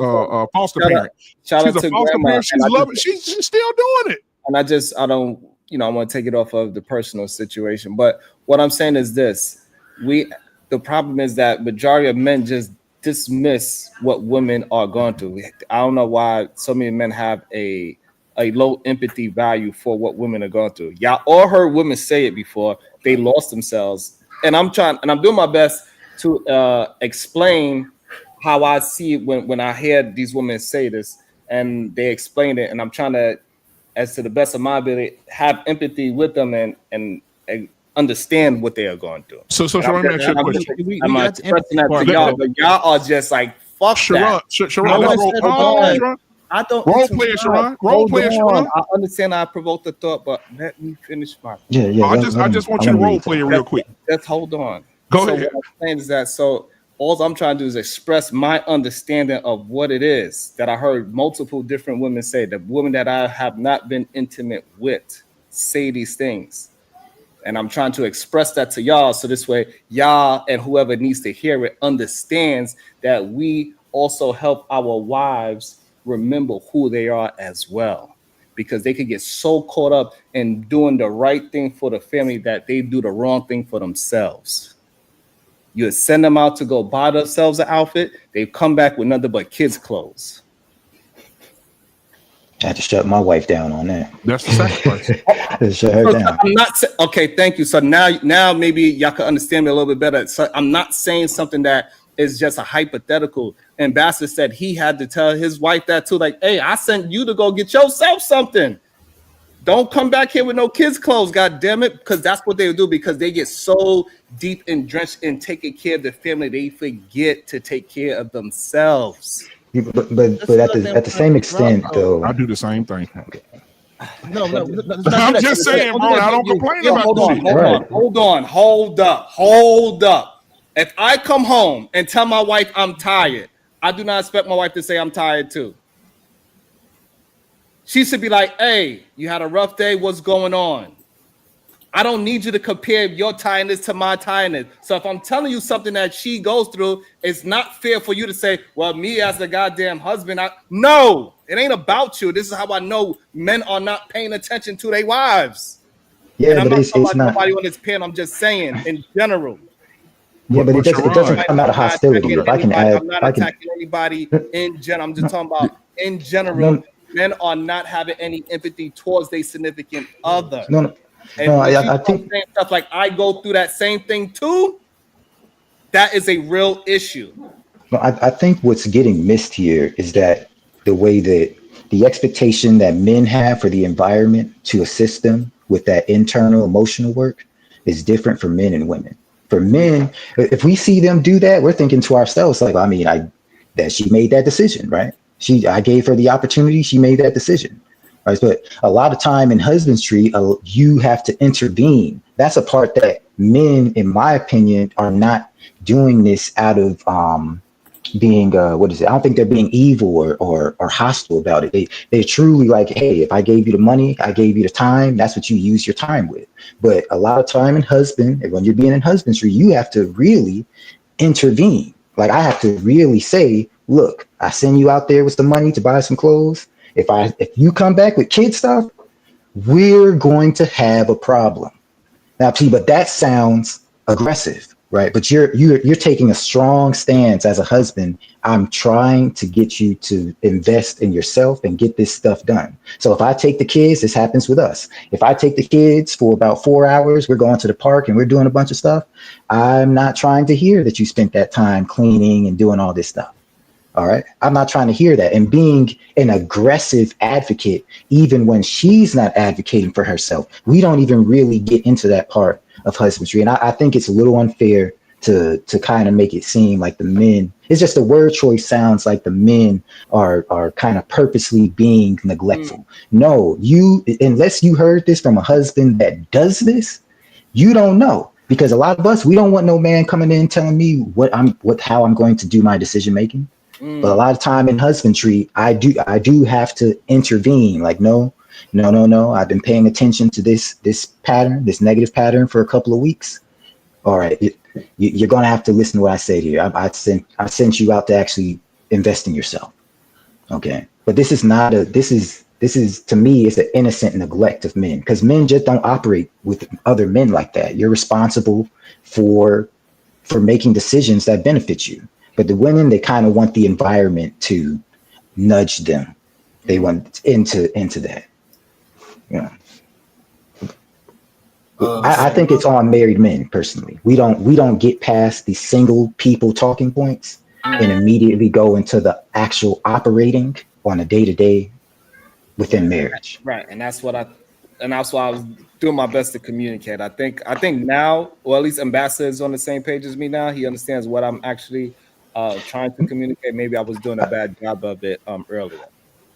Foster parent. She's a foster parent. She's loving. She's still doing it. And I don't, I want to take it off of the personal situation. But what I'm saying is this: the problem is that majority of men just dismiss what women are going through. I don't know why so many men have a low empathy value for what women are going through. Y'all all heard women say it before. They lost themselves. And I'm doing my best to explain how I see it when I hear these women say this and they explain it. And I'm trying to, as to the best of my ability, have empathy with them and understand what they are going through. So let me ask you a question. I'm expressing that to y'all, but y'all are just like, fuck that. Sharon, I don't role player, Sharon. Role player, Sharon. I understand I provoked the thought, but let me finish my. Yeah. I just want you to role play real quick. Let's hold on. Go ahead. What I'm saying is that all I'm trying to do is express my understanding of what it is that I heard multiple different women say. The women that I have not been intimate with say these things, and I'm trying to express that to y'all, so this way y'all and whoever needs to hear it understands that we also help our wives remember who they are as well, because they could get so caught up in doing the right thing for the family that they do the wrong thing for themselves. You send them out to go buy themselves an outfit. They come back with nothing but kids' clothes. I had to shut my wife down on that. That's the sacrifice. Shut her down. I'm not okay. Thank you. So now maybe y'all can understand me a little bit better. So I'm not saying something that is just a hypothetical. Ambassador said he had to tell his wife that too. Like, hey, I sent you to go get yourself something. Don't come back here with no kids' clothes, God damn it, because that's what they do. Because they get so deep and drenched in taking care of the family, they forget to take care of themselves. But at the same extent, though, I do the same thing. Okay. No, I'm just saying, bro. I don't complain about Hold up. If I come home and tell my wife I'm tired, I do not expect my wife to say I'm tired too. She should be like, hey, you had a rough day. What's going on? I don't need you to compare your tiredness to my tiredness. So if I'm telling you something that she goes through, it's not fair for you to say, well, me as the goddamn husband, no, it ain't about you. This is how I know men are not paying attention to their wives. Yeah, and I'm but not it's talking about not nobody on this pen. I'm just saying in general. Yeah, but it doesn't come out of hostility. If I can add, I'm not attacking anybody in general. I'm just talking about in general. Men are not having any empathy towards their significant other. I think stuff like I go through that same thing too. That is a real issue. I think what's getting missed here is that the way that the expectation that men have for the environment to assist them with that internal emotional work is different for men and women. For men, if we see them do that, we're thinking to ourselves, like, that she made that decision, right? I gave her the opportunity. She made that decision. Right? But a lot of time in husbandry, you have to intervene. That's a part that men, in my opinion, are not doing this out of being I don't think they're being evil or hostile about it. They're truly like, hey, if I gave you the money, I gave you the time, that's what you use your time with. But a lot of time when you're being in husbandry, you have to really intervene. Like, I have to really say, look, I send you out there with some money to buy some clothes. If you come back with kid stuff, we're going to have a problem. Now, but that sounds aggressive, right? But you're taking a strong stance as a husband. I'm trying to get you to invest in yourself and get this stuff done. So if I take the kids, this happens with us. If I take the kids for about 4 hours, we're going to the park and we're doing a bunch of stuff. I'm not trying to hear that you spent that time cleaning and doing all this stuff. All right. I'm not trying to hear that. And being an aggressive advocate, even when she's not advocating for herself, we don't even really get into that part of husbandry. And I think it's a little unfair to kind of make it seem like the men, it's just the word choice sounds like the men are kind of purposely being neglectful. No, unless you heard this from a husband that does this, you don't know. Because a lot of us, we don't want no man coming in telling me how I'm going to do my decision making. But a lot of time in husbandry, I do have to intervene. Like, no. I've been paying attention to this pattern, this negative pattern for a couple of weeks. All right, you're going to have to listen to what I say here. I sent you out to actually invest in yourself. Okay, but this is to me, it's an innocent neglect of men, because men just don't operate with other men like that. You're responsible for making decisions that benefit you. But the women, they kind of want the environment to nudge them. They want into that. Yeah. I think it's on married men personally. We don't get past the single people talking points and immediately go into the actual operating on a day-to-day within marriage. Right. And that's why I was doing my best to communicate. I think now, or at least Ambassador is on the same page as me now. He understands what I'm actually trying to communicate. Maybe I was doing a bad job of it earlier.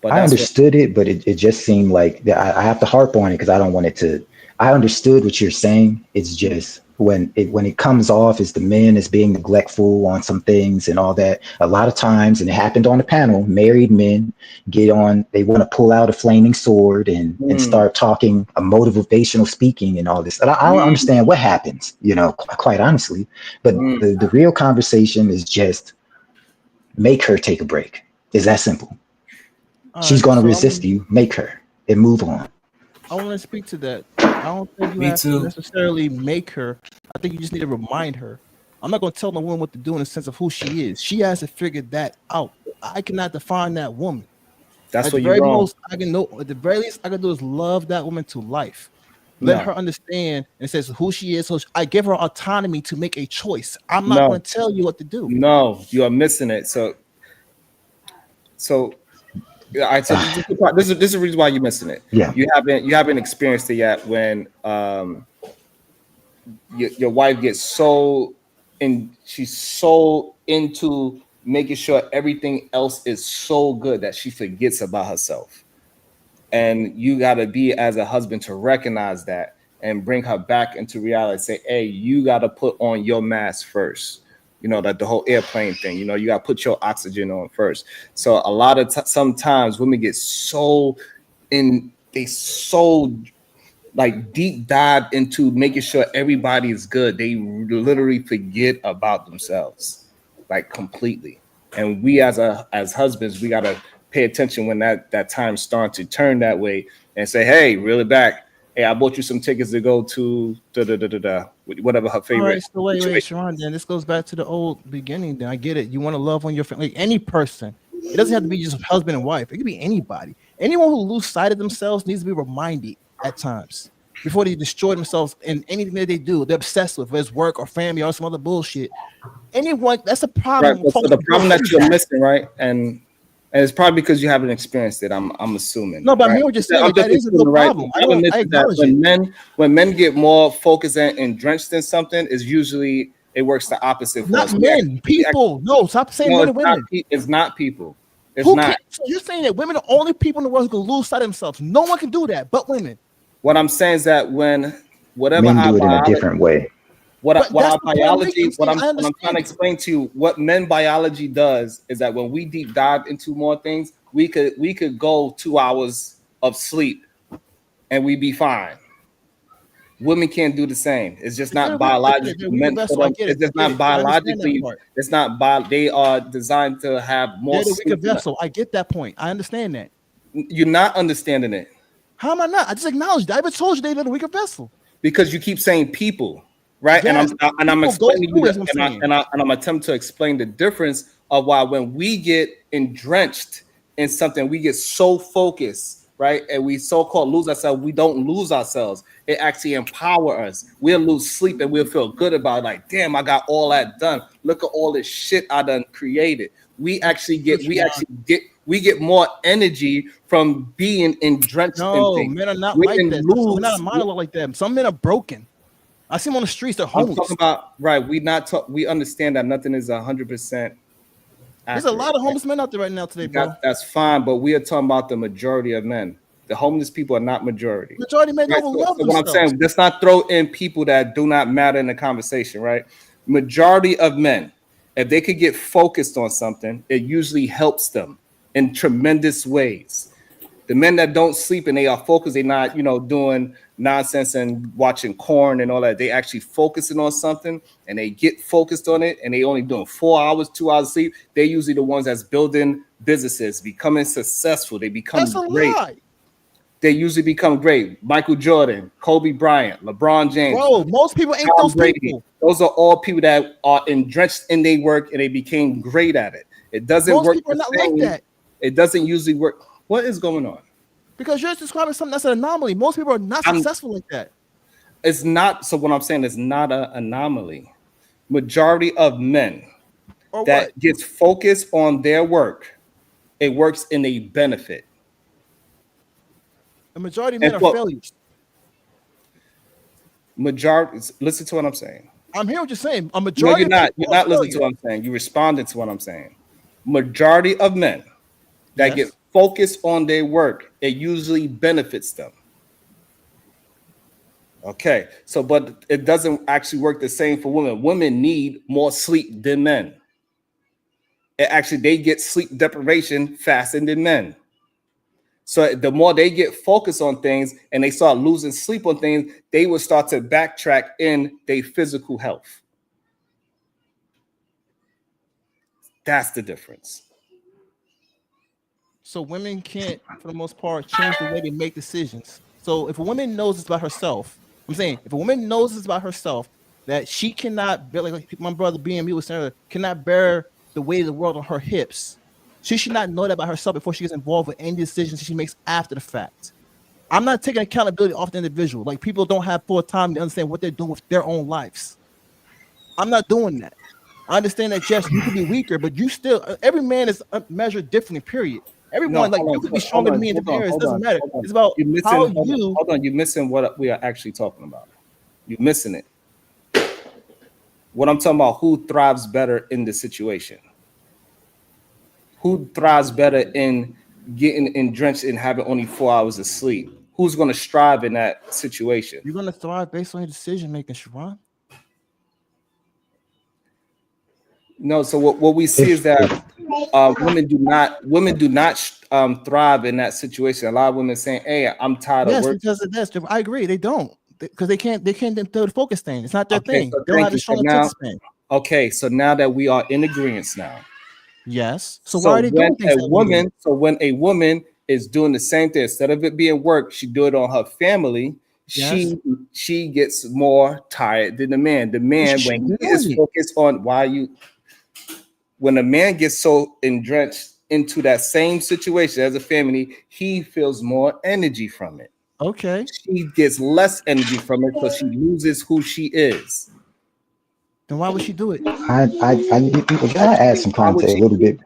But I understood it, but it just seemed like I have to harp on it because I don't want it to. I understood what you're saying. It's just when it comes off as the men as being neglectful on some things and all that. A lot of times, and it happened on the panel, married men get on. They want to pull out a flaming sword and start talking a motivational speaking and all this. And I don't understand what happens, quite honestly. But the real conversation is just make her take a break. It's that simple. She's going to resist you. Make her and move on. I want to speak to that. I don't think you have to necessarily make her. I think you just need to remind her I'm not going to tell the woman what to do in the sense of who she is. She has to figure that out. I cannot define that woman. That's where you're wrong. I can know. At the very least, I can do is love that woman to life. Let her understand and says who she is. So I give her autonomy to make a choice. I'm not going to tell you what to do. No, you are missing it. So this is the reason why you're missing it. Yeah. You haven't experienced it yet when your wife gets she's so into making sure everything else is so good that she forgets about herself. And you got to be, as a husband, to recognize that and bring her back into reality. Say, hey, you got to put on your mask first. You know, that the whole airplane thing, you know, you got to put your oxygen on first. So a lot of sometimes women get like deep dive into making sure everybody is good. They literally forget about themselves, like completely. And we as husbands, we got to pay attention when that time starts to turn that way and say, hey, reel it back. Hey, I bought you some tickets to go to whatever her favorite. All right, so wait, Sharon, then this goes back to the old beginning. Then I get it. You want to love on your family, like any person. It doesn't have to be just husband and wife. It could be anybody. Anyone who lose sight of themselves needs to be reminded at times before they destroy themselves in anything that they do. They're obsessed with, whether it's work or family or some other bullshit. Anyone, that's a problem. Right, so the problem that you're missing, right? And it's probably because you haven't experienced it. I'm assuming. No, but right? I'm just saying that is a good problem. I acknowledge it. When men get more focused and drenched in something, is usually it works the opposite. For not men, people. No, stop saying men and women. It's not people. It's not. So you're saying that women are the only people in the world who can lose sight of themselves. No one can do that, but women. What I'm saying is that when whatever men do it in a different way. What our biology, what I'm trying to explain to you, what men biology does is that when we deep dive into more things, we could go 2 hours of sleep and we be fine. Women can't do the same. It's just not biologically meant for them. It's just not biologically. It's not they are designed to have more. They're the weaker vessel. I get that point. I understand that. You're not understanding it. How am I not? I just acknowledged that. I even told you they're the weaker vessel. Because you keep saying people. Right, yes, and I'm explaining you that, and I'm attempting to explain the difference of why when we get drenched in something, we get so focused, right, and we so-called lose ourselves. We don't lose ourselves. It actually empower us. We'll lose sleep and we'll feel good about it, like, damn, I got all that done. Look at all this shit I done created. We get more energy from being drenched. No, in things. Men are not like that. We're not a monologue like that. Some men are broken. I see them on the streets. They're homeless. I'm talking about right. We understand that nothing is 100%. There's a lot of homeless men out there right now today, bro. That's fine, but we are talking about the majority of men. The homeless people are not majority. Majority men don't love themselves. What I'm saying, let's not throw in people that do not matter in the conversation, right? Majority of men, if they could get focused on something, it usually helps them in tremendous ways. The men that don't sleep and they are focused, they're not, doing nonsense and watching porn and all that. They actually focusing on something and they get focused on it and they only doing 4 hours, 2 hours of sleep. They're usually the ones that's building businesses, becoming successful. They become great. They usually become great. Michael Jordan, Kobe Bryant, LeBron James. Bro, most people ain't those people. Those are all people that are drenched in their work and they became great at it. It doesn't work. Most people are not like that. It doesn't usually work. What is going on? Because you're describing something that's an anomaly. Most people are not successful like that. It's not. So what I'm saying is not an anomaly. Majority of men that gets focused on their work, it works in a benefit. The majority of men are failures. Listen to what I'm saying. I'm hearing what you're saying. A majority. No, you're not listening to what I'm saying. You responded to what I'm saying. Majority of men that get focused on their work, it usually benefits them. Okay, so but it doesn't actually work the same for women. Women need more sleep than men. They get sleep deprivation faster than men. So the more they get focused on things and they start losing sleep on things, they will start to backtrack in their physical health. That's the difference. So women can't, for the most part, change the way they make decisions. So if a woman knows it's about herself, I'm saying if a woman knows it's about herself, that she cannot bear, like my brother BMU was saying, cannot bear the weight of the world on her hips. She should not know that about herself before she gets involved with any decisions she makes after the fact. I'm not taking accountability off the individual. Like, people don't have full time to understand what they're doing with their own lives. I'm not doing that. I understand that, Jess, you could be weaker, but you still, every man is measured differently, period. Everyone, you could be stronger than me in different areas. It doesn't matter. It's about how you. Hold on, you're missing what we are actually talking about. You're missing it. What I'm talking about, who thrives better in the situation? Who thrives better in getting drenched and having only 4 hours of sleep? Who's going to strive in that situation? You're going to thrive based on your decision making, Sharon. No, so what we see is that women do not thrive in that situation. A lot of women saying, "Hey, I'm tired of work." Yes, because of this. I agree. They don't, because they can't do the focus thing. It's not their thing. So they don't have the strong attention span. Okay, so now that we are in agreement now. Yes. So why are they doing things? When a woman is doing the same thing, instead of it being work, she do it on her family. Yes. She gets more tired than the man. The man, when he is focused on when a man gets so drenched into that same situation as a family, he feels more energy from it. Okay. She gets less energy from it, so she loses who she is. Then why would she do it? I gotta add some context a little bit.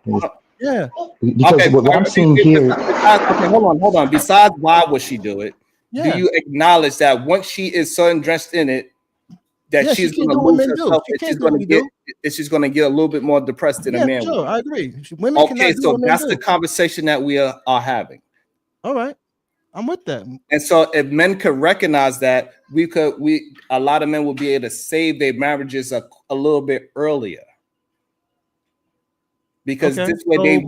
Yeah. Because what I'm seeing here. Okay, hold on. Besides, why would she do it? Yeah. Do you acknowledge that once she is so drenched in it, that she's going to lose herself, and she's going to get a little bit more depressed than a man? Sure, I agree. Women okay, so that's the conversation that we are having. All right, I'm with that. And so, if men could recognize that, a lot of men will be able to save their marriages a little bit earlier. Because this way,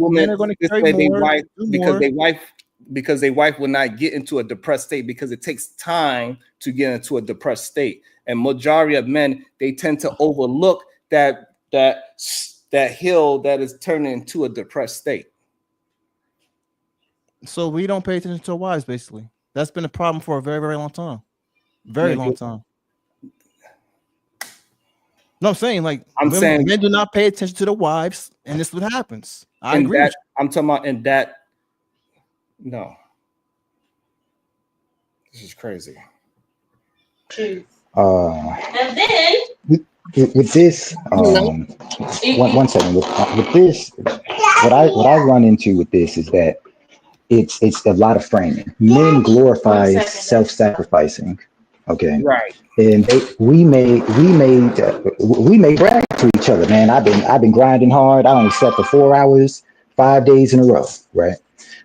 because their wife will not get into a depressed state, because it takes time to get into a depressed state. And majority of men, they tend to overlook that hill that is turning into a depressed state. So we don't pay attention to our wives, basically. That's been a problem for a very, very long time. Very long time. No, I'm saying, men do not pay attention to the wives, and this is what happens. I agree. I'm talking about in that. No. This is crazy. And then with this, one second. With this, what I run into with this is that it's a lot of framing. Men glorify self-sacrificing. Okay. Right. And we may brag to each other, man. I've been grinding hard. I only slept for 4 hours, 5 days in a row, right?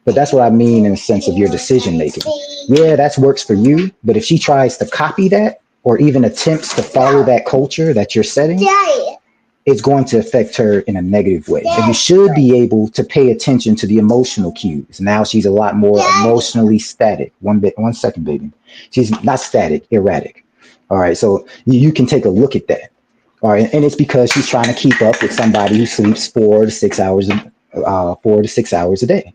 But that's what I mean in the sense of your decision making. Yeah, that works for you. But if she tries to copy that, or even attempts to follow that culture that you're setting, it's going to affect her in a negative way. And you should be able to pay attention to the emotional cues. Now she's a lot more emotionally static. 1 second, baby. She's not static, erratic. All right, so you can take a look at that. All right, and it's because she's trying to keep up with somebody who sleeps 4 to 6 hours a day.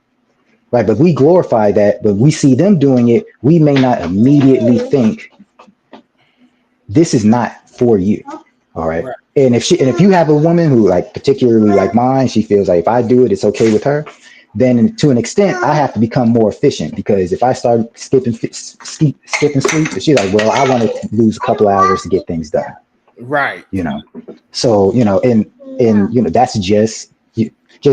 Right, but we glorify that, but we see them doing it. We may not immediately think this is not for you. All right. And if you have a woman who, like, particularly like mine, she feels like if I do it, it's okay with her, then to an extent, I have to become more efficient, because if I start skipping sleep, she's like, well, I want to lose a couple hours to get things done. Right. So, and that's just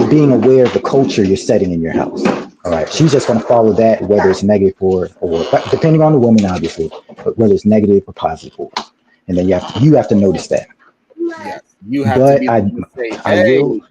being aware of the culture you're setting in your house. All right. She's just going to follow that, whether it's negative or depending on the woman, obviously, but whether it's negative or positive for her. And then you have to notice that. Yes. You have to be able to say, hey.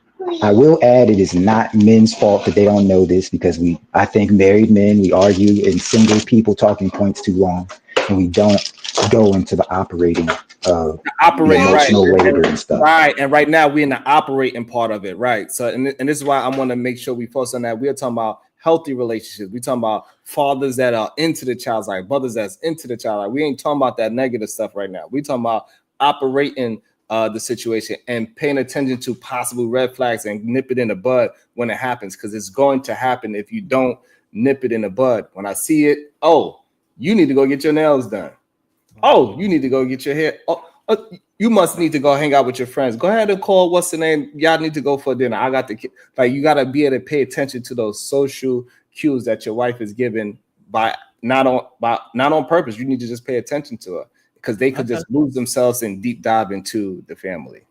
I will add, it is not men's fault that they don't know this, because I think married men, we argue in single people talking points too long, and we don't go into the operating emotional labor and stuff. Right. And right now we're in the operating part of it. Right. So, and this is why I want to make sure we focus on that. We're talking about healthy relationships. We're talking about fathers that are into the child's life, brothers that's into the child's life. We ain't talking about that negative stuff right now. We're talking about operating the situation and paying attention to possible red flags and nip it in the bud when it happens, because it's going to happen if you don't nip it in the bud. When I see it, oh, you need to go get your nails done. Oh, you need to go get your hair. you must need to go hang out with your friends. Go ahead and call. What's the name? Y'all need to go for dinner. I got the kid. Like, you got to be able to pay attention to those social cues that your wife is given by not on purpose. You need to just pay attention to her because they could just lose themselves and deep dive into the family.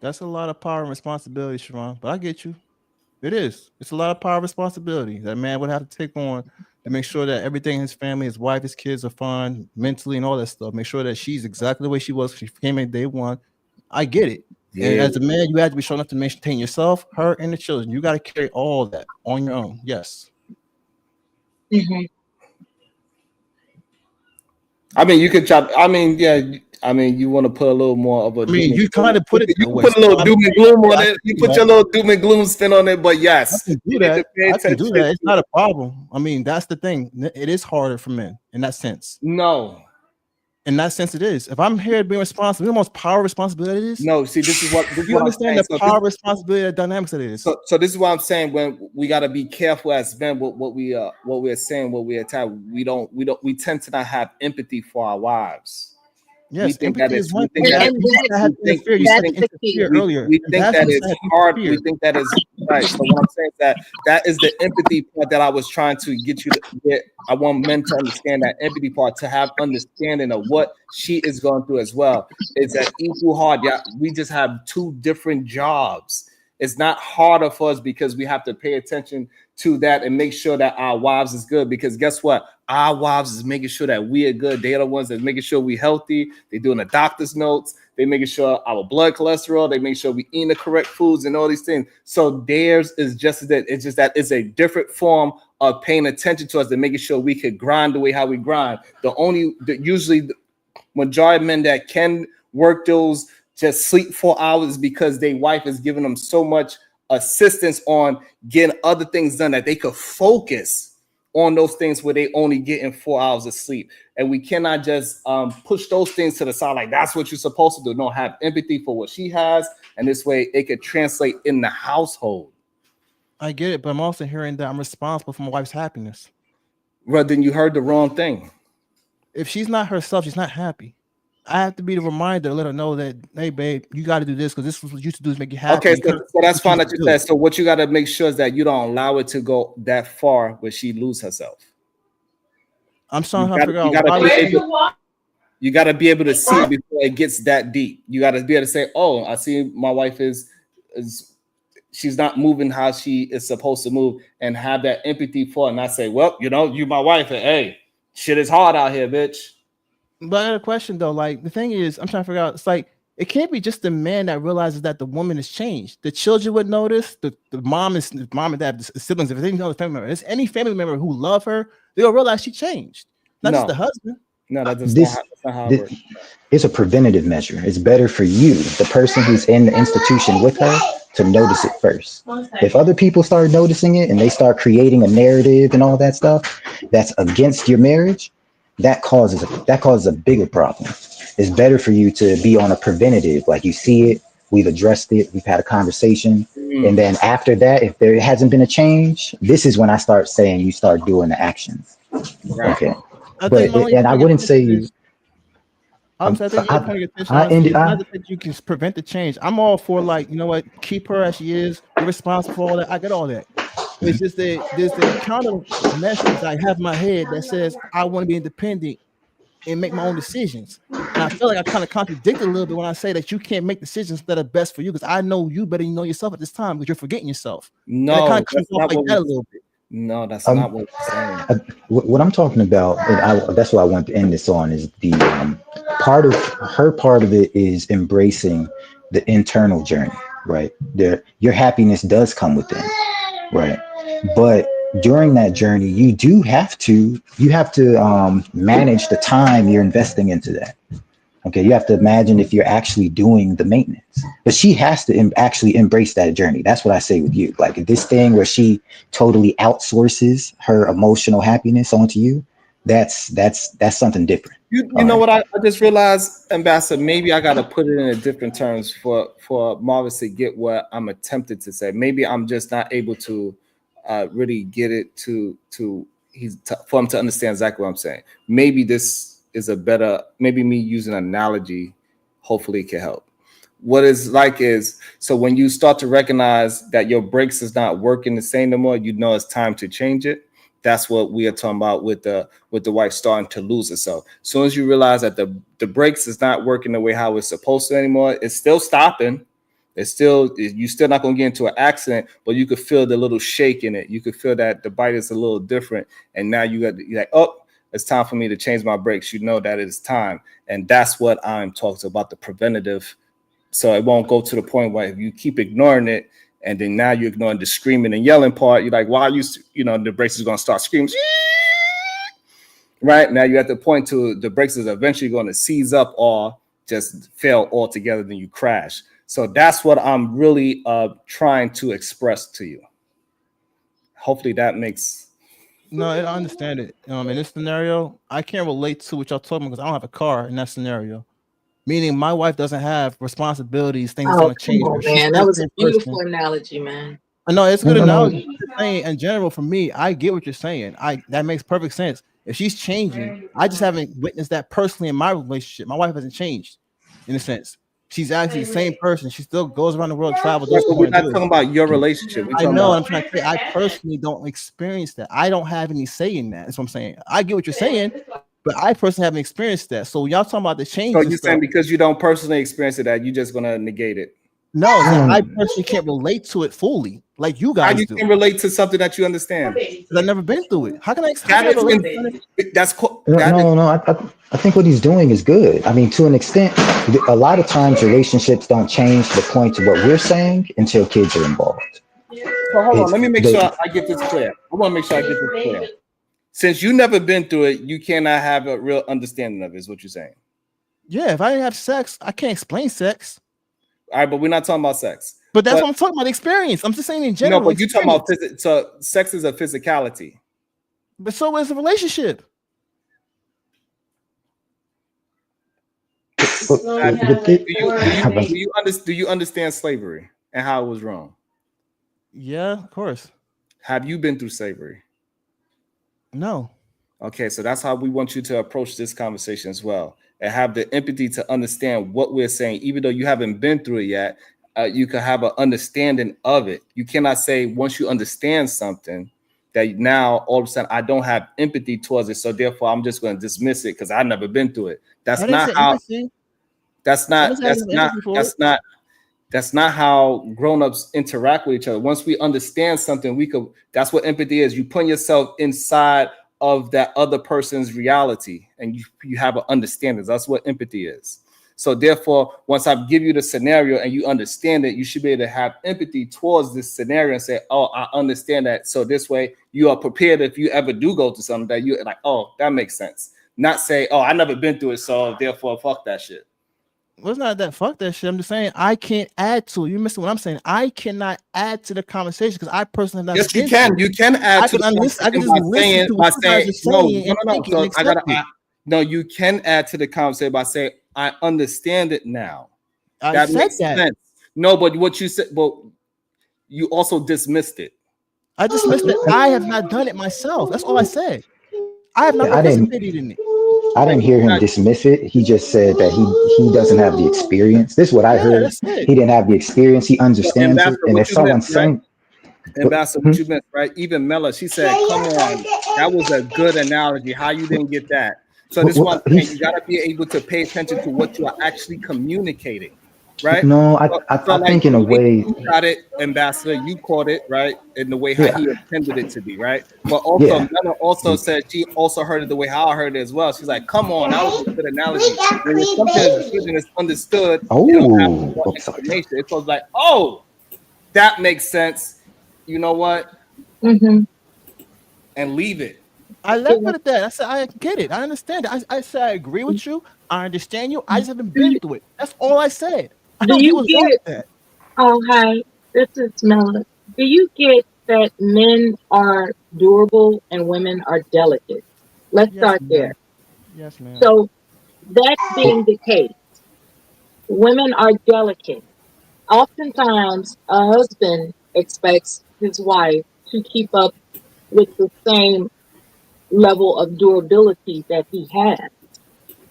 That's a lot of power and responsibility, Sharon. But I get you. It is. It's a lot of power and responsibility that a man would have to take on to make sure that everything in his family, his wife, his kids are fine mentally and all that stuff. Make sure that she's exactly the way she was. She came in day one. I get it. Yeah. And as a man, you have to be strong enough to maintain yourself, her, and the children. You got to carry all that on your own. Yes. Mm-hmm. I mean, you could chop. I mean, yeah. I mean, you want to put a little more of a. I mean, you kind of put it. You put a little doom and gloom on it. You put your little doom and gloom spin on it. But yes, I can do that. I can do that. It's not a problem. I mean, that's the thing. It is harder for men in that sense. No. In that sense, it is. If I'm here being responsible, you know how much power responsibility it is? No, see, this is what you understand the power responsibility, the dynamics that it is. So this is what I'm saying. When we got to be careful as men with what we are saying, what we attack. We tend to not have empathy for our wives. Yes, we think empathy that is one thing. We think that is hard. We think that is right. So what I'm saying is that is the empathy part that I was trying to get you to get. I want men to understand that empathy part, to have understanding of what she is going through as well. It's that equal hard. Yeah, we just have two different jobs. It's not harder for us because we have to pay attention to that and make sure that our wives is good. Because guess what? Our wives is making sure that we are good. They're the ones that's making sure we healthy. They're doing the doctor's notes. They're making sure our blood cholesterol. They make sure we eating the correct foods and all these things. So theirs is just that. It's just that it's a different form of paying attention to us and making sure we could grind the way how we grind. Usually the majority of men that can work those just sleep 4 hours because their wife is giving them so much assistance on getting other things done that they could focus on those things where they only getting 4 hours of sleep. And we cannot just push those things to the side like that's what you're supposed to do. No, have empathy for what she has, and this way it could translate in the household. I get it, but I'm also hearing that I'm responsible for my wife's happiness. Well, then you heard the wrong thing. If she's not herself, she's not happy. I have to be the reminder to let her know that, hey, babe, you got to do this because this is what you used to do is make you happy. Okay, so that's fine that you said. So what you got to make sure is that you don't allow it to go that far where she lose herself. I'm trying to figure out. You got to be able to see it before it gets that deep. You got to be able to say, oh, I see my wife is she's not moving how she is supposed to move, and have that empathy for it, and not say, well, you my wife, and hey, shit is hard out here, bitch. But I got a question though. Like the thing is, I'm trying to figure out. It's like it can't be just the man that realizes that the woman has changed. The children would notice. The mom and dad, the siblings, if they know the family member, there's any family member who love her, they'll realize she changed. Not just the husband. No, that's not how it works. It's a preventative measure. It's better for you, the person who's in the institution with her, to notice it first. If other people start noticing it and they start creating a narrative and all that stuff that's against your marriage, that causes a bigger problem. It's better for you to be on a preventative, like you see it, we've addressed it, we've had a conversation, and then after that, if there hasn't been a change, this is when I start saying you start doing the actions. Right. Okay, I wouldn't say you. I think you're paying attention. It's not that you can prevent the change. I'm all for, like, you know what, keep her as she is. You're responsible for all that. I get all that. It's just that there's the counter message I have in my head that says I want to be independent and make my own decisions. And I feel like I kind of contradict a little bit when I say that you can't make decisions that are best for you, because I know you better than you know yourself at this time, because you're forgetting yourself. No, kind of comes off like that a little bit. No, that's not what I'm saying. What I'm talking about, and that's what I want to end this on, is the part of it is embracing the internal journey, right? Your happiness does come within, right? But during that journey, you have to manage the time you're investing into that. Okay, you have to imagine if you're actually doing the maintenance, but she has to actually embrace that journey. That's what I say with you. Like this thing where she totally outsources her emotional happiness onto you, that's something different. You know what I just realized, Ambassador, maybe I got to put it in a different terms for Marvis to get what I'm attempted to say. Maybe I'm just not able to really get it for him to understand exactly what I'm saying. Maybe this is maybe me using an analogy hopefully it can help. What is like is, so when you start to recognize that your brakes is not working the same no more, you know it's time to change it. That's what we are talking about with the wife starting to lose herself. As soon as you realize that the brakes is not working the way how it's supposed to anymore, it's still stopping. It's still, you're still not going to get into an accident, but you could feel the little shake in it. You could feel that the bite is a little different. And now you're like, oh, it's time for me to change my brakes. You know that it's time. And that's what I'm talking about, the preventative. So it won't go to the point where if you keep ignoring it, and then now you're ignoring the screaming and yelling part, you're like, why the brakes is going to start screaming. Right now you're at the point to the brakes is eventually going to seize up or just fail altogether, then you crash. So that's what I'm really trying to express to you. Hopefully that makes. No, I understand it. In this scenario, I can't relate to what y'all talking about because I don't have a car in that scenario. Meaning my wife doesn't have responsibilities, things that's going to change her. Man, that was a beautiful analogy, man. I know it's a good analogy. I'm just saying, in general, for me, I get what you're saying. That makes perfect sense. If she's changing, I just haven't witnessed that personally in my relationship. My wife hasn't changed, in a sense. She's actually the same person. She still goes around the world, travels. We're not talking about your relationship. I know. I'm trying to say I personally don't experience that. I don't have any say in that. That's what I'm saying. I get what you're saying, but I personally haven't experienced that. So y'all talking about the change. So you're saying because you don't personally experience it, that you're just gonna negate it? No, I personally can't relate to it fully, like you guys do. How you can relate to something that you understand? Because I've never been through it. How can I? That's cool. No. I think what he's doing is good. I mean, to an extent, a lot of times relationships don't change the point of what we're saying until kids are involved. So hold on, let me make sure I get this clear. I want to make sure I get this clear. Since you never been through it, you cannot have a real understanding of it, is what you're saying. Yeah, if I didn't have sex, I can't explain sex. All right, but we're not talking about sex. But that's what I'm talking about, experience. I'm just saying in general. No, but you're talking about so sex is a physicality. But so is a relationship. Do you understand slavery and how it was wrong? Yeah, of course. Have you been through slavery? No. Okay, so that's how we want you to approach this conversation as well, and have the empathy to understand what we're saying, even though you haven't been through it yet. You can have an understanding of it. You cannot say once you understand something that now all of a sudden I don't have empathy towards it, so therefore I'm just going to dismiss it because I've never been through it. That's not how. That's not how grown-ups interact with each other. Once we understand something, that's what empathy is. You put yourself inside of that other person's reality and you have an understanding. That's what empathy is. So therefore, once I give you the scenario and you understand it, you should be able to have empathy towards this scenario and say, oh, I understand that. So this way you are prepared if you ever do go to something that you're like, oh, that makes sense. Not say, oh, I never been through it, so therefore fuck that shit. Well, it's not that fuck that shit. I'm just saying I can't add to it. You're missing what I'm saying. I cannot add to the conversation because I personally have not. Yes, you can. You can add to the conversation I can just listen to what you guys are saying. No, you can add to the conversation by saying, I understand it now. That makes sense. No, but what you said, well, you also dismissed it. I dismissed it. I have not done it myself. That's all I said. I have not participated in it. I didn't hear him dismiss it. He just said that he doesn't have the experience. This is what I heard. He didn't have the experience. He understands it. And if someone's saying, Ambassador, what you meant, right? Even Mella, she said, come on, that was a good analogy. How you didn't get that? So this one thing, you got to be able to pay attention to what you are actually communicating, right? No, I think in a way. You got it, Ambassador. You caught it, right? In the way how he intended it to be, right? But also, Mella also said she also heard it the way how I heard it as well. She's like, come on, that was a good analogy. When it's something that's good and it's understood, it was like, oh, that makes sense. You know what? And leave it. I left it at that. I said, I get it. I understand it. I said, I agree with you. I understand you. I just haven't been through it. That's all I said. I don't get what's wrong with that. Oh, hi. This is Mela. Do you get that men are durable and women are delicate? Let's start there. Yes, ma'am. So that being the case, women are delicate. Oftentimes, a husband expects his wife to keep up with the same level of durability that he has.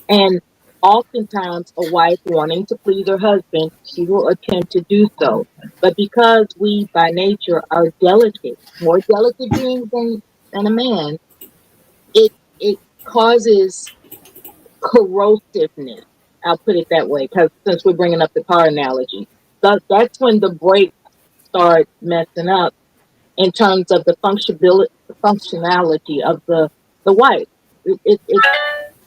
And oftentimes a wife wanting to please her husband, she will attempt to do so. But because we by nature are delicate, more delicate beings than a man, it causes corrosiveness. I'll put it that way, because since we're bringing up the car analogy, that's when the brakes start messing up in terms of the functionality of the wife.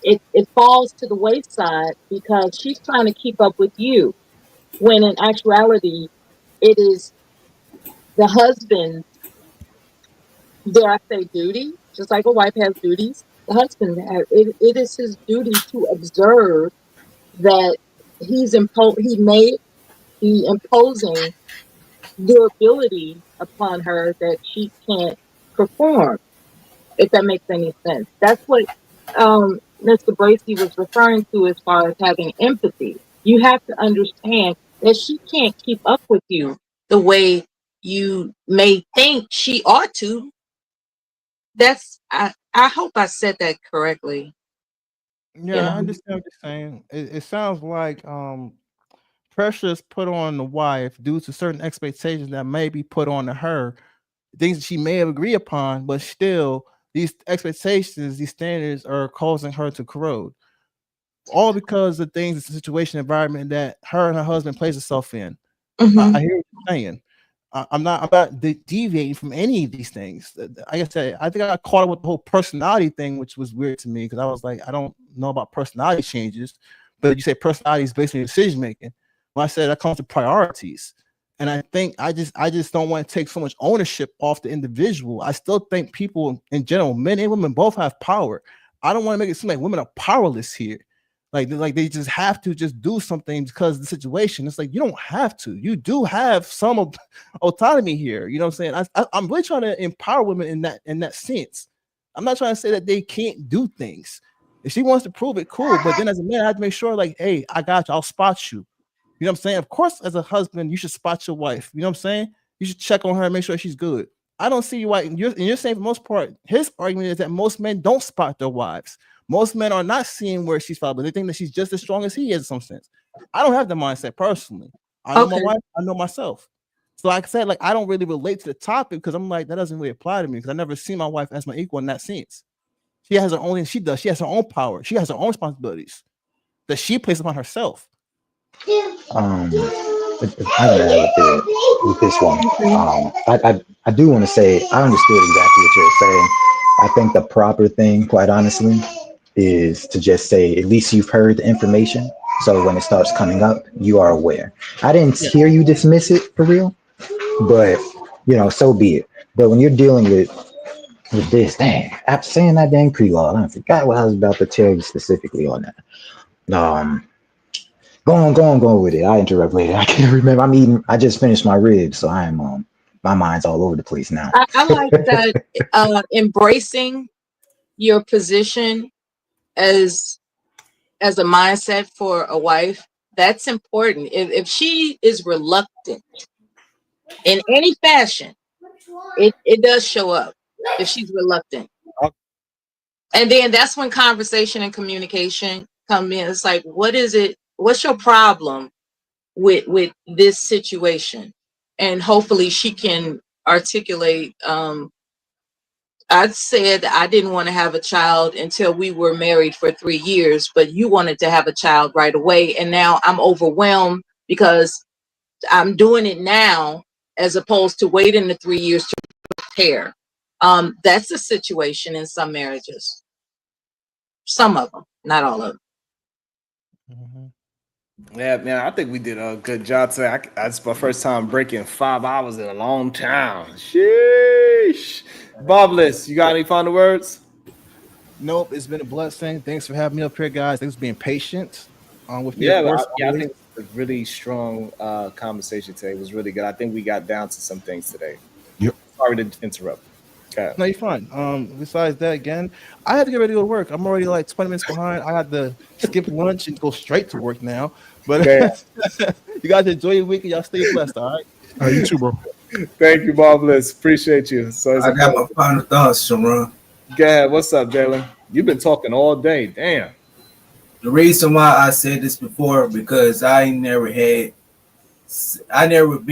It falls to the wayside because she's trying to keep up with you, when in actuality it is the husband's, dare I say, duty. Just like a wife has duties, the husband has, it is his duty to observe that he may be imposing durability upon her that she can't perform, if that makes any sense. That's what Mr. Bracy was referring to as far as having empathy. You have to understand that she can't keep up with you the way you may think she ought to. I hope I said that correctly. Yeah, I understand what you're saying. It sounds like pressure is put on the wife due to certain expectations that may be put on to her, things that she may have agreed upon, but still these expectations, these standards are causing her to corrode. All because of things, the situation, environment that her and her husband place herself in. I hear what you're saying. I'm not deviating from any of these things. Like I said, I think I got caught up with the whole personality thing, which was weird to me because I was like, I don't know about personality changes, but you say personality is basically decision making. Well, I said that comes to priorities, and I think I just don't want to take so much ownership off the individual. I still think people in general, men and women, both have power. I don't want to make it seem like women are powerless here. Like they just have to just do something because of the situation. It's like you don't have to. You do have some autonomy here. You know what I'm saying? I'm really trying to empower women in that sense. I'm not trying to say that they can't do things. If she wants to prove it, cool. But then as a man, I have to make sure, like, hey, I got you. I'll spot you. You know what I'm saying? Of course, as a husband, you should spot your wife. You know what I'm saying? You should check on her and make sure she's good. I don't see why. You're saying for the most part, his argument is that most men don't spot their wives. Most men are not seeing where she's found, but they think that she's just as strong as he is in some sense. I don't have the mindset personally. I know my wife, I know myself. So like I said, like I don't really relate to the topic because I'm like, that doesn't really apply to me because I never see my wife as my equal in that sense. She has her own, she does. She has her own power. She has her own responsibilities that she places upon herself. I don't know with this one. I do want to say I understood exactly what you're saying. I think the proper thing, quite honestly, is to just say at least you've heard the information. So when it starts coming up, you are aware. I didn't hear you dismiss it for real, but so be it. But when you're dealing with this, dang, after saying that dang pre-law, I forgot what I was about to tell you specifically on that. Go on with it. I interrupt later. I can't remember. I'm eating. I just finished my ribs, so I am my mind's all over the place now. I like that embracing your position as a mindset for a wife. That's important. If she is reluctant in any fashion, it does show up if she's reluctant. And then that's when conversation and communication come in. It's like, what is it? What's your problem with this situation? And hopefully she can articulate. I said I didn't want to have a child until we were married for 3 years, but you wanted to have a child right away. And now I'm overwhelmed because I'm doing it now as opposed to waiting the 3 years to prepare. That's the situation in some marriages. Some of them, not all of them. Yeah, man, I think we did a good job today. That's my first time breaking 5 hours in a long time. Sheesh. Bobless, you got any final words? Nope, it's been a blessing. Thanks for having me up here, guys. Thanks for being patient with me. Yeah, I think it's a really strong conversation today. It was really good. I think we got down to some things today. Yep. Sorry to interrupt. Okay. No, you're fine. Besides that, again, I have to get ready to go to work. I'm already like 20 minutes behind. I had to skip lunch and go straight to work now. But you guys enjoy your week and y'all stay blessed, all right? You too, bro. Thank you, Bobless. Appreciate you. So I got my final thoughts, Sharon. Go ahead. What's up, Jalen? You've been talking all day. Damn. The reason why I said this before, because I never been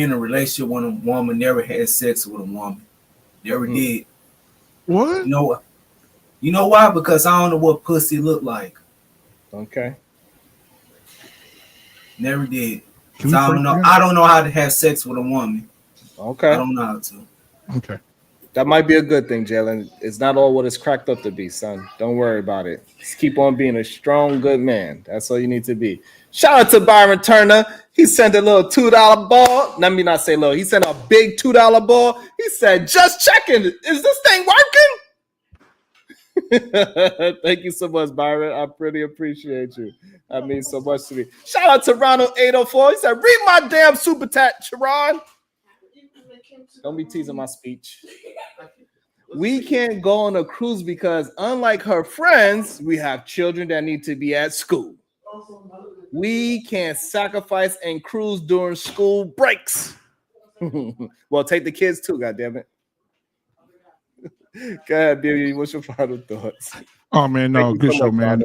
in a relationship with a woman, never had sex with a woman. Never did. What? You know why? Because I don't know what pussy look like. Okay. Never did. I don't know. I don't know how to have sex with a woman. Okay. I don't know how to. Okay. That might be a good thing, Jalen. It's not all what it's cracked up to be, son. Don't worry about it. Just keep on being a strong, good man. That's all you need to be. Shout out to Byron Turner. He sent a little $2 ball. Let me not say little. He sent a big $2 ball. He said, just checking. Is this thing working? Thank you so much, Byron. I pretty appreciate you. That means so much to me. Shout out to Ronald 804. He said, read my damn super chat, Sharon. Don't be teasing my speech. We can't go on a cruise because unlike her friends, we have children that need to be at school. We can't sacrifice and cruise during school breaks. Well, take the kids too, goddammit. Go ahead, Billy. What's your final thoughts? Oh man, no, good show, man.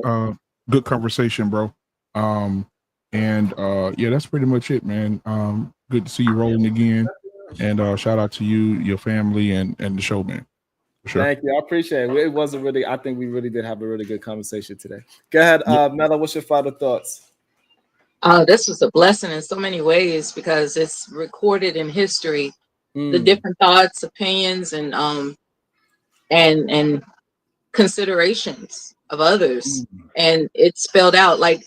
Good conversation, bro. Yeah, that's pretty much it, man. Good to see you rolling again. And shout out to you, your family, and the show, man. Sure. Thank you. I appreciate it. It was I think we really did have a really good conversation today. Go ahead, Mela, what's your final thoughts? This was a blessing in so many ways because it's recorded in history, the different thoughts, opinions, and considerations of others. And it's spelled out. Like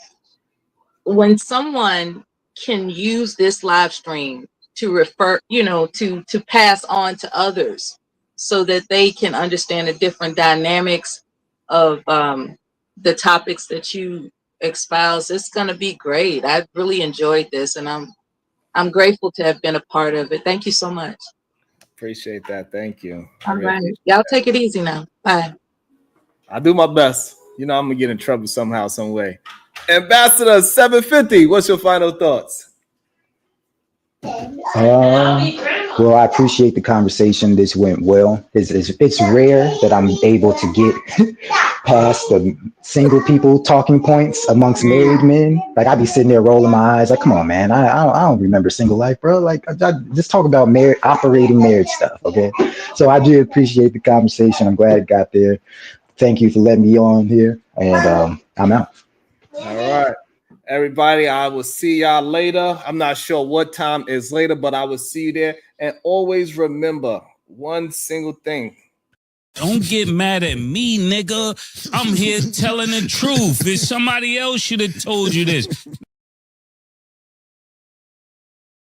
when someone can use this live stream to refer, to pass on to others so that they can understand the different dynamics of the topics that you espouse, it's going to be great. I've really enjoyed this, and I'm grateful to have been a part of it. Thank you so much. Appreciate that. Thank you. All right. Y'all take it easy now. Bye. I do my best. I'm going to get in trouble somehow, some way. Ambassador 750, what's your final thoughts? Well, I appreciate the conversation. This went well. It's rare that I'm able to get past the single people talking points amongst married men. Like I be sitting there rolling my eyes, like, come on, man. I don't remember single life, bro. Like I just talk about operating marriage stuff. Okay, so I do appreciate the conversation. I'm glad it got there. Thank you for letting me on here, and I'm out. All right. Everybody, I will see y'all later. I'm not sure what time is later, but I will see you there. And always remember one single thing. Don't get mad at me, nigga. I'm here telling the truth. If somebody else should have told you this.